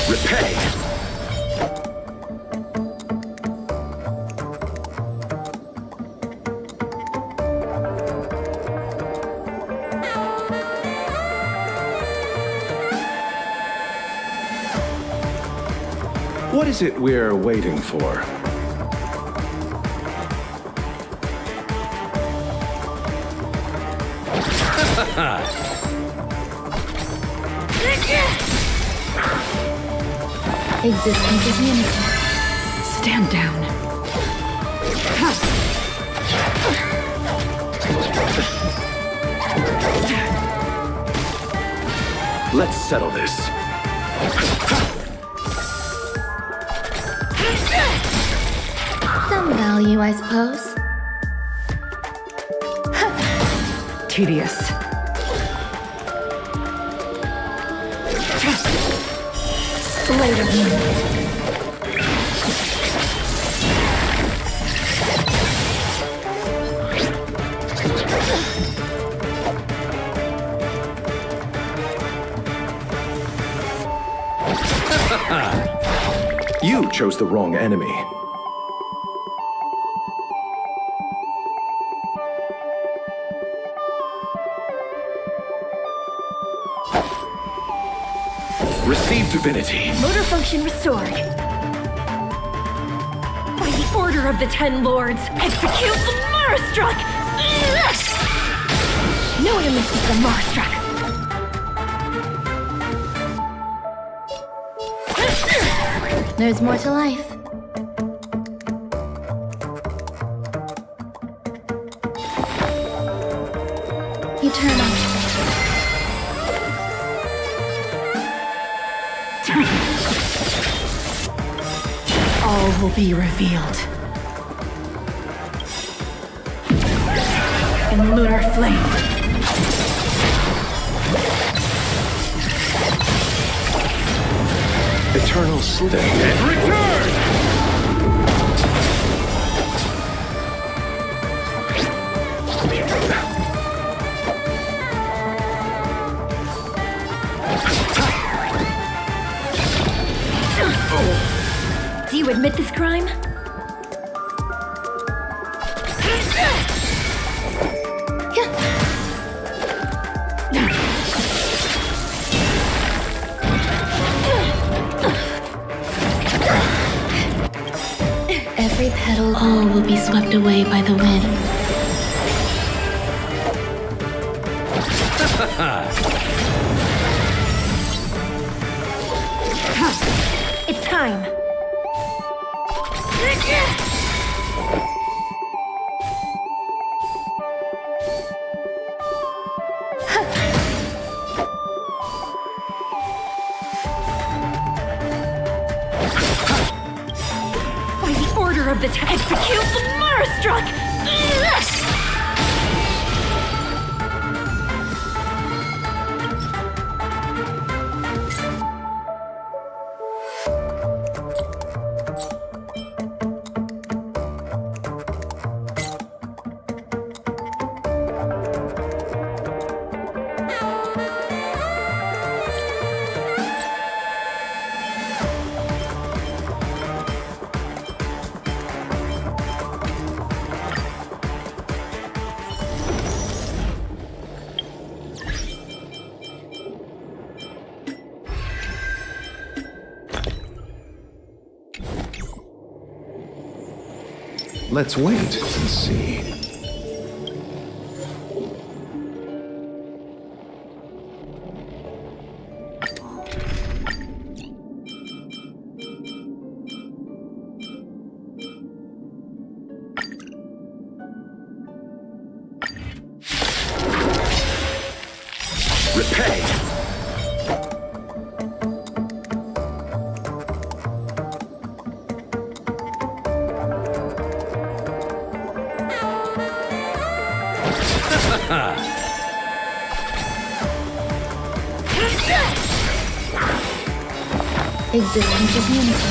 Speaker 2: Repay! What is it we're waiting for?
Speaker 16: Existence is limited.
Speaker 21: Stand down.
Speaker 2: Let's settle this.
Speaker 16: Some value, I suppose.
Speaker 21: Tedious.
Speaker 16: Blade of wind.
Speaker 2: You chose the wrong enemy. Receive divinity.
Speaker 5: Motor function restored. By the order of the Ten Lords, execute the Marastruck! No one misses the Marastruck.
Speaker 16: There's more to life. Eternal.
Speaker 11: All will be revealed. In lunar flame.
Speaker 2: Eternal sleep. And return!
Speaker 5: Do you admit this crime?
Speaker 16: Every petal, all will be swept away by the wind.
Speaker 5: It's time. By the order of the execute the Marastruck!
Speaker 2: Let's wait and see. Repay!
Speaker 16: Existence of unity.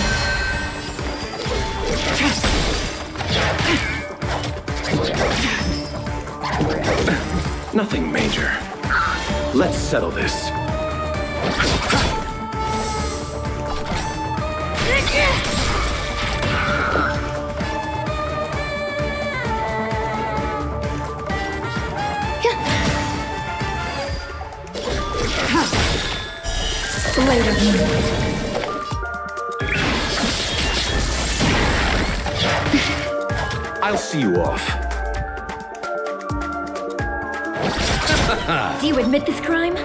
Speaker 2: Nothing major. Let's settle this.
Speaker 16: Later.
Speaker 2: I'll see you off.
Speaker 16: Do you admit this crime?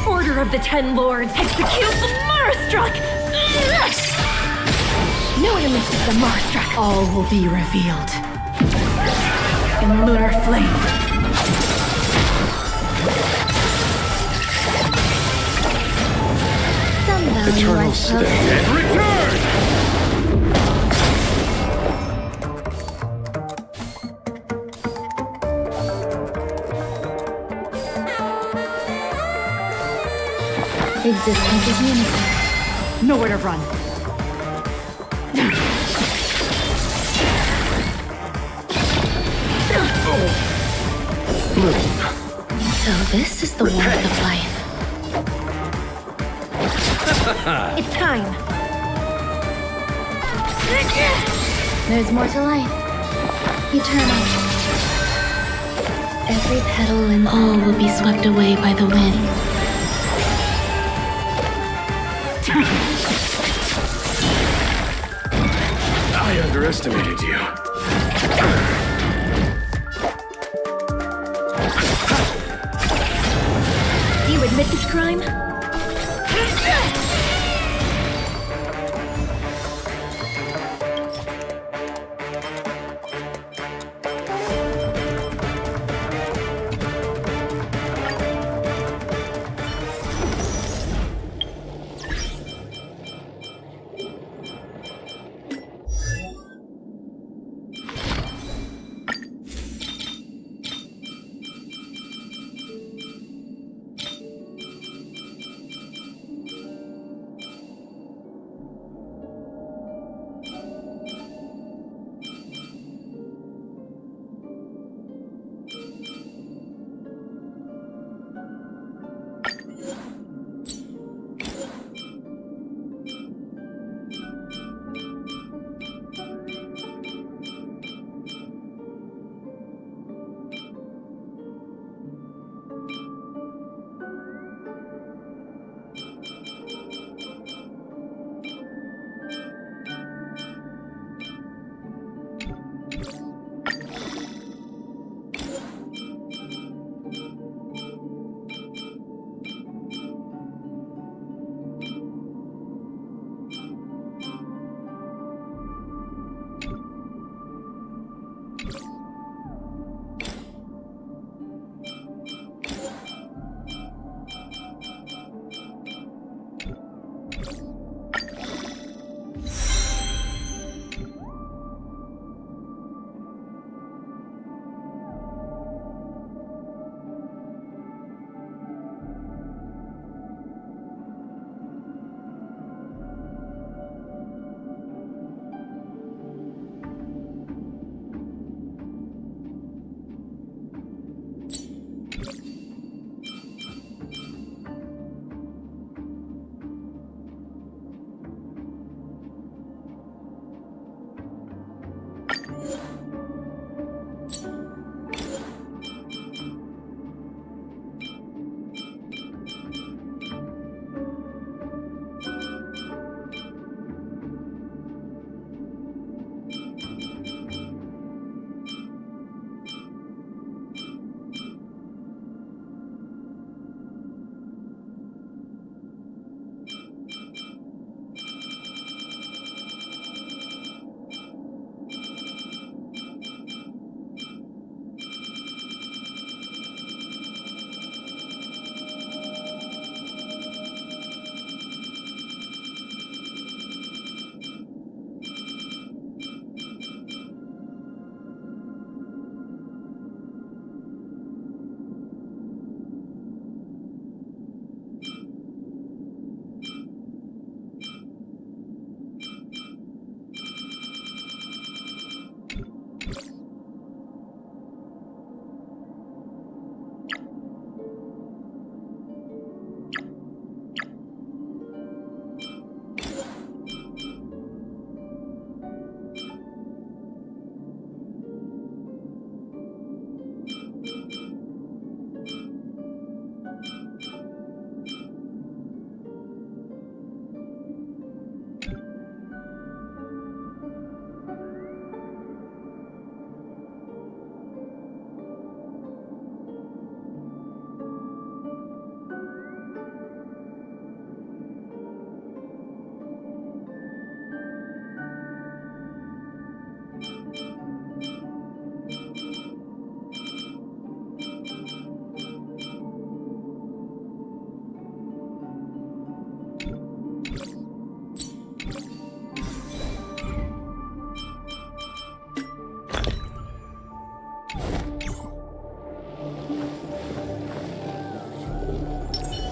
Speaker 5: Order of the Ten Lords, execute the Marastruck!
Speaker 16: No one enlisted the Marastruck.
Speaker 11: All will be revealed. In lunar flame.
Speaker 16: Some value,
Speaker 2: Eternal
Speaker 16: I suppose.
Speaker 2: stay and return!
Speaker 16: Existence of unity.
Speaker 11: Nowhere to run.
Speaker 16: So this is the warmth of life.
Speaker 5: It's time!
Speaker 16: There's more to life. Eternal. Every petal and all will be swept away by the wind.
Speaker 2: I underestimated you.
Speaker 5: Do you admit this crime?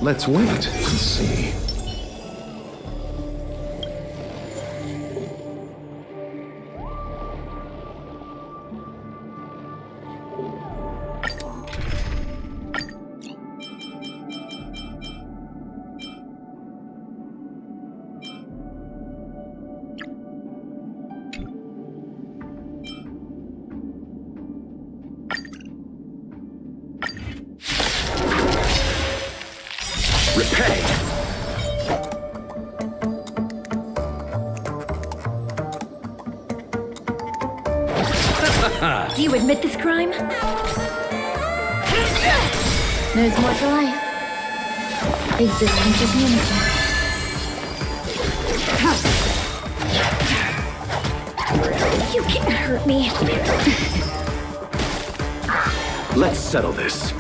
Speaker 2: Let's wait and see.
Speaker 1: Do you admit this crime?
Speaker 16: There's more to life. Existence is unity.
Speaker 1: You can't hurt me.
Speaker 2: Let's settle this.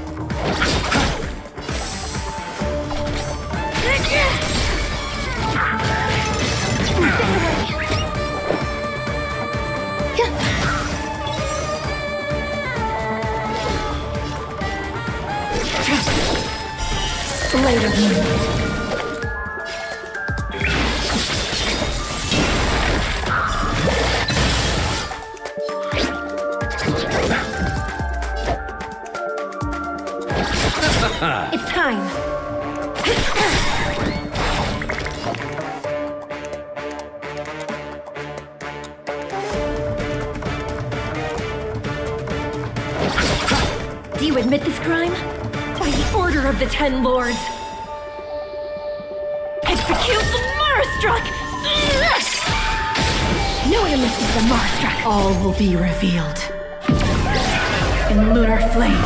Speaker 16: Later.
Speaker 1: It's time. Do you admit this crime? By the order of the 10 Lords. Execute the Marastruck! No one misses the Marastruck.
Speaker 11: All will be revealed in lunar flame.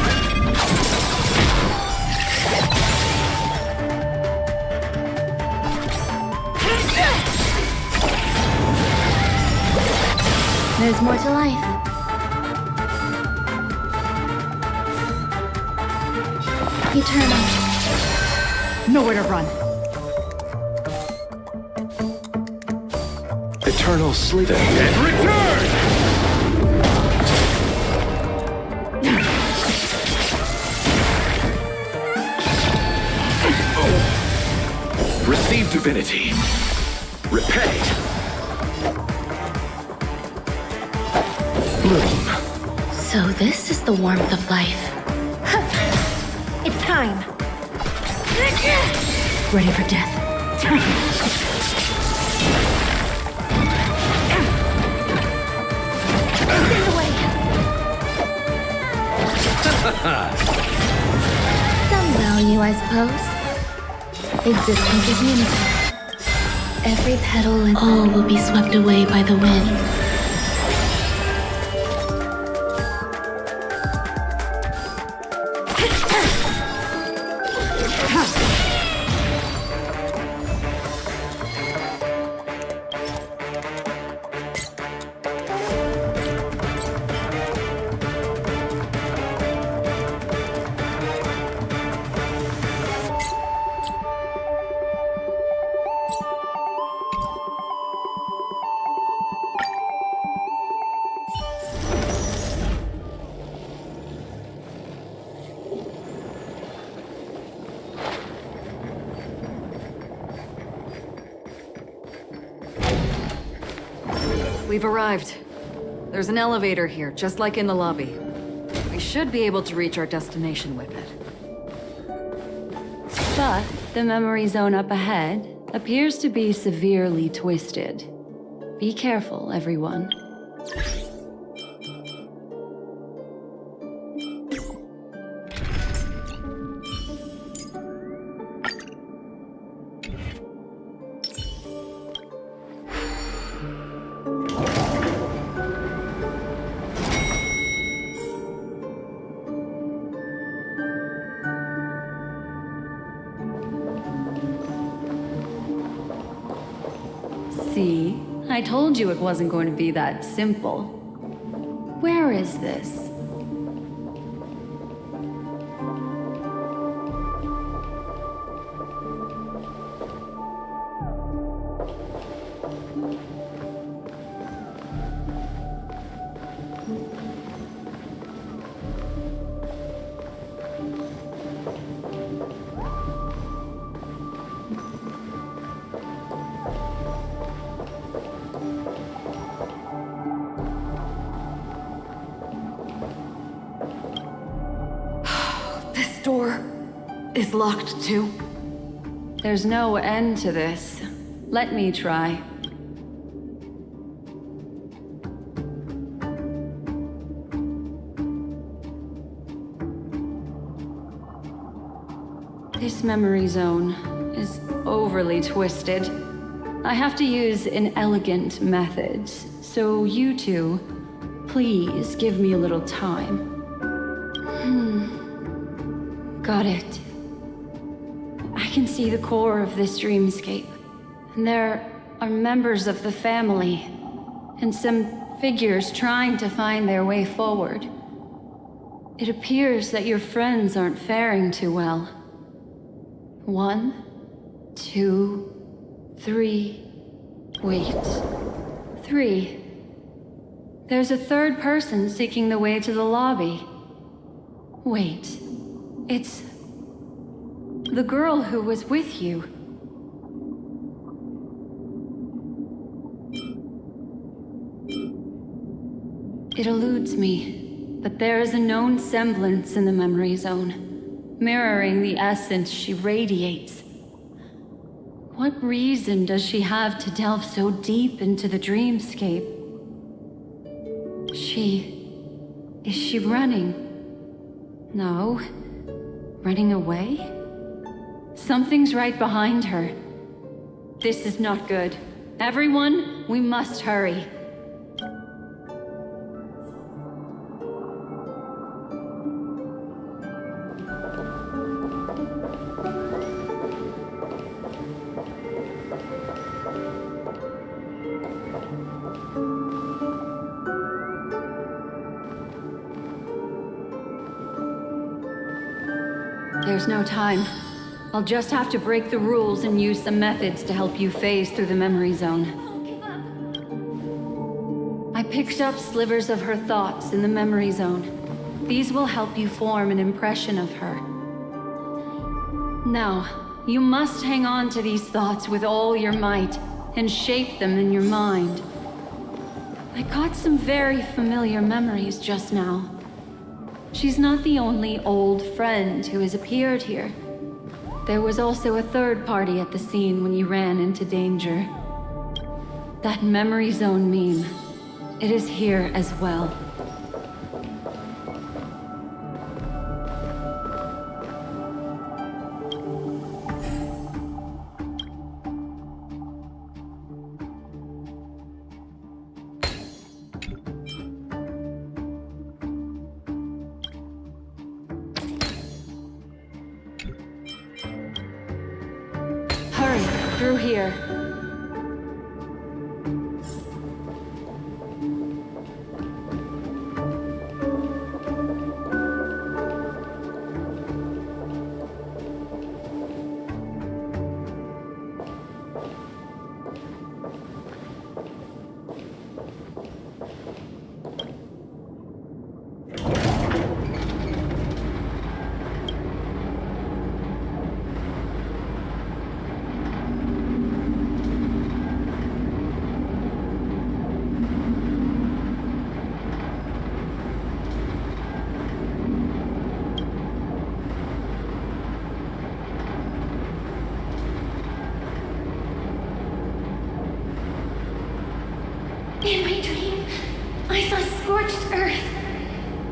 Speaker 16: There's more to life. Eternal.
Speaker 11: Nowhere to run.
Speaker 2: Eternal sleep. And
Speaker 17: return!
Speaker 2: Receive divinity. Repay. Bloom.
Speaker 16: So this is the warmth of life.
Speaker 1: It's time.
Speaker 11: Ready for death.
Speaker 1: Get in the way.
Speaker 16: Some value, I suppose. Existence is unity. Every petal and all will be swept away by the wind.
Speaker 21: We've arrived. There's an elevator here, just like in the lobby. We should be able to reach our destination with it.
Speaker 12: But the memory zone up ahead appears to be severely twisted. Be careful, everyone. See? I told you it wasn't going to be that simple. Where is this?
Speaker 21: door is locked too?
Speaker 12: There's no end to this. Let me try. This memory zone is overly twisted. I have to use an elegant method, so you two, please give me a little time. Got it. I can see the core of this dreamscape. And there are members of the family, and some figures trying to find their way forward. It appears that your friends aren't faring too well. 1, 2, 3. Wait. 3. There's a third person seeking the way to the lobby. Wait. It's the girl who was with you. It eludes me, but there is a known semblance in the memory zone, mirroring the essence she radiates. What reason does she have to delve so deep into the dreamscape? Is she running? No. Running away? Something's right behind her. This is not good. Everyone, we must hurry. There's no time. I'll just have to break the rules and use some methods to help you phase through the memory zone. I picked up slivers of her thoughts in the memory zone. These will help you form an impression of her. Now, you must hang on to these thoughts with all your might and shape them in your mind. I got some very familiar memories just now. She's not the only old friend who has appeared here. There was also a third party at the scene when you ran into danger. That memory zone meme, it is here as well. Through here.
Speaker 5: In my dream, I saw scorched earth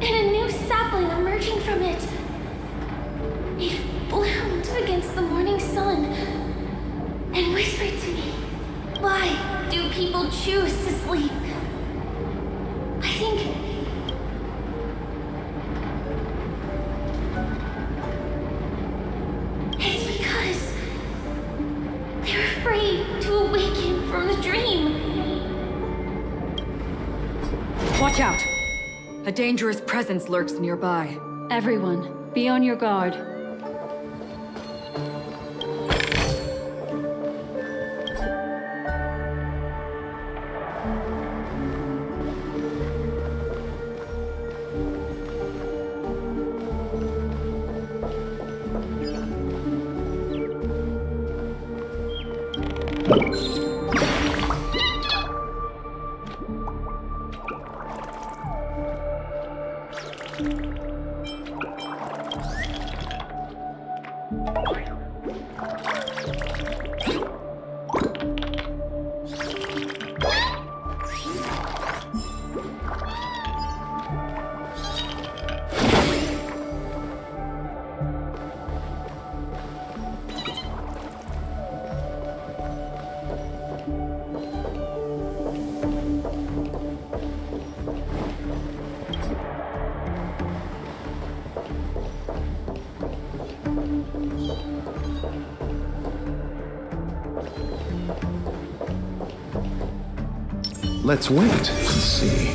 Speaker 5: and a new sapling emerging from it. It bloomed against the morning sun and whispered to me, "Why do people choose to sleep?" I think it's because they're afraid to awaken from the dream.
Speaker 21: Watch out! A dangerous presence lurks nearby.
Speaker 12: Everyone, be on your guard.
Speaker 2: Let's wait and see.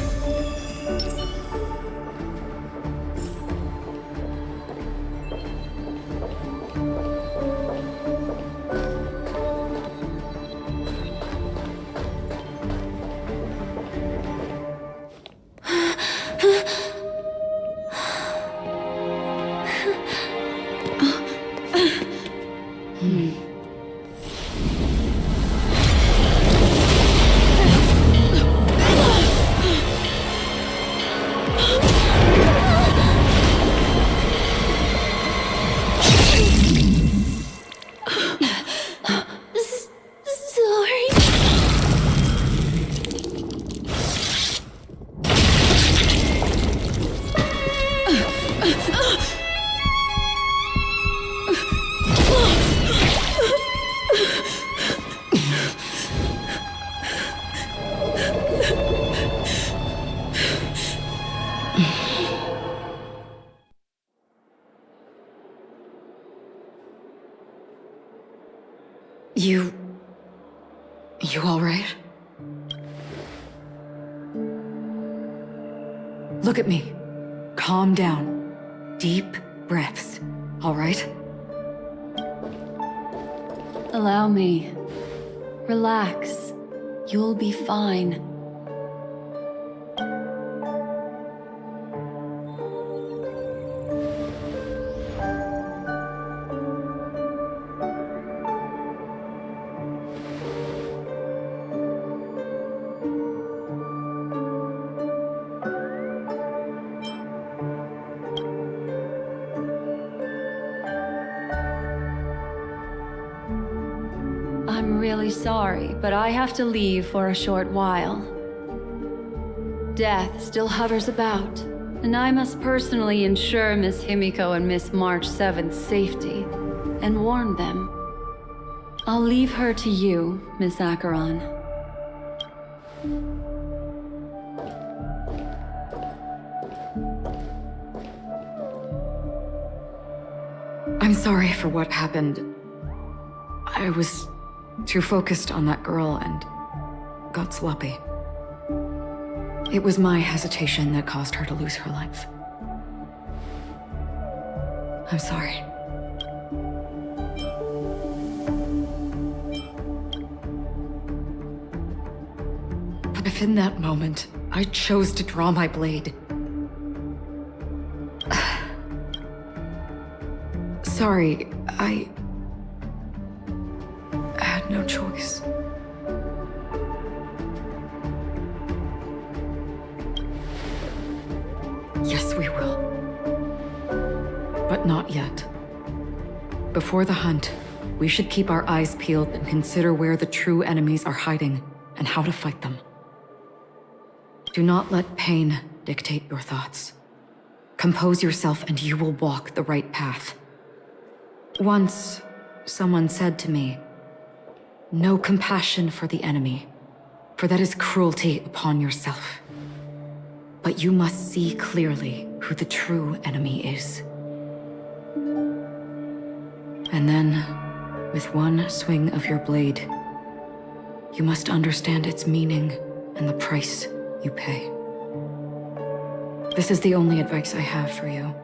Speaker 21: You all right? Look at me. Calm down. Deep breaths, all right?
Speaker 12: Allow me. Relax. You'll be fine. I'm really sorry, but I have to leave for a short while. Death still hovers about, and I must personally ensure Miss Himiko and Miss March 7th's safety, and warn them. I'll leave her to you, Miss Acheron.
Speaker 21: I'm sorry for what happened. I was too focused on that girl and got sloppy. It was my hesitation that caused her to lose her life. I'm sorry. But if in that moment I chose to draw my blade, sorry, I had no choice. Yes, we will. But not yet. Before the hunt, we should keep our eyes peeled and consider where the true enemies are hiding and how to fight them. Do not let pain dictate your thoughts. Compose yourself and you will walk the right path. Once, someone said to me, "No compassion for the enemy, for that is cruelty upon yourself. But you must see clearly who the true enemy is." And then, with one swing of your blade, you must understand its meaning and the price you pay. This is the only advice I have for you,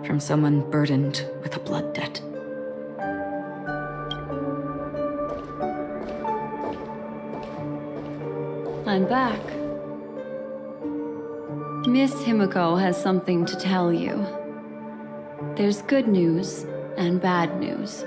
Speaker 21: from someone burdened with a blood debt.
Speaker 12: I'm back. Miss Himiko has something to tell you. There's good news and bad news.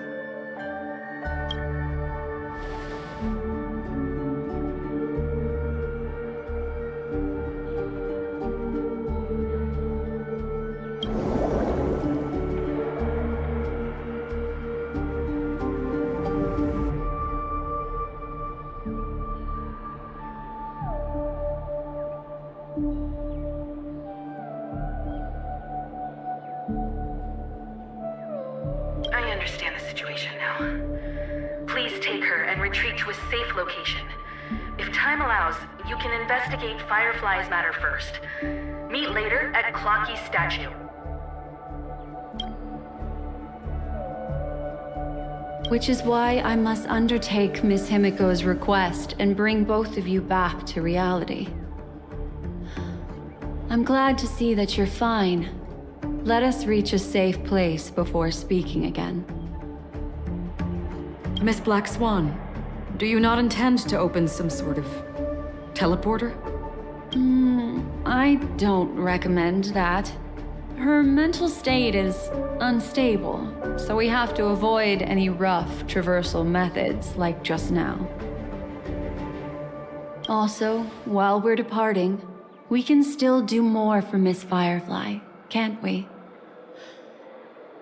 Speaker 14: I understand the situation now. Please take her and retreat to a safe location. If time allows, you can investigate Firefly's matter first. Meet later at Clocky's statue.
Speaker 12: Which is why I must undertake Miss Himiko's request and bring both of you back to reality. I'm glad to see that you're fine. Let us reach a safe place before speaking again.
Speaker 21: Miss Black Swan, do you not intend to open some sort of teleporter?
Speaker 12: I don't recommend that. Her mental state is unstable, so we have to avoid any rough traversal methods like just now. Also, while we're departing, we can still do more for Miss Firefly, can't we?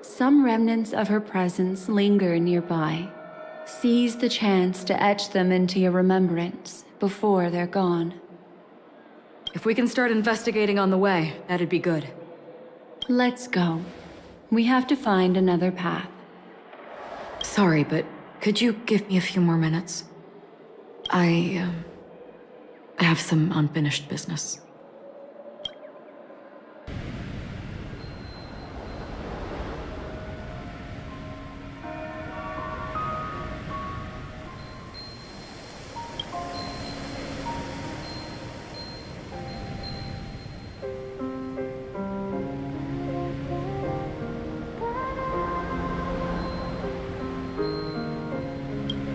Speaker 12: Some remnants of her presence linger nearby. Seize the chance to etch them into your remembrance before they're gone.
Speaker 21: If we can start investigating on the way, that'd be good.
Speaker 12: Let's go. We have to find another path.
Speaker 21: Sorry, but could you give me a few more minutes? I have some unfinished business.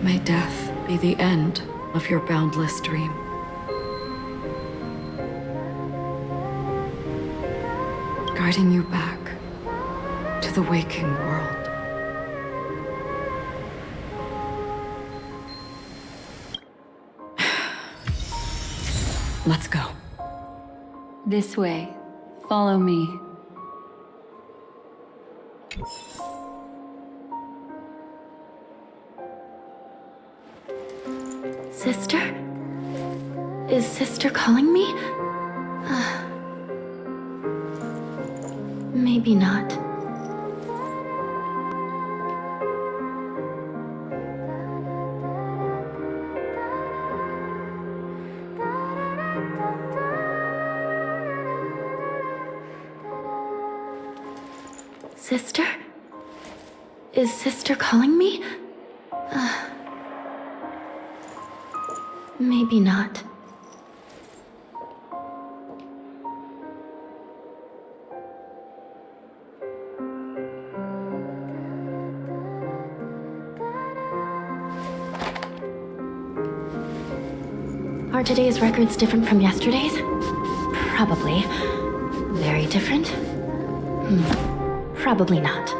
Speaker 21: May death be the end of your boundless dream. Guiding you back to the waking world. Let's go.
Speaker 12: This way. Follow me.
Speaker 16: Sister? Is Sister calling me? Maybe not. Sister? Is Sister calling me? Maybe not. Are today's records different from yesterday's? Probably. Very different? Probably not.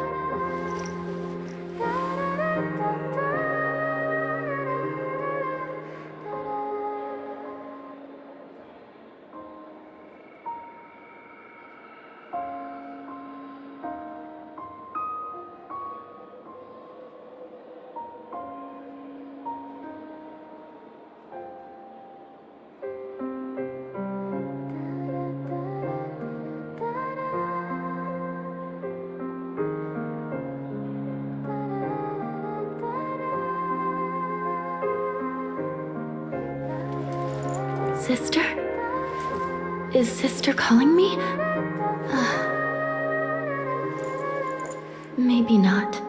Speaker 16: Sister? Is Sister calling me? Maybe not.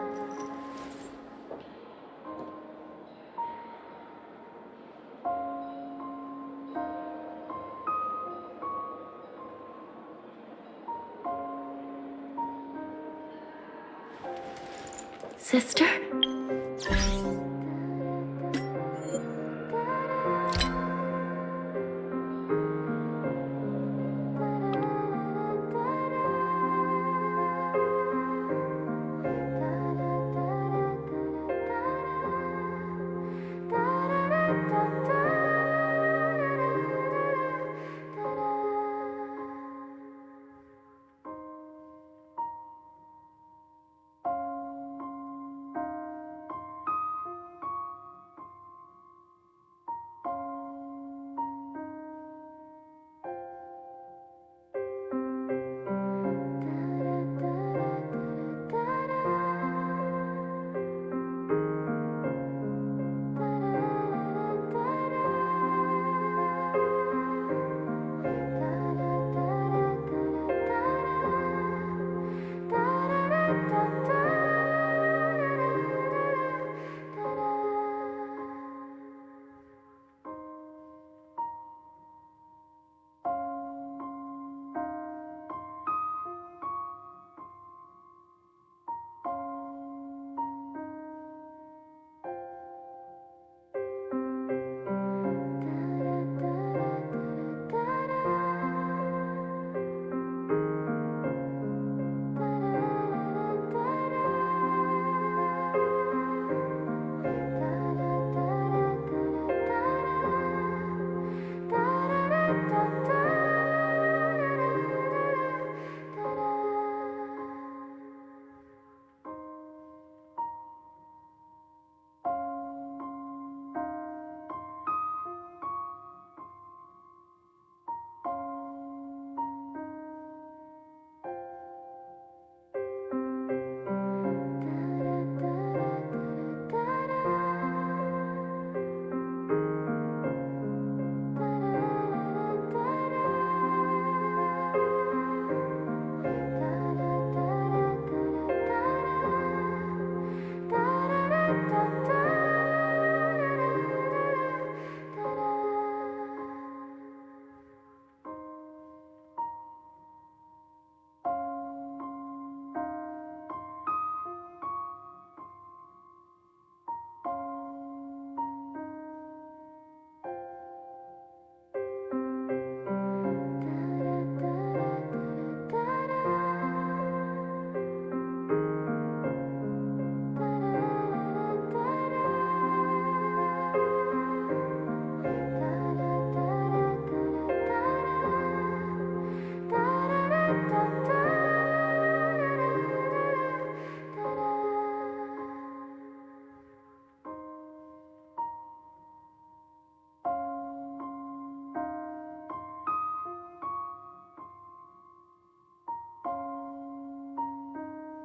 Speaker 16: Sister?